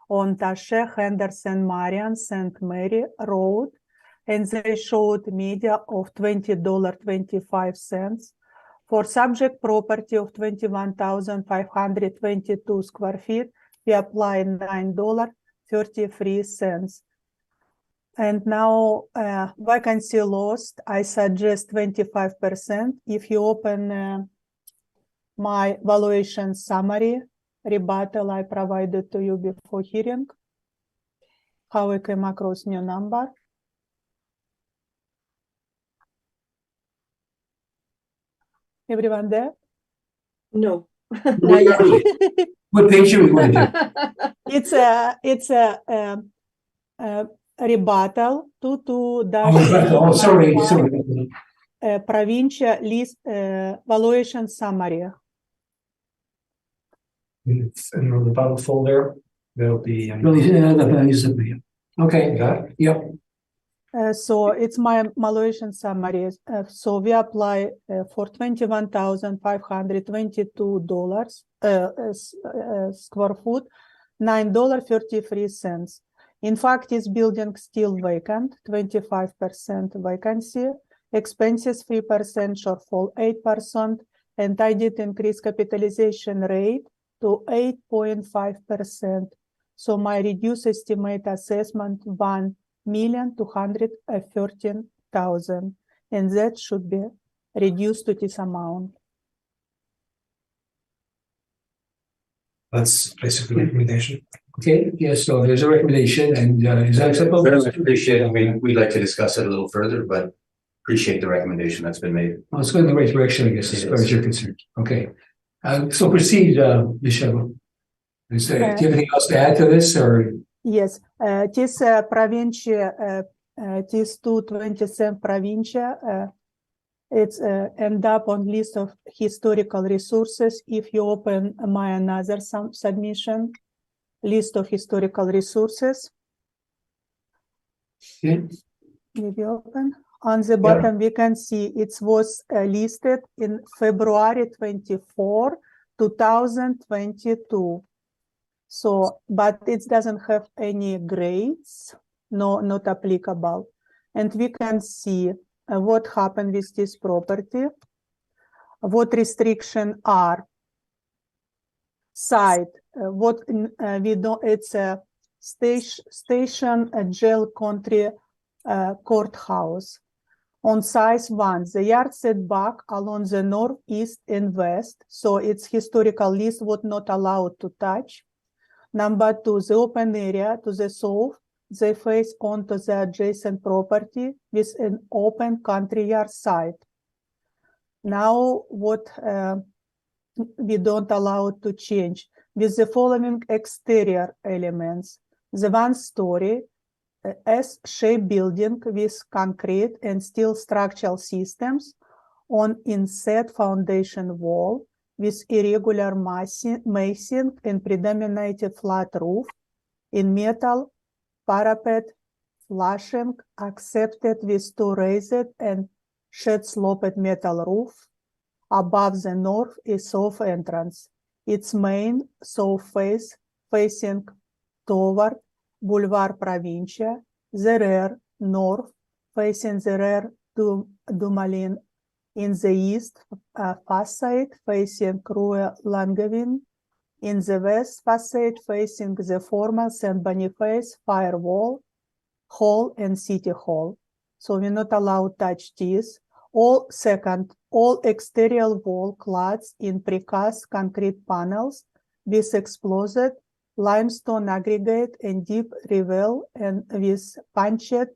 on Taché, Henderson, Marion, St. Mary Road, and they showed media of $20.25 for subject property of 21,522 square feet. We applied $9.33. And now vacancy lost, I suggest 25%. If you open my valuation summary rebuttal I provided to you before hearing, how we came across new number. Everyone there? No, not yet. What page are we going to? It's a rebuttal to Oh, sorry. Provincia list valuation summary. In the bottom folder, there'll be. Okay, got it. Yep. So it's my valuation summary. So we apply for $21,522 square foot, $9.33. In fact, this building still vacant, 25% vacancy, expenses 3%, shortfall 8%, and I did increase capitalization rate to 8.5%. So my reduced estimate assessment $1,213,000, and that should be reduced to this amount. That's basically the recommendation. Okay, yes, so there's a recommendation and is that acceptable? Very much appreciate it. I mean, we'd like to discuss it a little further, but appreciate the recommendation that's been made. Well, it's going in the right direction, I guess, as far as you're concerned. Okay. So proceed, Michelle. Do you have anything else to add to this or? Yes, tis provincia, tis 227 provincia, it's end up on list of historical resources. If you open my another submission, list of historical resources. Okay. Maybe open. On the bottom, we can see it was listed in February 24, 2022. So, but it doesn't have any grades, no, not applicable. And we can see what happened with this property, what restrictions are, site, what we don't, it's a station, a jail, country, courthouse. On size 1, the yard setback along the north, east, and west, so its historical list was not allowed to touch. Number 2, the open area to the south, they face onto the adjacent property with an open country yard site. Now, what we don't allow to change with the following exterior elements: the 1-story S-shaped building with concrete and steel structural systems on inset foundation wall with irregular masing and predominantly flat roof in metal parapet flashing accepted with 2 raised and shed sloped metal roof. Above the north is south entrance. Its main south face facing toward Boulevard Provincia, the rear north facing the rear Dumoulin. In the east facade facing Rue Langevin. In the west facade facing the former St. Boniface Firewall, Hall and City Hall. So we're not allowed to touch this. All exterior wall clads in precast concrete panels with exposed limestone aggregate and deep reveal and with punched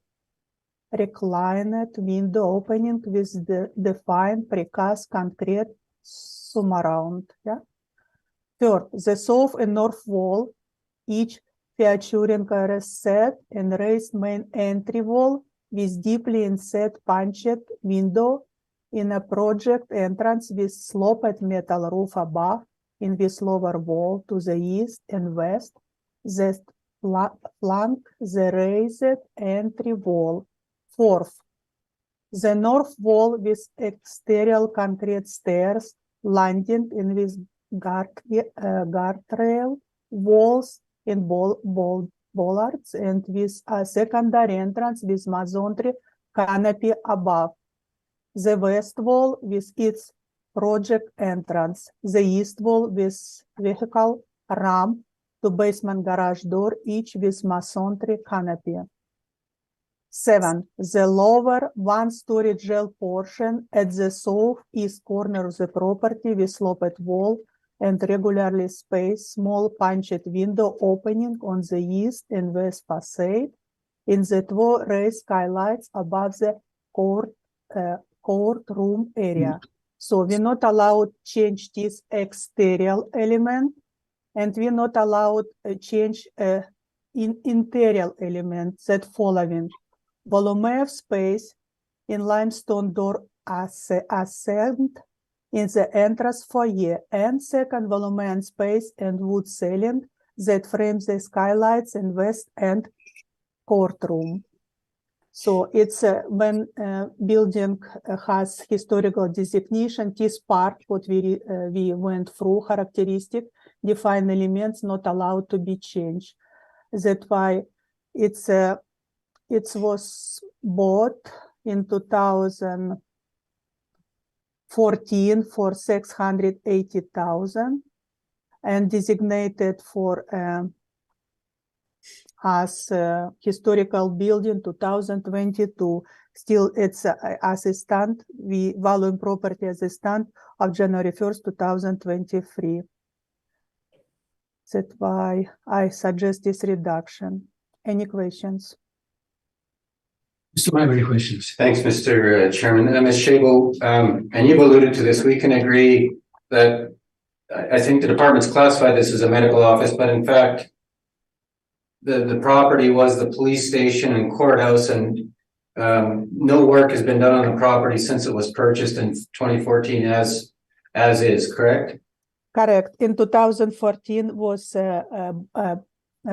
reclined window opening with the defined precast concrete surround. Yeah. Third, the south and north wall, each featuring a reset and raised main entry wall with deeply inset punched window in a project entrance with sloped metal roof above in this lower wall to the east and west. The flank the raised entry wall. Fourth, the north wall with exterior concrete stairs landing in with guardrail walls in bollards and with a secondary entrance with masonry canopy above. The west wall with its project entrance. The east wall with vehicle ramp to basement garage door, each with masonry canopy. 7. The lower 1-story jail portion at the southeast corner of the property with sloped wall and regularly spaced small punched window opening on the east and west facade in the 2 raised skylights above the courtroom area. So we're not allowed to change this exterior element, and we're not allowed to change interior element that following. Volume of space in limestone door ascent in the entrance foyer and second volume space and wood ceiling that frames the skylights in west end courtroom. So it's when building has historical designation, this part what we went through characteristic, defined elements not allowed to be changed. That's why it was bought in 2014 for 680,000 and designated for as historical building 2022. Still, it's as a stand. We value property as a stand of January 1st, 2023. That's why I suggest this reduction. Any questions? Mr. Ryan, any questions? Thanks, Mr. Chairman. Ms. Shable, and you've alluded to this, we can agree that I think the department's classified this as a medical office, but in fact, the property was the police station and courthouse, and no work has been done on the property since it was purchased in 2014 as is, correct? Correct. In 2014 was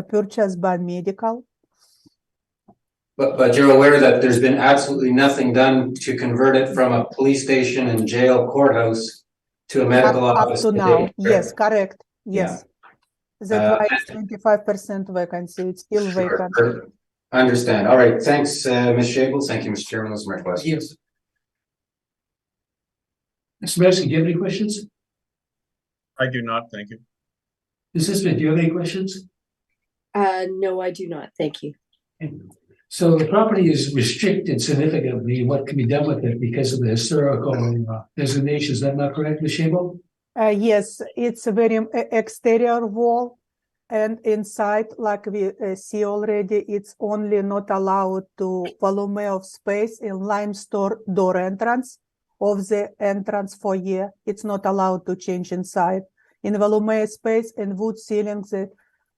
purchased by medical. But you're aware that there's been absolutely nothing done to convert it from a police station and jail courthouse to a medical office Up to now. today, Yes, correct. Yeah. Yes. That's why it's 25% vacancy. It's still Sure, vacant. perfect. I understand. All right. Thanks, Ms. Shable. Thank you, Mr. Chairman. Those are my questions. Yes. Mr. Maskey, do you have any questions? I do not, thank you. Ms. Isman, do you have any questions? No, I do not. Thank you. Okay. So the property is restricted significantly, what can be done with it because of the historical designation, is that not correct, Ms. Shable? Yes, it's a very exterior wall, and inside, like we see already, it's only not allowed to volume of space in limestone door entrance of the entrance foyer. It's not allowed to change inside. In volume space and wood ceilings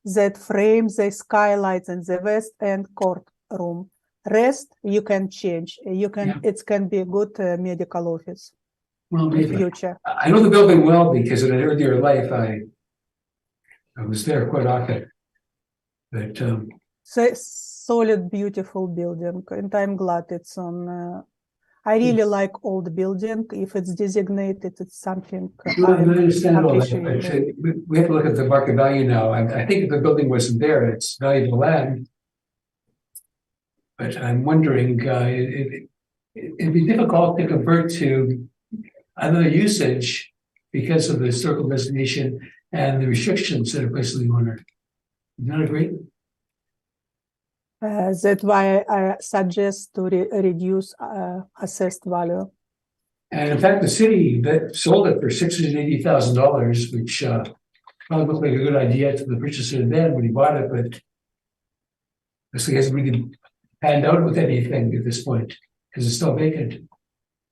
that frame the skylights in the west end courtroom. Rest you can change. You can. Yeah. It can be a good medical office Well, in maybe. future. I know the building well because in an earlier life, I was there quite often. But So solid, beautiful building, and I'm glad it's on. I really like old building. If it's designated, it's something I I understand all that, appreciate. but we have to look at the market value now. I think if the building wasn't there, it's valuable land. But I'm wondering, it'd be difficult to convert to another usage because of the historical designation and the restrictions that are placed on the owner. You not agree? That's why I suggest to reduce assessed value. And in fact, the city that sold it for $680,000, which probably looked like a good idea to the purchaser then when he bought it, but this thing hasn't really panned out with anything at this point because it's still vacant.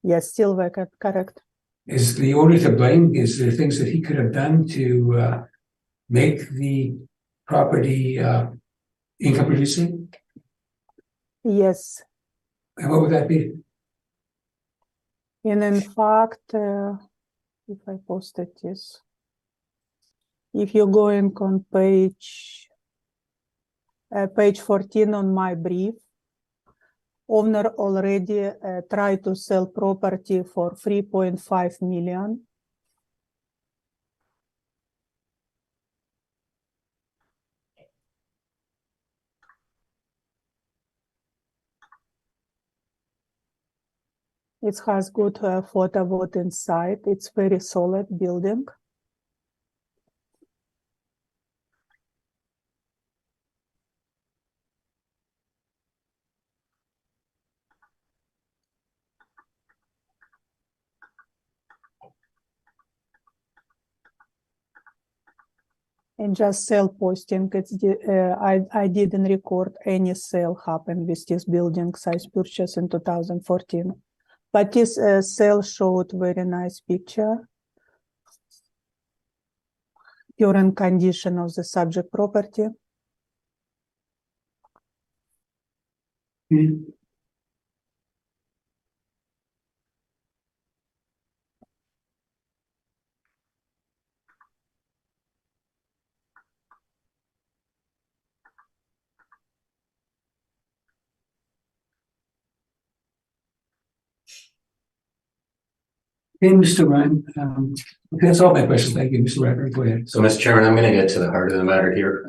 Yes, still vacant, correct. Is the owner to blame? Is there things that he could have done to make the property income producing? Yes, And what would that be? and in fact, if I posted this, if you're going on page 14 on my brief, owner already tried to sell property for 3.5 million. It has good photo wood inside. It's very solid building. And just sale posting. It's I didn't record any sale happen with this building size purchase in 2014. But this sale showed very nice picture. Current condition of the subject property. Okay, Mr. Ryan, that's all my questions. Thank you, Mr. Ryan. Go ahead. So, Mr. Chairman, I'm going to get to the heart of the matter here.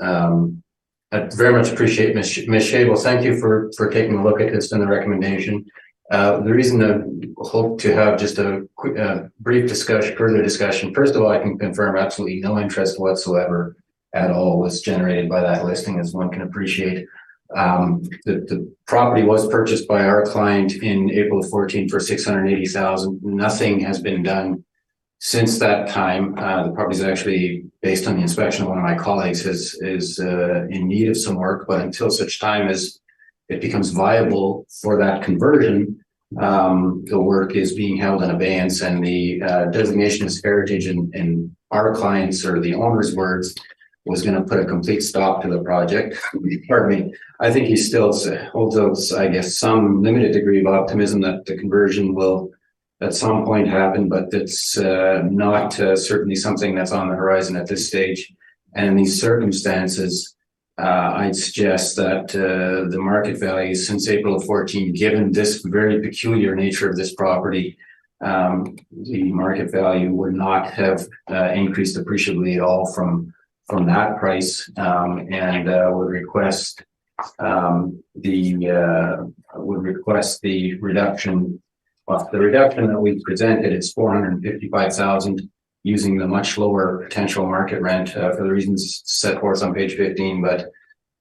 I very much appreciate Ms. Shable. Thank you for taking a look at this and the recommendation. The reason I hope to have just a quick, brief discussion, further discussion. First of all, I can confirm absolutely no interest whatsoever at all was generated by that listing, as one can appreciate. The property was purchased by our client in April 14 for $680,000. Nothing has been done Since that time, the property is actually, based on the inspection of one of my colleagues, is in need of some work, but until such time as it becomes viable for that conversion, the work is being held in abeyance, and the designation as heritage in our clients' or the owner's words was going to put a complete stop to the project. Pardon me. I think he still holds out, I guess, some limited degree of optimism that the conversion will at some point happen, but it's not certainly something that's on the horizon at this stage. And in these circumstances, I'd suggest that the market value since April of 14, given this very peculiar nature of this property, the market value would not have increased appreciably at all from that price, and would request the reduction. Well, the reduction that we presented is $455,000 using the much lower potential market rent for the reasons set forth on page 15, but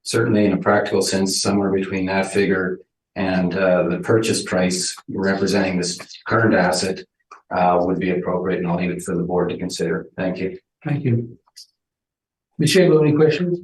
certainly in a practical sense, somewhere between that figure and the purchase price representing this current asset would be appropriate, and I'll leave it for the board to consider. Thank you. Thank you. Michelle, any questions?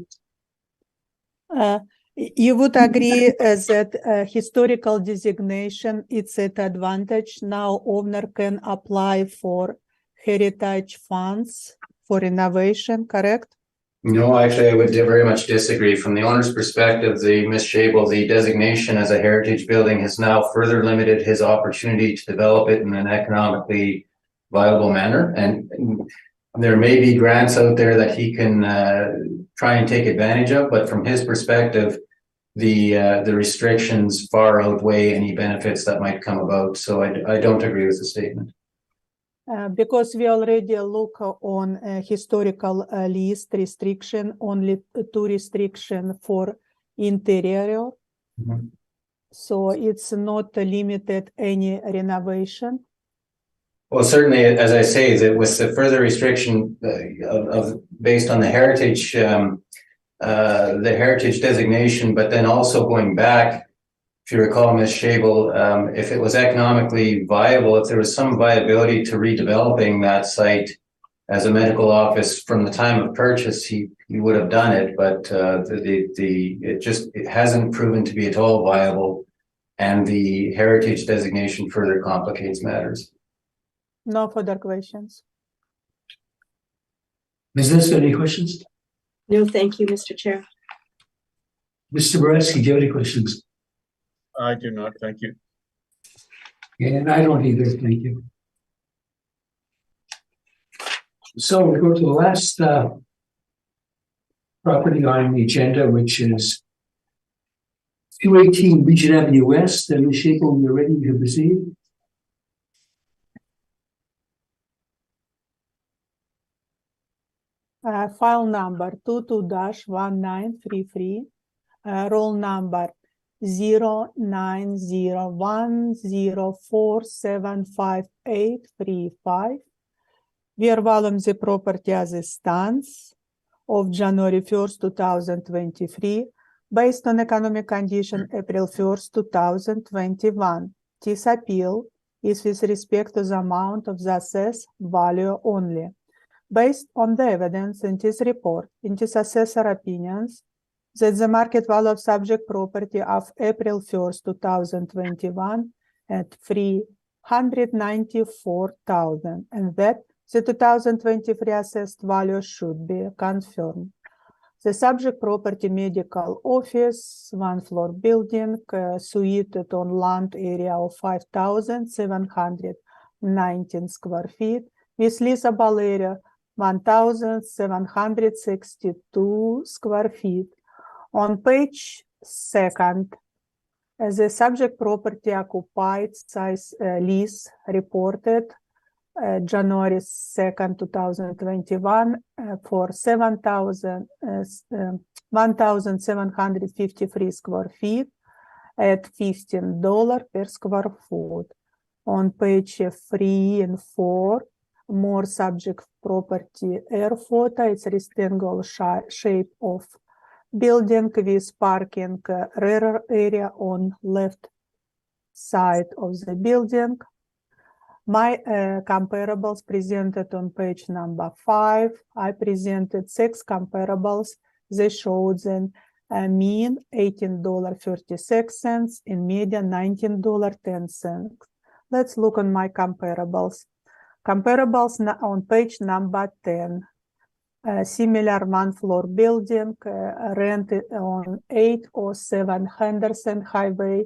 You would agree that historical designation it's an advantage. Now owner can apply for heritage funds for renovation, correct? No, actually, I would very much disagree. From the owner's perspective, Ms. Shable, the designation as a heritage building has now further limited his opportunity to develop it in an economically viable manner. And there may be grants out there that he can try and take advantage of, but from his perspective, the restrictions far outweigh any benefits that might come about. So I don't agree with the statement. Because we already look on a historical list restriction, only 2 restrictions for interior. Mm-hmm. So it's not limited any renovation. Well, certainly, as I say, that with the further restriction based on the heritage designation, but then also going back, if you recall, Ms. Shable, if it was economically viable, if there was some viability to redeveloping that site as a medical office from the time of purchase, he would have done it, but it hasn't proven to be at all viable, and the heritage designation further complicates matters. No further questions. Ms. Lister, any questions? No, thank you, Mr. Chair. Mr. Borowski, do you have any questions? I do not, thank you. And I don't either, thank you. So we go to the last property on the agenda, which is 218 Regent Avenue West. Ms. Shable, you're ready to proceed. File number 22-1933, roll number 0901047585. We are valuing the property as it stands of January 1st, 2023, based on economic condition April 1st, 2021. This appeal is with respect to the amount of the assessed value only. Based on the evidence in this report, in this assessor opinions, that the market value of subject property of April 1st, 2021 at $394,000, and that the 2023 assessed value should be confirmed. The subject property medical office, 1-floor building, suited on land area of 5,719 square feet, with leasable area 1,762 square feet. On page 2nd, the subject property occupied size lease reported January 2nd, 2021 for 1,753 square feet at $15 per square foot. On page 3 and 4, more subject property air photo. It's a rectangle shape of building with parking rear area on left side of the building. My comparables presented on page number 5. I presented 6 comparables. They showed the mean $18.36 and median $19.10. Let's look on my comparables. Comparables on page number 10. Similar one-floor building rented on 807 Henderson Highway,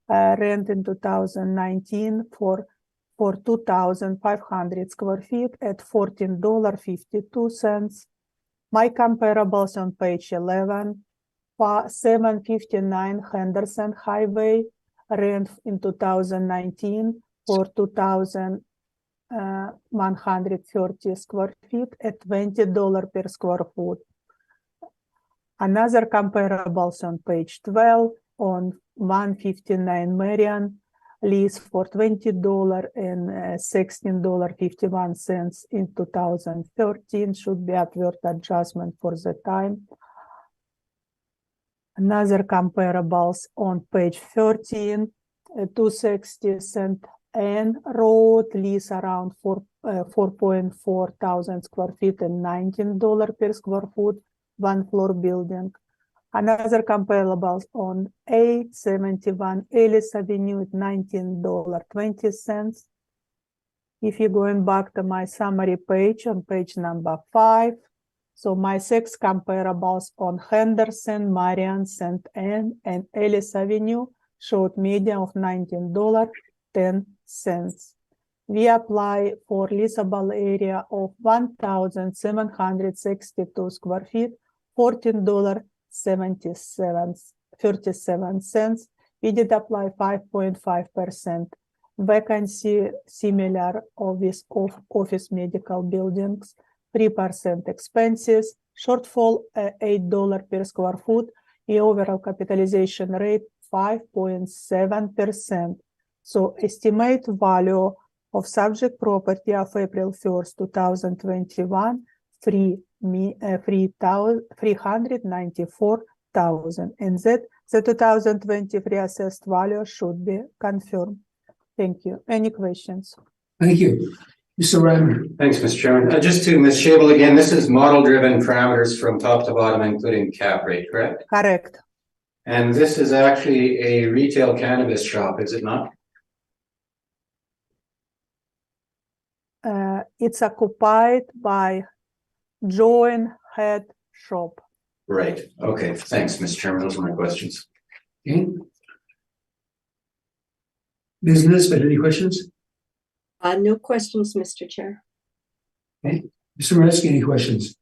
rent in 2019 for 2,500 square feet at $14.52. My comparables on page 11, 759 Henderson Highway, rent in 2019 for 2,130 square feet at $20 per square foot. Another comparables on page 12 on 159 Marion, lease for $20 and $16.51 in 2013, should be adverse adjustment for the time. Another comparables on page 13, 260 St. Anne Road, lease around 4.4 thousand square feet and $19 per square foot, one-floor building. Another comparables on 871 Ellis Avenue at $19.20. If you're going back to my summary page on page number 5, so my 6 comparables on Henderson, Marion, St. Anne, and Ellis Avenue showed median of $19.10. We apply for leasable area of 1,762 square feet, $14.37. We did apply 5.5% vacancy, similar office medical buildings, 3% expenses, shortfall $8 per square foot, the overall capitalization rate 5.7%. So estimate value of subject property of April 1st, 2021, $394,000, and that the 2023 assessed value should be confirmed. Thank you. Any questions? Thank you. Mr. Ryman. Thanks, Mr. Chairman. Just to Ms. Shable again, this is model-driven parameters from top to bottom, including cap rate, correct? Correct. And this is actually a retail cannabis shop, is it not? It's occupied by Join Head Shop. Right. Okay. Thanks, Mr. Chairman. Those are my questions. Okay. Business, but any questions? No questions, Mr. Chair. Okay. Mr. Mareski, any questions?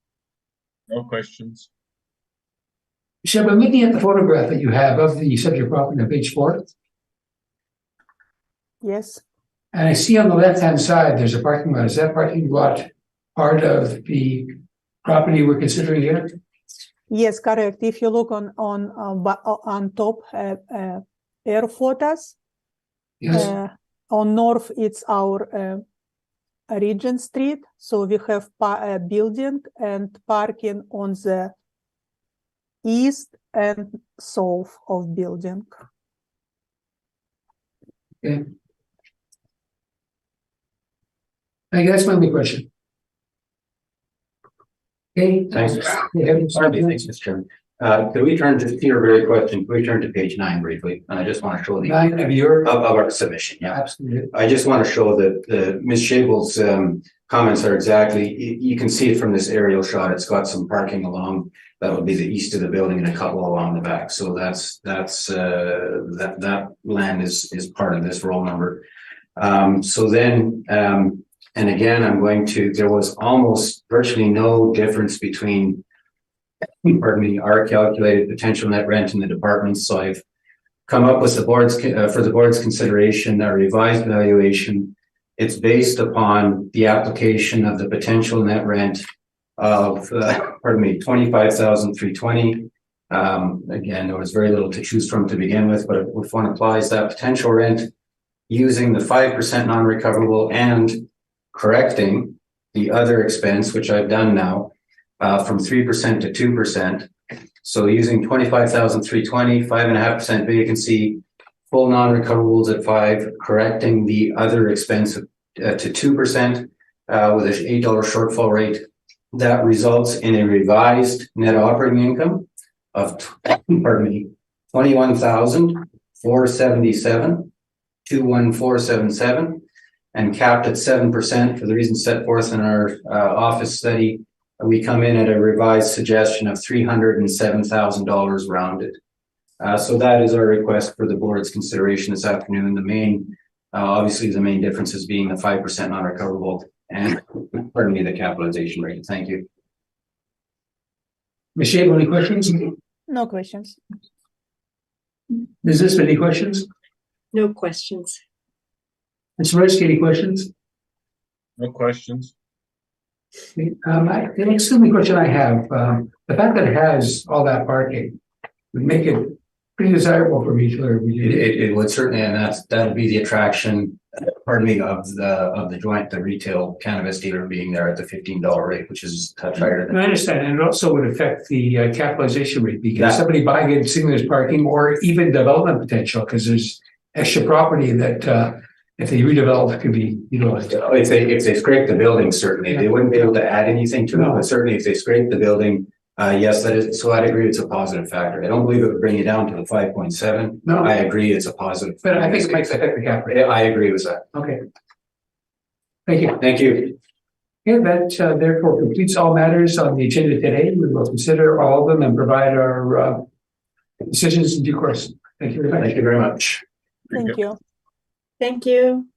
No questions. Michelle, I'm looking at the photograph that you have of the subject property on page 4. Yes. And I see on the left-hand side, there's a parking lot. Is that parking lot part of the property we're considering here? Yes, correct. If you look on top air photos, Yes. on north, it's our Regent Street. So we have a building and parking on the east and south of building. Okay. I think that's my only question. Okay. Thanks. Sorry. Thanks, Mr. Chairman. Could we turn to your very question? Could we turn to page 9 briefly? And I just want to show the 9 of your. of our submission. Yeah. Absolutely. I just want to show that Ms. Shable's comments are exactly, you can see it from this aerial shot. It's got some parking along, that would be the east of the building, and a couple along the back. So that land is part of this roll number. So then, and again, there was almost virtually no difference between, pardon me, our calculated potential net rent in the departments. So I've come up with for the board's consideration, a revised valuation. It's based upon the application of the potential net rent of, $25,320. Again, there was very little to choose from to begin with, but if one applies that potential rent using the 5% non-recoverable and correcting the other expense, which I've done now, from 3% to 2%. So using 25,320, 5.5% vacancy, full non-recoverables at 5, correcting the other expense of to 2%, with an $8 shortfall rate. That results in a revised net operating income of, $21,477,21477, and capped at 7% for the reasons set forth in our office study. We come in at a revised suggestion of $307,000 rounded. So that is our request for the board's consideration this afternoon. The main, obviously the main differences being the 5% non-recoverable and the capitalization rate. Thank you. Ms. Shable, any questions? No questions. Ms. Zisman, any questions? No questions. Ms. Royce, any questions? No questions. The next only question I have, the fact that it has all that parking would make it pretty desirable for retailers. It would certainly, and that'll be the attraction, of the joint, the retail cannabis dealer being there at the $15 rate, which is a touch higher than. I understand, and it also would affect the capitalization rate because Yeah. somebody buying it, seeing there's parking or even development potential because there's extra property that if they redevelop could be utilized. If they scrape the building, certainly they wouldn't be able to add anything to it, No. but certainly if they scrape the building, yes, that is. So I'd agree it's a positive factor. I don't believe it would bring you down to the 5.7. No. I agree it's a positive. But I think it might affect the cap rate. I agree with that. Okay. Thank you. Thank you. Okay, that therefore completes all matters on the agenda today. We will consider all of them and provide our decisions in due course. Thank you very much. Thank you very much. Thank you. Thank you.